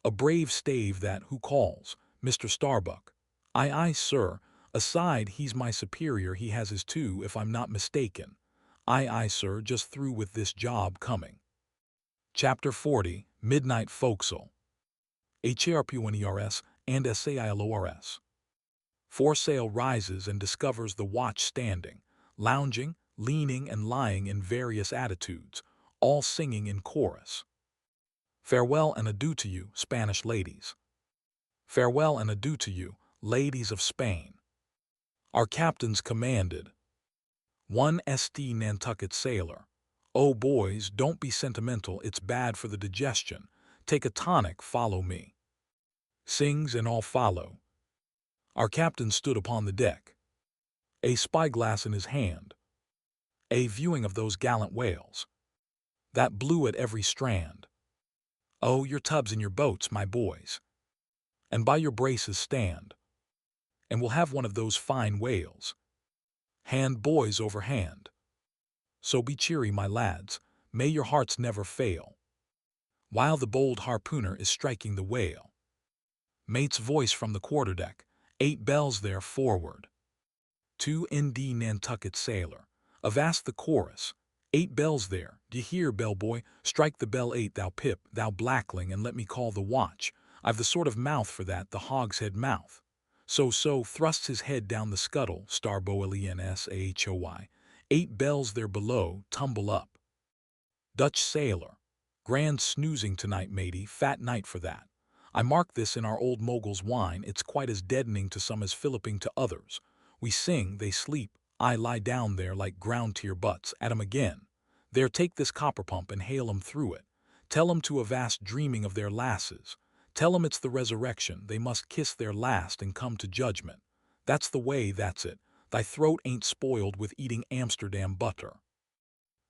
A brave stave that who calls, Mr. Starbuck. Aye, aye, sir. Aside, he's my superior, he has his two, if I'm not mistaken. Aye, aye, sir, just through with this job coming. Chapter 40, Midnight Forecastle. HARPUNERS and SAILORS. Foresail rises and discovers the watch standing, lounging, leaning, and lying in various attitudes, all singing in chorus. Farewell and adieu to you, Spanish ladies. Farewell and adieu to you, ladies of Spain. Our captains commanded. One St. Nantucket sailor. Oh, boys, don't be sentimental, it's bad for the digestion. Take a tonic, follow me. Sings and all follow. Our captain stood upon the deck, a spyglass in his hand, a viewing of those gallant whales that blew at every strand. Oh, your tubs and your boats, my boys, and by your braces stand, and we'll have one of those fine whales, hand boys over hand. So be cheery, my lads, may your hearts never fail, while the bold harpooner is striking the whale. Mate's voice from the quarterdeck, 8 bells there forward. 2 N.D. Nantucket sailor, avast the chorus, 8 bells there, d'ye hear, bellboy, strike the bell 8, thou Pip, thou blackling, and let me call the watch. I've the sort of mouth for that, the hogshead mouth. So, thrusts his head down the scuttle, starboilenshoy, 8 bells there below, tumble up. Dutch sailor, grand snoozing tonight, matey, fat night for that. I mark this in our old mogul's wine, it's quite as deadening to some as filliping to others. We sing, they sleep, I lie down there like ground-tier butts, at 'em again. There, take this copper pump and hail 'em through it. Tell 'em to avast dreaming of their lasses. Tell 'em it's the resurrection, they must kiss their last and come to judgment. That's the way, that's it. Thy throat ain't spoiled with eating Amsterdam butter.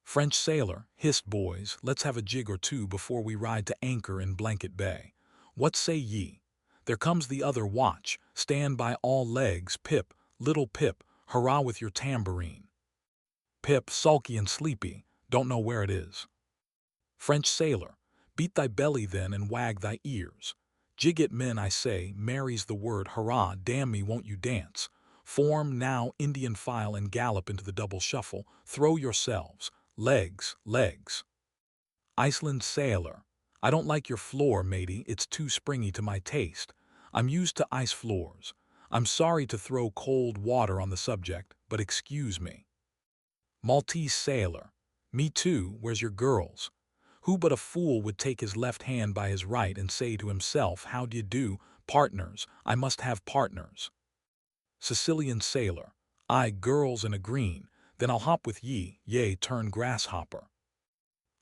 French sailor, hist boys, let's have a jig or two before we ride to anchor in Blanket Bay. What say ye? There comes the other watch, stand by all legs, Pip, little Pip, hurrah with your tambourine. Pip, sulky and sleepy, don't know where it is. French sailor, beat thy belly then and wag thy ears. Jig it, men, I say, marries the word hurrah, damn me, won't you dance? Form now Indian file and gallop into the double shuffle, throw yourselves, legs, legs. Iceland sailor, I don't like your floor, matey, it's too springy to my taste. I'm used to ice floors. I'm sorry to throw cold water on the subject, but excuse me. Maltese sailor, me too, where's your girls? Who but a fool would take his left hand by his right and say to himself, how d'ye do, partners, I must have partners. Sicilian sailor, aye, girls in a green, then I'll hop with ye, yea, turn grasshopper.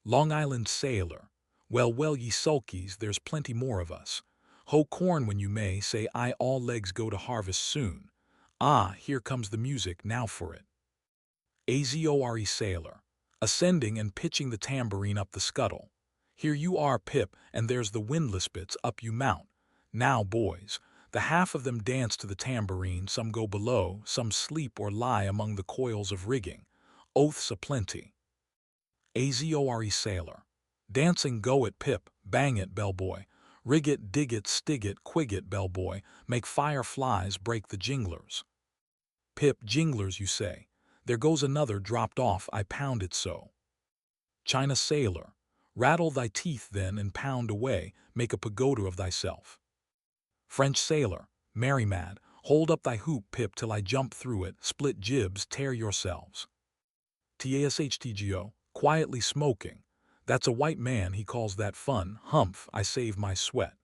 Long Island sailor, well, well, ye sulkies, there's plenty more of us. Hoe corn when you may, say I, all legs go to harvest soon. Ah, here comes the music, now for it. Azore sailor, ascending and pitching the tambourine up the scuttle. Here you are, Pip, and there's the windlass bits, up you mount. Now, boys, the half of them dance to the tambourine, some go below, some sleep or lie among the coils of rigging. Oaths aplenty. Azore sailor, dancing go it, Pip, bang it, bellboy. Rig it, dig it, stig it, quig it, bellboy, make fireflies break the jinglers. Pip, jinglers, you say. There goes another dropped off, I pound it so. China sailor, rattle thy teeth then and pound away, make a pagoda of thyself. French sailor, merry mad, hold up thy hoop, Pip, till I jump through it, split jibs, tear yourselves. TASHTGO, quietly smoking. That's a white man, he calls that fun, humph, I save my sweat.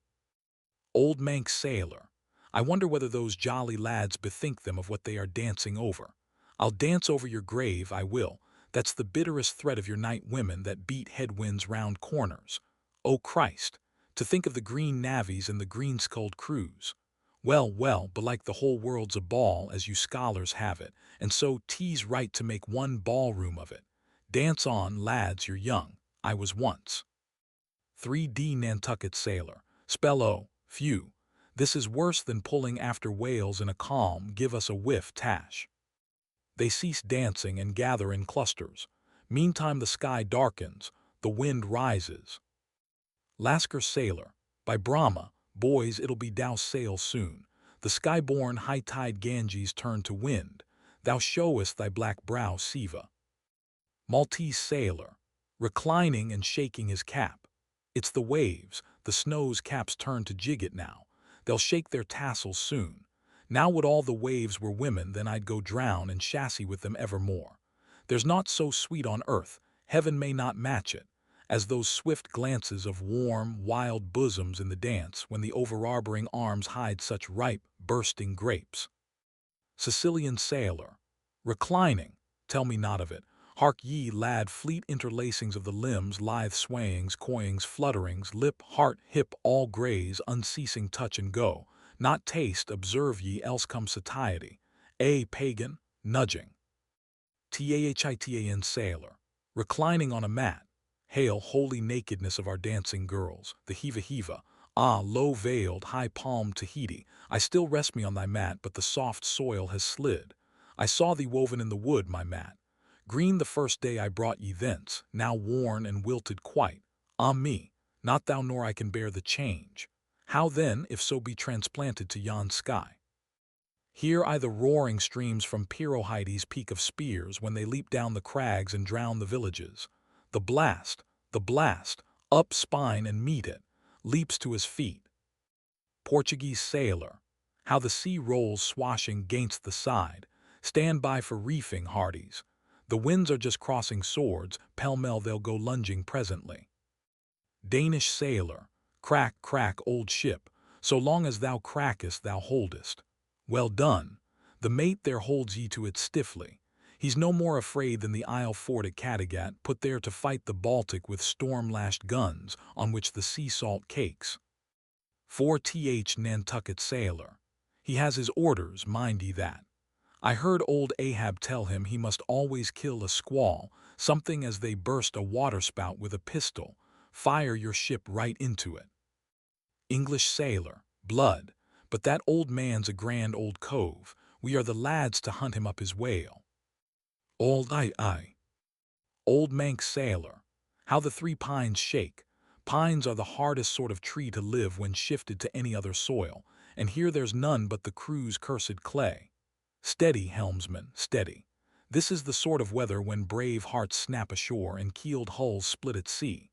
Old Manx sailor, I wonder whether those jolly lads bethink them of what they are dancing over. I'll dance over your grave, I will, that's the bitterest threat of your night women that beat headwinds round corners. Oh Christ, to think of the green navvies and the green-skulled crews. Well, well, belike the whole world's a ball, as you scholars have it, and so 'tis right to make one ballroom of it. Dance on, lads, you're young. I was once. 3D Nantucket sailor, spell o, few. This is worse than pulling after whales in a calm, give us a whiff tash. They cease dancing and gather in clusters. Meantime the sky darkens, the wind rises. Lascar Sailor, by Brahma, boys it'll be thou sail soon. The sky-born high-tide Ganges turn to wind. Thou showest thy black brow Siva. Maltese Sailor, reclining and shaking his cap. It's the waves, the snow's caps turn to jigget now. They'll shake their tassels soon. Now would all the waves were women, then I'd go drown and chassis with them evermore. There's naught so sweet on earth, heaven may not match it, as those swift glances of warm, wild bosoms in the dance when the overarboring arms hide such ripe, bursting grapes. Sicilian Sailor, reclining, tell me not of it. Hark ye, lad, fleet interlacings of the limbs, lithe swayings, coyings, flutterings, lip, heart, hip, all graze, unceasing touch and go. Not taste, observe ye, else come satiety. A pagan, nudging. Tahitan Sailor, reclining on a mat. Hail, holy nakedness of our dancing girls, the heava-heava. Ah, low-veiled, high-palmed Tahiti, I still rest me on thy mat, but the soft soil has slid. I saw thee woven in the wood, my mat. Green the first day I brought ye thence, now worn and wilted quite. Ah me, not thou nor I can bear the change. How then, if so be transplanted to yon sky? Hear I the roaring streams from Pirohides' peak of spears when they leap down the crags and drown the villages. The blast, up spine and meet it, leaps to his feet. Portuguese Sailor, how the sea rolls swashing gainst the side. Stand by for reefing, hearties. The winds are just crossing swords, pell-mell they'll go lunging presently. Danish Sailor, crack, crack, old ship, so long as thou crackest thou holdest. Well done, the mate there holds ye to it stiffly. He's no more afraid than the Isle fort at Kattegat, put there to fight the Baltic with storm-lashed guns, on which the sea salt cakes. 4th Nantucket Sailor, he has his orders, mind ye that. I heard old Ahab tell him he must always kill a squall, something as they burst a waterspout with a pistol, fire your ship right into it. English Sailor, blood, but that old man's a grand old cove, we are the lads to hunt him up his whale. Old Old Manx Sailor, how the three pines shake. Pines are the hardest sort of tree to live when shifted to any other soil, and here there's none but the crew's cursed clay. Steady, helmsman, steady. This is the sort of weather when brave hearts snap ashore and keeled hulls split at sea.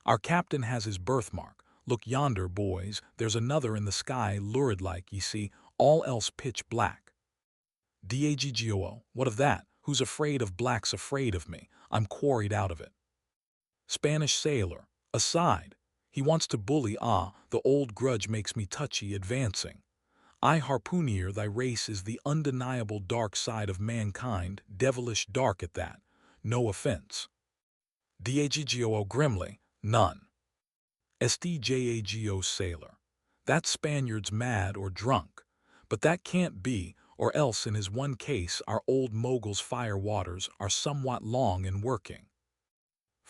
Our captain has his birthmark. Look yonder, boys, there's another in the sky, lurid-like, ye see, all else pitch black. Daggoo, what of that? Who's afraid of black's afraid of me. I'm quarried out of it. Spanish Sailor, aside. He wants to bully, the old grudge makes me touchy, advancing. I harpooner, thy race is the undeniable dark side of mankind, devilish dark at that. No offense. Daggoo grimly, none. Stjago Sailor, that Spaniard's mad or drunk, but that can't be, or else in his one case our old mogul's fire waters are somewhat long in working.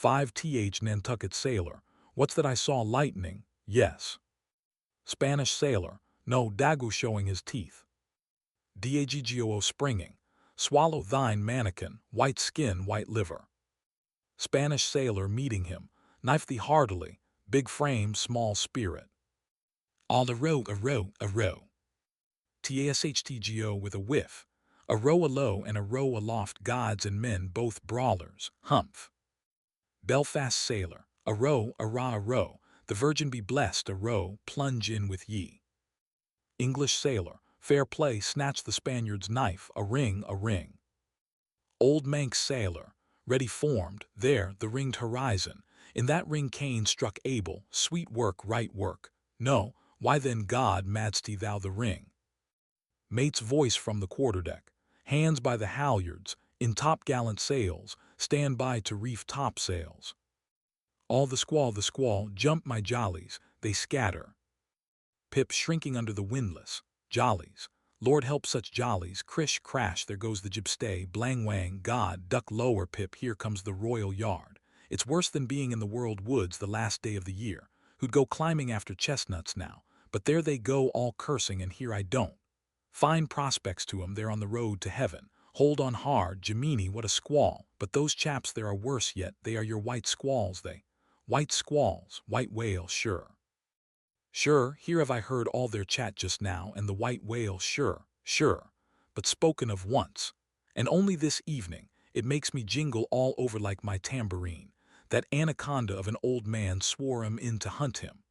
5th Nantucket Sailor, what's that I saw lightning? Yes. Spanish Sailor, no, Daggoo showing his teeth. Daggoo springing, swallow thine mannikin, white skin, white liver. Spanish Sailor meeting him, knife thee heartily, big frame, small spirit. All a row. Tashtgo with a whiff. A row alow and a row aloft, gods and men both brawlers, humph. Belfast Sailor, a row, a row, the Virgin be blessed, a row, plunge in with ye. English Sailor, fair play, snatch the Spaniard's knife, a ring, a ring. Old Manx Sailor, ready formed, there, the ringed horizon, in that ring Cain struck Abel, sweet work, right work. No, why then, God, mad'st thou the ring? Mate's voice from the quarterdeck, hands by the halyards, in topgallant sails, stand by to reef topsails. All the squall, jump my jollies, they scatter. Pip shrinking under the windlass, jollies, Lord help such jollies, crish, crash, there goes the jibstay, blang wang, God, duck lower, Pip, here comes the royal yard. It's worse than being in the world woods the last day of the year, who'd go climbing after chestnuts now, But there they go all cursing and here I don't. Fine prospects to 'em, they're on the road to heaven. Hold on hard, Jemini, what a squall. But those chaps there are worse yet, they are your white squalls, they. White squalls, white whale, sure. Sure, here have I heard all their chat just now, and the white whale, sure, sure. But spoken of once. And only this evening, it makes me jingle all over like my tambourine. That anaconda of an old man swore 'em in to hunt him.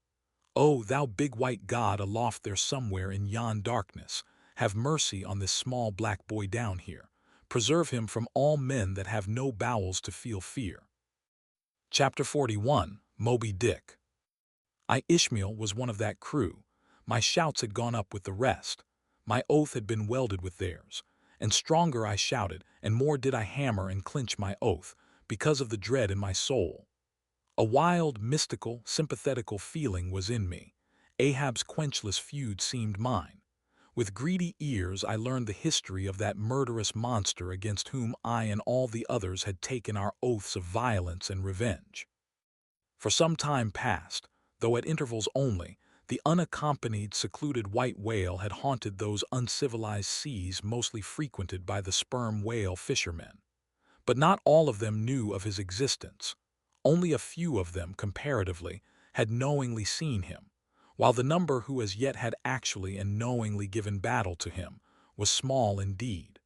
Oh, thou big white God aloft there somewhere in yon darkness, have mercy on this small black boy down here. Preserve him from all men that have no bowels to feel fear. Chapter 41, Moby Dick. Ishmael was one of that crew. My shouts had gone up with the rest. My oath had been welded with theirs. And stronger I shouted, and more did I hammer and clinch my oath, because of the dread in my soul. A wild, mystical, sympathetical feeling was in me. Ahab's quenchless feud seemed mine. With greedy ears I learned the history of that murderous monster against whom I and all the others had taken our oaths of violence and revenge. For some time past, though at intervals only, the unaccompanied, secluded white whale had haunted those uncivilized seas mostly frequented by the sperm whale fishermen. But not all of them knew of his existence. Only a few of them, comparatively, had knowingly seen him, while the number who as yet had actually and knowingly given battle to him was small indeed.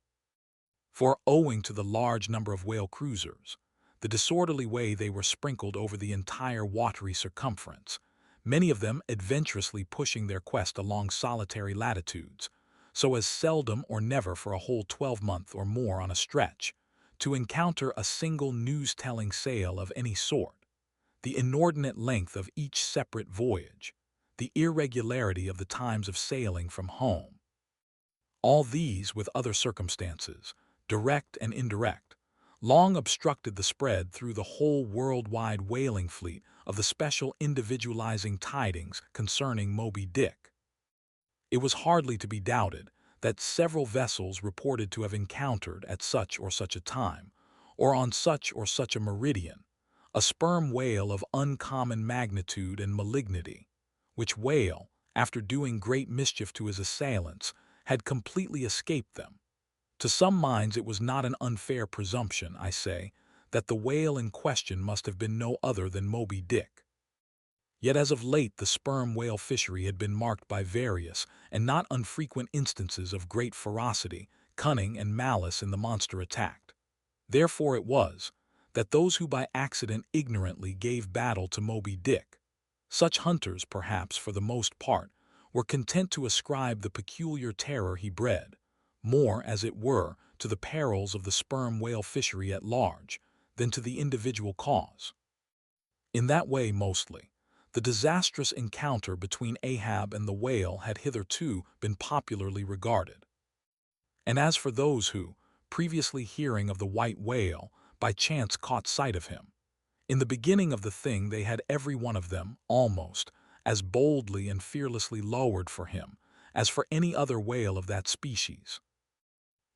For, owing to the large number of whale cruisers, the disorderly way they were sprinkled over the entire watery circumference, many of them adventurously pushing their quest along solitary latitudes, so as seldom or never for a whole 12-month or more on a stretch, to encounter a single news-telling sail of any sort, the inordinate length of each separate voyage, the irregularity of the times of sailing from home. All these, with other circumstances, direct and indirect, long obstructed the spread through the whole worldwide whaling fleet of the special individualizing tidings concerning Moby Dick. It was hardly to be doubted that several vessels reported to have encountered at such or such a time, or on such or such a meridian, a sperm whale of uncommon magnitude and malignity, which whale, after doing great mischief to his assailants, had completely escaped them. To some minds it was not an unfair presumption, I say, that the whale in question must have been no other than Moby Dick. Yet as of late the sperm whale fishery had been marked by various and not unfrequent instances of great ferocity, cunning, and malice in the monster attacked. Therefore it was that those who by accident ignorantly gave battle to Moby Dick, such hunters perhaps for the most part, were content to ascribe the peculiar terror he bred, more, as it were, to the perils of the sperm whale fishery at large than to the individual cause. In that way, mostly, the disastrous encounter between Ahab and the whale had hitherto been popularly regarded. And as for those who, previously hearing of the white whale, by chance caught sight of him, in the beginning of the thing they had every one of them, almost, as boldly and fearlessly lowered for him as for any other whale of that species.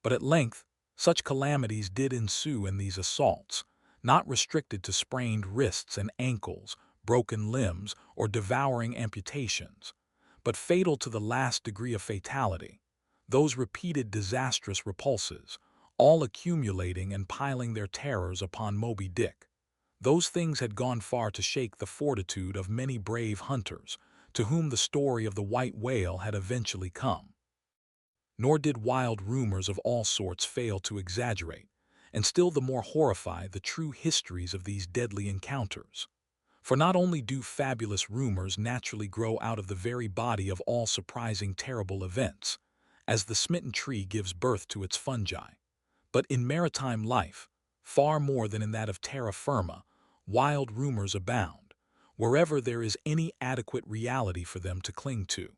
But at length such calamities did ensue in these assaults, not restricted to sprained wrists and ankles, broken limbs, or devouring amputations, but fatal to the last degree of fatality, those repeated disastrous repulses, all accumulating and piling their terrors upon Moby Dick. Those things had gone far to shake the fortitude of many brave hunters, to whom the story of the white whale had eventually come. Nor did wild rumors of all sorts fail to exaggerate, and still the more horrify the true histories of these deadly encounters. For not only do fabulous rumors naturally grow out of the very body of all surprising terrible events, as the smitten tree gives birth to its fungi, but in maritime life, far more than in that of terra firma, wild rumors abound, wherever there is any adequate reality for them to cling to.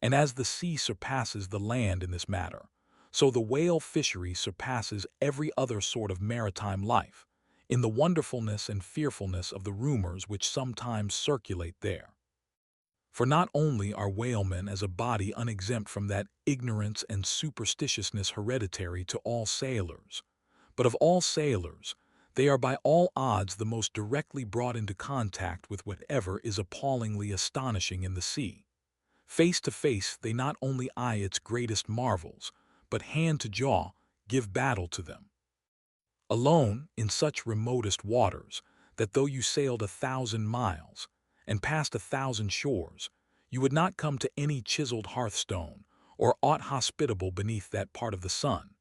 And as the sea surpasses the land in this matter, so the whale fishery surpasses every other sort of maritime life, in the wonderfulness and fearfulness of the rumors which sometimes circulate there. For not only are whalemen as a body unexempt from that ignorance and superstitiousness hereditary to all sailors, but of all sailors, they are by all odds the most directly brought into contact with whatever is appallingly astonishing in the sea. Face to face, they not only eye its greatest marvels, but hand to jaw, give battle to them. Alone, in such remotest waters, that though you sailed 1,000 miles, and passed 1,000 shores, you would not come to any chiseled hearthstone, or aught hospitable beneath that part of the sun.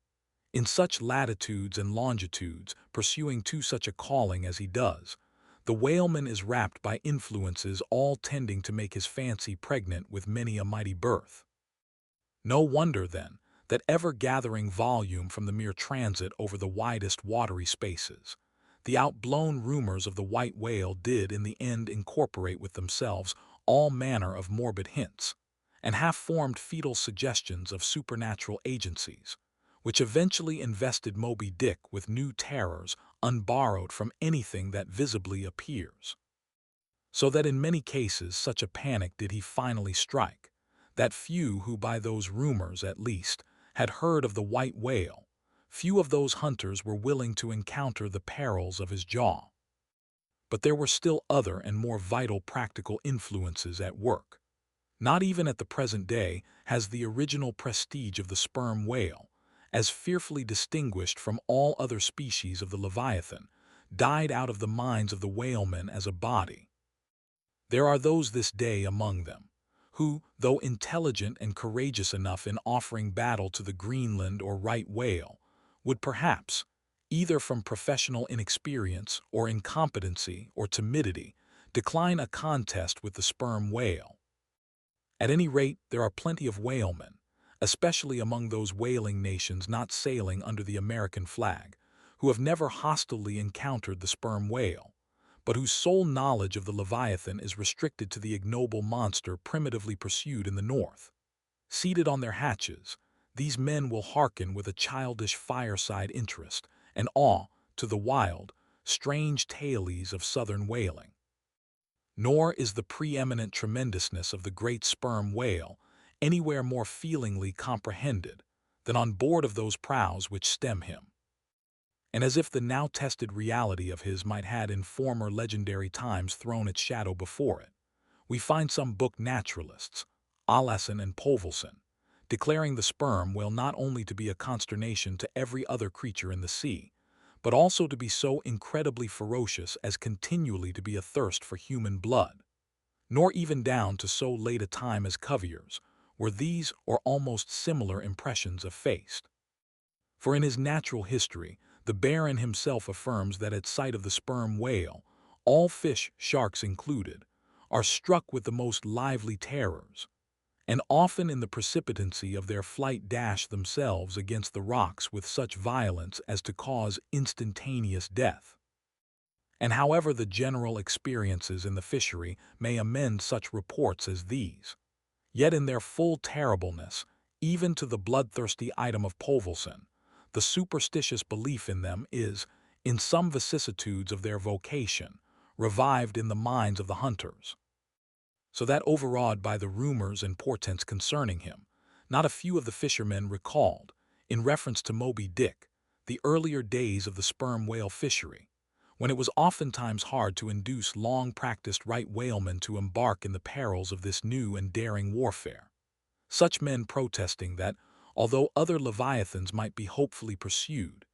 In such latitudes and longitudes, pursuing to such a calling as he does, the whaleman is wrapped by influences all tending to make his fancy pregnant with many a mighty birth. No wonder, then, that ever-gathering volume from the mere transit over the widest watery spaces, the outblown rumors of the white whale did in the end incorporate with themselves all manner of morbid hints, and half-formed fetal suggestions of supernatural agencies, which eventually invested Moby Dick with new terrors unborrowed from anything that visibly appears. So that in many cases such a panic did he finally strike, that few who by those rumors, at least, had heard of the white whale, few of those hunters were willing to encounter the perils of his jaw. But there were still other and more vital practical influences at work. Not even at the present day has the original prestige of the sperm whale, as fearfully distinguished from all other species of the Leviathan, died out of the minds of the whalemen as a body. There are those this day among them, who, though intelligent and courageous enough in offering battle to the Greenland or right whale, would perhaps, either from professional inexperience or incompetency or timidity, decline a contest with the sperm whale. At any rate, there are plenty of whalemen, especially among those whaling nations not sailing under the American flag, who have never hostilely encountered the sperm whale, but whose sole knowledge of the Leviathan is restricted to the ignoble monster primitively pursued in the north. Seated on their hatches, these men will hearken with a childish fireside interest and awe to the wild, strange tales of southern whaling. Nor is the preeminent tremendousness of the great sperm whale anywhere more feelingly comprehended than on board of those prows which stem him. And as if the now-tested reality of his might had in former legendary times thrown its shadow before it, we find some book naturalists, Alasson and Povelson, declaring the sperm whale not only to be a consternation to every other creature in the sea, but also to be so incredibly ferocious as continually to be athirst for human blood. Nor even down to so late a time as Cuvier's were these or almost similar impressions effaced. For in his natural history, the Baron himself affirms that at sight of the sperm whale, all fish, sharks included, are struck with the most lively terrors, and often in the precipitancy of their flight dash themselves against the rocks with such violence as to cause instantaneous death. And however the general experiences in the fishery may amend such reports as these, yet in their full terribleness, even to the bloodthirsty item of Povelson, the superstitious belief in them is, in some vicissitudes of their vocation, revived in the minds of the hunters. So that overawed by the rumors and portents concerning him, not a few of the fishermen recalled, in reference to Moby Dick, the earlier days of the sperm whale fishery, when it was oftentimes hard to induce long-practiced right whalemen to embark in the perils of this new and daring warfare. Such men protesting that, although other leviathans might be hopefully pursued,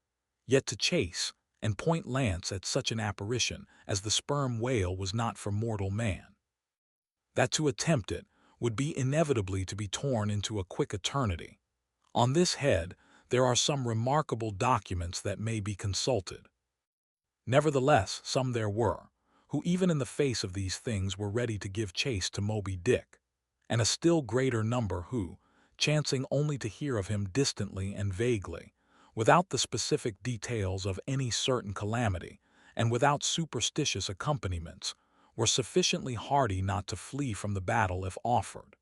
yet to chase and point lance at such an apparition as the sperm whale was not for mortal man. That to attempt it would be inevitably to be torn into a quick eternity. On this head, there are some remarkable documents that may be consulted. Nevertheless, some there were, who even in the face of these things were ready to give chase to Moby Dick, and a still greater number who, chancing only to hear of him distantly and vaguely, without the specific details of any certain calamity, and without superstitious accompaniments, were sufficiently hardy not to flee from the battle if offered.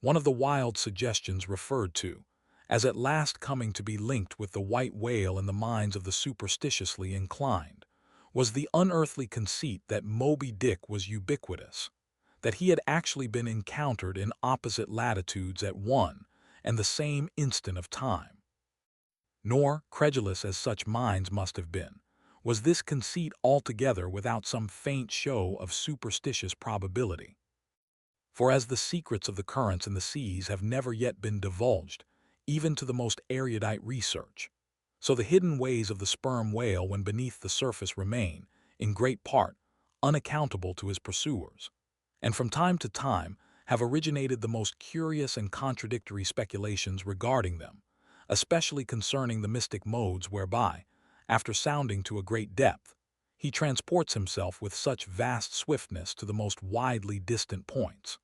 One of the wild suggestions referred to, as at last coming to be linked with the white whale in the minds of the superstitiously inclined, was the unearthly conceit that Moby Dick was ubiquitous, that he had actually been encountered in opposite latitudes at one and the same instant of time. Nor, credulous as such minds must have been, was this conceit altogether without some faint show of superstitious probability. For as the secrets of the currents and the seas have never yet been divulged, even to the most erudite research, so the hidden ways of the sperm whale when beneath the surface remain, in great part, unaccountable to his pursuers, and from time to time have originated the most curious and contradictory speculations regarding them, especially concerning the mystic modes whereby, after sounding to a great depth, he transports himself with such vast swiftness to the most widely distant points.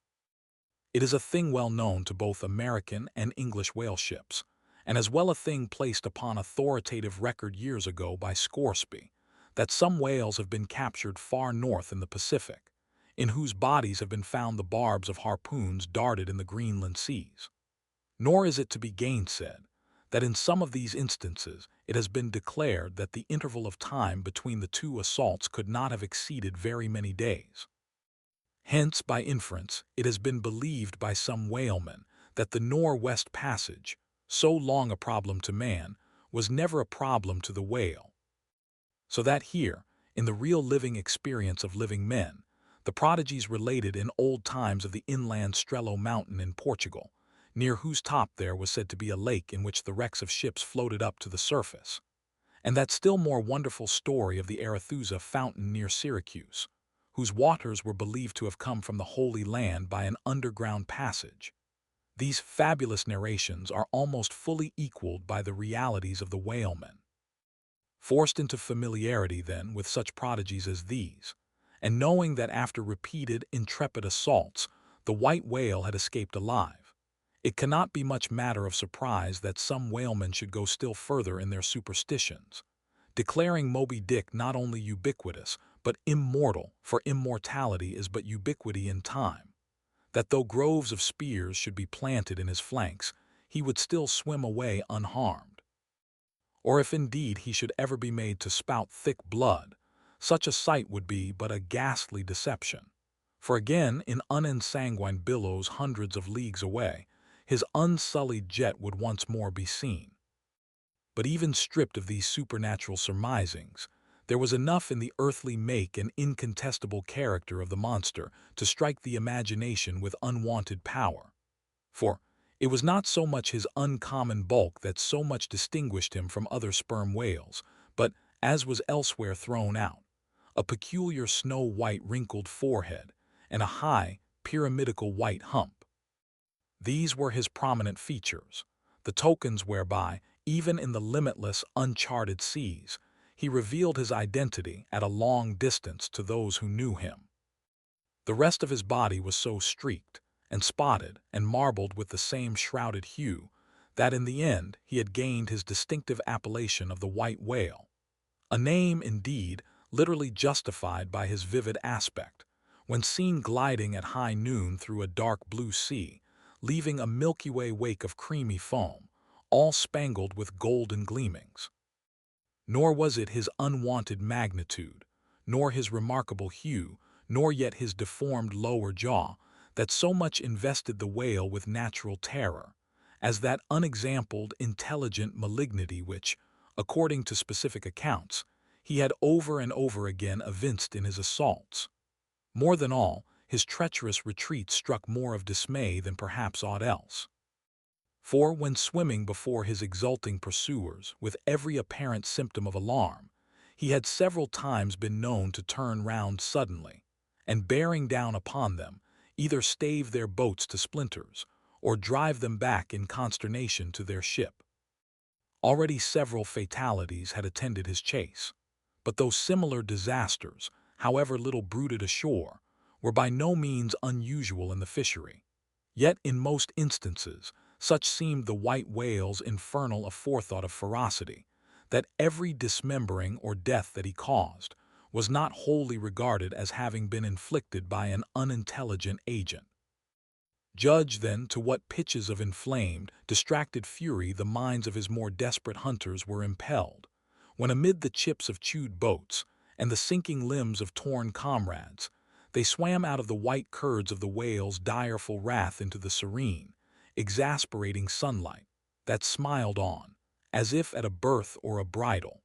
It is a thing well known to both American and English whale ships, and as well a thing placed upon authoritative record years ago by Scoresby, that some whales have been captured far north in the Pacific, in whose bodies have been found the barbs of harpoons darted in the Greenland seas. Nor is it to be gainsaid that in some of these instances it has been declared that the interval of time between the two assaults could not have exceeded very many days. Hence, by inference, it has been believed by some whalemen that the Northwest Passage, so long a problem to man, was never a problem to the whale. So that here, in the real living experience of living men, the prodigies related in old times of the inland Strelo mountain in Portugal, near whose top there was said to be a lake in which the wrecks of ships floated up to the surface, and that still more wonderful story of the Arethusa fountain near Syracuse, whose waters were believed to have come from the Holy Land by an underground passage. These fabulous narrations are almost fully equaled by the realities of the whalemen. Forced into familiarity, then, with such prodigies as these, and knowing that after repeated intrepid assaults the white whale had escaped alive, it cannot be much matter of surprise that some whalemen should go still further in their superstitions, declaring Moby Dick not only ubiquitous, but immortal, for immortality is but ubiquity in time, that though groves of spears should be planted in his flanks, he would still swim away unharmed. Or if indeed he should ever be made to spout thick blood, such a sight would be but a ghastly deception. For again, in unensanguined billows hundreds of leagues away, his unsullied jet would once more be seen. But even stripped of these supernatural surmisings, there was enough in the earthly make and incontestable character of the monster to strike the imagination with unwonted power. For it was not so much his uncommon bulk that so much distinguished him from other sperm whales, but, as was elsewhere thrown out, a peculiar snow-white wrinkled forehead and a high, pyramidical white hump. These were his prominent features, the tokens whereby, even in the limitless, uncharted seas, he revealed his identity at a long distance to those who knew him. The rest of his body was so streaked, and spotted, and marbled with the same shrouded hue, that in the end he had gained his distinctive appellation of the white whale, a name, indeed, literally justified by his vivid aspect, when seen gliding at high noon through a dark blue sea, leaving a Milky Way wake of creamy foam, all spangled with golden gleamings. Nor was it his unwonted magnitude, nor his remarkable hue, nor yet his deformed lower jaw, that so much invested the whale with natural terror, as that unexampled, intelligent malignity which, according to specific accounts, he had over and over again evinced in his assaults. More than all, his treacherous retreat struck more of dismay than perhaps aught else. For when swimming before his exulting pursuers with every apparent symptom of alarm, he had several times been known to turn round suddenly, and bearing down upon them, either stave their boats to splinters, or drive them back in consternation to their ship. Already several fatalities had attended his chase, but those similar disasters, however little bruited ashore, were by no means unusual in the fishery. Yet in most instances, such seemed the white whale's infernal aforethought of ferocity, that every dismembering or death that he caused was not wholly regarded as having been inflicted by an unintelligent agent. Judge, then, to what pitches of inflamed, distracted fury the minds of his more desperate hunters were impelled, when amid the chips of chewed boats and the sinking limbs of torn comrades, they swam out of the white curds of the whale's direful wrath into the serene, exasperating sunlight that smiled on, as if at a birth or a bridal.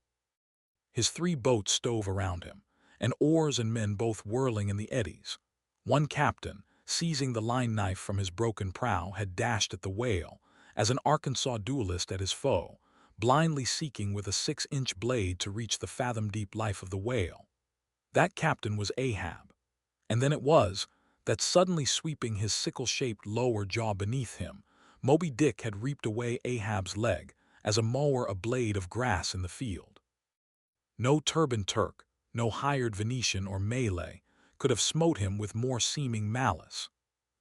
His 3 boats stove around him, and oars and men both whirling in the eddies, one captain, seizing the line knife from his broken prow, had dashed at the whale, as an Arkansas duelist at his foe, blindly seeking with a 6-inch blade to reach the fathom-deep life of the whale. That captain was Ahab. And then it was that, suddenly sweeping his sickle-shaped lower jaw beneath him, Moby Dick had reaped away Ahab's leg, as a mower a blade of grass in the field. No turbaned Turk, no hired Venetian or Malay, could have smote him with more seeming malice.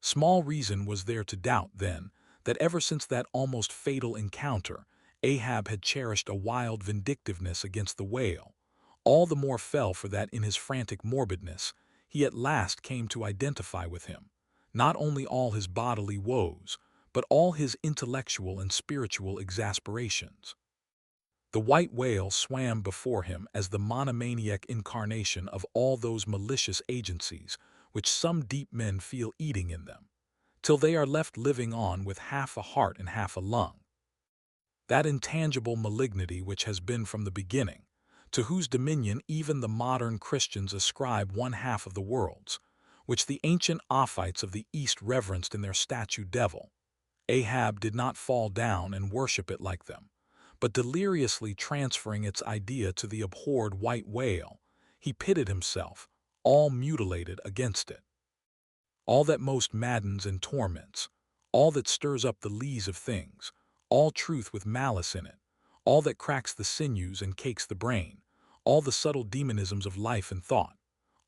Small reason was there to doubt, then, that ever since that almost fatal encounter, Ahab had cherished a wild vindictiveness against the whale, all the more fell for that in his frantic morbidness he at last came to identify with him, not only all his bodily woes, but all his intellectual and spiritual exasperations. The white whale swam before him as the monomaniac incarnation of all those malicious agencies which some deep men feel eating in them, till they are left living on with half a heart and half a lung. That intangible malignity which has been from the beginning, to whose dominion even the modern Christians ascribe one half of the world's, which the ancient Ophites of the East reverenced in their statue devil. Ahab did not fall down and worship it like them, but deliriously transferring its idea to the abhorred white whale, he pitted himself, all mutilated, against it. All that most maddens and torments, all that stirs up the lees of things, all truth with malice in it, all that cracks the sinews and cakes the brain, all the subtle demonisms of life and thought,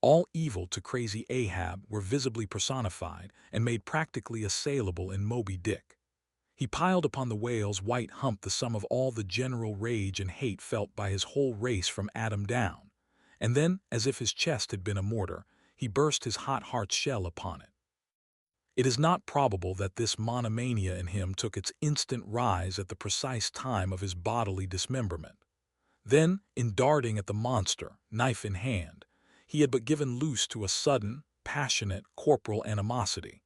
all evil to crazy Ahab were visibly personified and made practically assailable in Moby Dick. He piled upon the whale's white hump the sum of all the general rage and hate felt by his whole race from Adam down, and then, as if his chest had been a mortar, he burst his hot heart's shell upon it. It is not probable that this monomania in him took its instant rise at the precise time of his bodily dismemberment. Then, in darting at the monster, knife in hand, he had but given loose to a sudden, passionate, corporal animosity,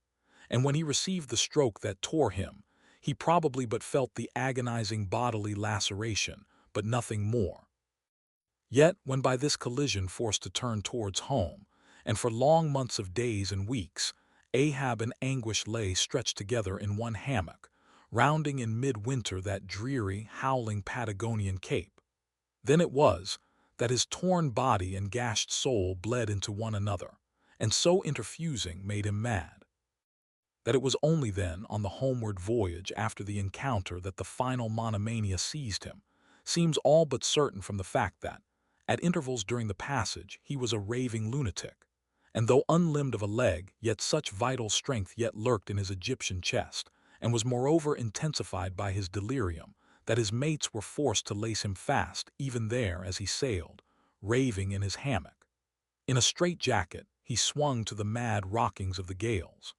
and when he received the stroke that tore him, he probably but felt the agonizing bodily laceration, but nothing more. Yet, when by this collision forced to turn towards home, and for long months of days and weeks, Ahab and Anguish lay stretched together in one hammock, rounding in midwinter that dreary, howling Patagonian cape, then it was that his torn body and gashed soul bled into one another, and so interfusing made him mad. That it was only then, on the homeward voyage after the encounter, that the final monomania seized him, seems all but certain from the fact that, at intervals during the passage, he was a raving lunatic, and though unlimbed of a leg, yet such vital strength yet lurked in his Egyptian chest, and was moreover intensified by his delirium, that his mates were forced to lace him fast even there as he sailed, raving in his hammock. In a straitjacket, he swung to the mad rockings of the gales.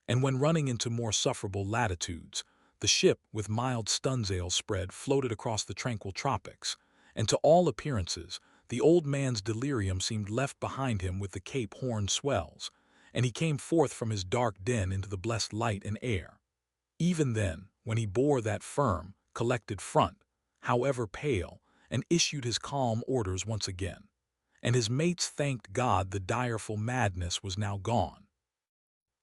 And when running into more sufferable latitudes, the ship, with mild stunsails spread, floated across the tranquil tropics, and to all appearances, the old man's delirium seemed left behind him with the Cape Horn swells, and he came forth from his dark den into the blessed light and air. Even then, when he bore that firm, collected front, however pale, and issued his calm orders once again, and his mates thanked God the direful madness was now gone.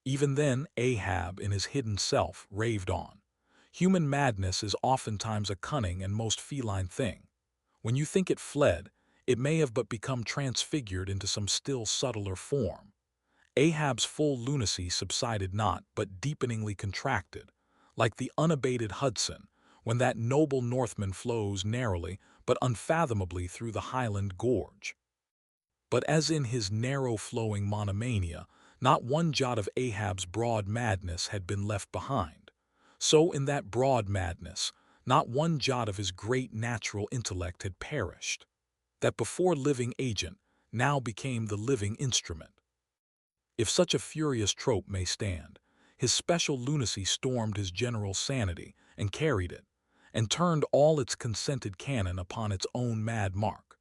Even then Ahab in his hidden self raved on. Human madness is oftentimes a cunning and most feline thing. When you think it fled, it may have but become transfigured into some still subtler form. Ahab's full lunacy subsided not, but deepeningly contracted, like the unabated Hudson, when that noble Northman flows narrowly but unfathomably through the Highland Gorge. But as in his narrow-flowing monomania, not one jot of Ahab's broad madness had been left behind, so in that broad madness, not one jot of his great natural intellect had perished. That before living agent now became the living instrument. If such a furious trope may stand, his special lunacy stormed his general sanity and carried it, and turned all its consented cannon upon its own mad mark,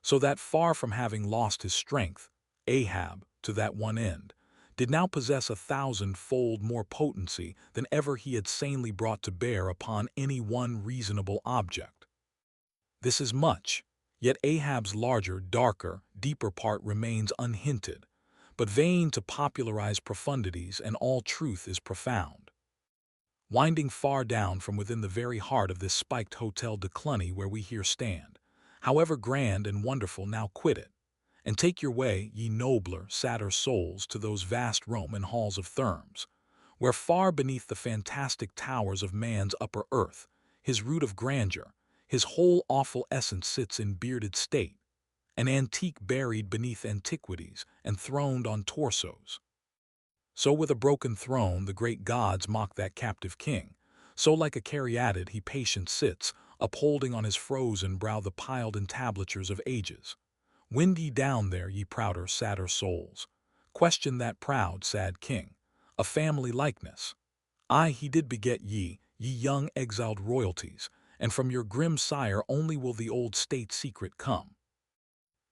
so that far from having lost his strength, Ahab, to that one end, did now possess 1,000-fold more potency than ever he had sanely brought to bear upon any one reasonable object. This is much, yet Ahab's larger, darker, deeper part remains unhinted, but vain to popularize profundities, and all truth is profound. Winding far down from within the very heart of this spiked Hotel de Cluny where we here stand, however grand and wonderful, now quit it, and take your way, ye nobler, sadder souls, to those vast Roman halls of Thermes, where far beneath the fantastic towers of man's upper earth, his root of grandeur, his whole awful essence sits in bearded state, an antique buried beneath antiquities and throned on torsos. So with a broken throne the great gods mock that captive king, so like a caryatid he patient sits, upholding on his frozen brow the piled entablatures of ages. Wind ye down there, ye prouder, sadder souls. Question that proud, sad king. A family likeness. Aye, he did beget ye, ye young exiled royalties, and from your grim sire only will the old state secret come.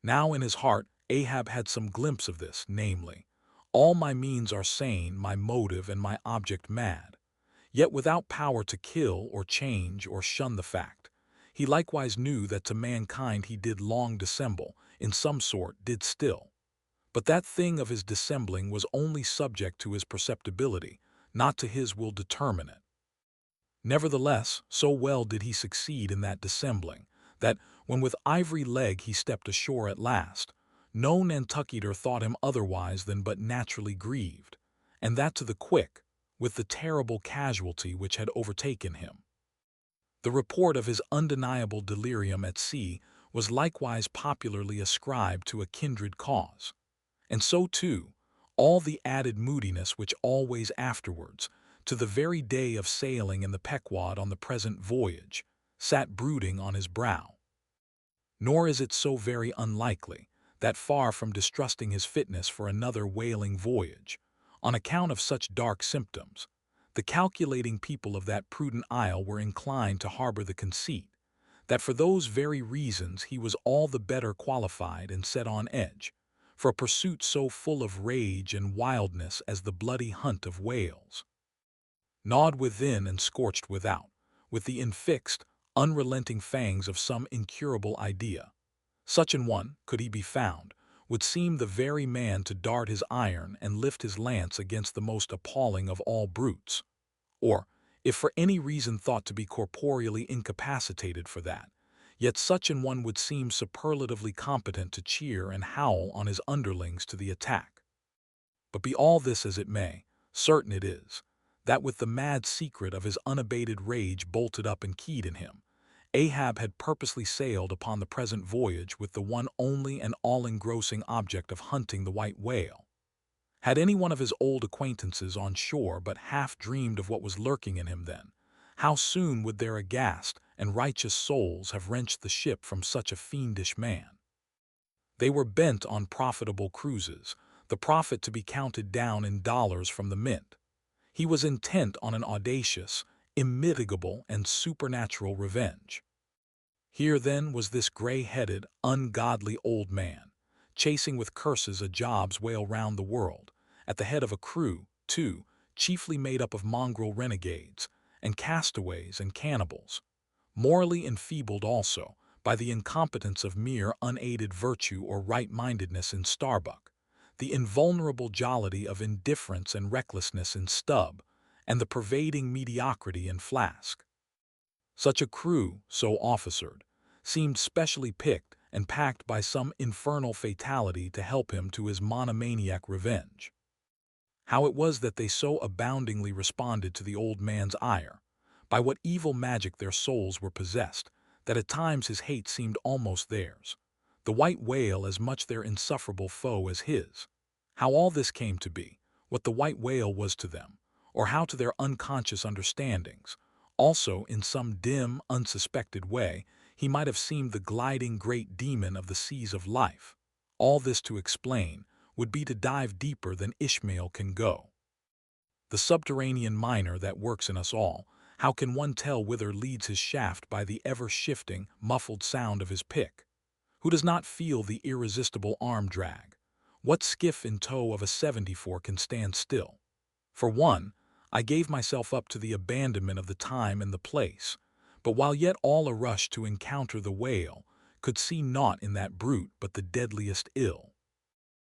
Now in his heart Ahab had some glimpse of this, namely, all my means are sane, my motive and my object mad, yet without power to kill or change or shun the fact. He likewise knew that to mankind he did long dissemble, in some sort did still. But that thing of his dissembling was only subject to his perceptibility, not to his will determinate. Nevertheless, so well did he succeed in that dissembling, that, when with ivory leg he stepped ashore at last, no Nantucketer thought him otherwise than but naturally grieved, and that to the quick, with the terrible casualty which had overtaken him. The report of his undeniable delirium at sea was likewise popularly ascribed to a kindred cause, and so too, all the added moodiness which always afterwards, to the very day of sailing in the Pequod on the present voyage, sat brooding on his brow. Nor is it so very unlikely that, far from distrusting his fitness for another whaling voyage, on account of such dark symptoms, the calculating people of that prudent isle were inclined to harbor the conceit that for those very reasons he was all the better qualified and set on edge for a pursuit so full of rage and wildness as the bloody hunt of whales. Gnawed within and scorched without, with the infixed, unrelenting fangs of some incurable idea, such an one, could he be found, would seem the very man to dart his iron and lift his lance against the most appalling of all brutes. Or, if for any reason thought to be corporeally incapacitated for that, yet such an one would seem superlatively competent to cheer and howl on his underlings to the attack. But be all this as it may, certain it is, that with the mad secret of his unabated rage bolted up and keyed in him, Ahab had purposely sailed upon the present voyage with the one only and all-engrossing object of hunting the white whale. Had any one of his old acquaintances on shore but half dreamed of what was lurking in him then, how soon would their aghast and righteous souls have wrenched the ship from such a fiendish man. They were bent on profitable cruises, the profit to be counted down in dollars from the mint. He was intent on an audacious, immitigable, and supernatural revenge. Here then was this gray-headed, ungodly old man, chasing with curses a Job's whale round the world, at the head of a crew, too, chiefly made up of mongrel renegades, and castaways and cannibals, morally enfeebled also by the incompetence of mere unaided virtue or right-mindedness in Starbuck, the invulnerable jollity of indifference and recklessness in Stubb, and the pervading mediocrity in Flask. Such a crew, so officered, seemed specially picked and packed by some infernal fatality to help him to his monomaniac revenge. How it was that they so aboundingly responded to the old man's ire, by what evil magic their souls were possessed, that at times his hate seemed almost theirs, the white whale as much their insufferable foe as his. How all this came to be, what the white whale was to them, or how to their unconscious understandings, also in some dim, unsuspected way, he might have seemed the gliding great demon of the seas of life. All this to explain would be to dive deeper than Ishmael can go. The subterranean miner that works in us all, how can one tell whither leads his shaft by the ever-shifting, muffled sound of his pick? Who does not feel the irresistible arm drag? What skiff in tow of a 74 can stand still? For one, I gave myself up to the abandonment of the time and the place, but while yet all a rush to encounter the whale, could see naught in that brute but the deadliest ill.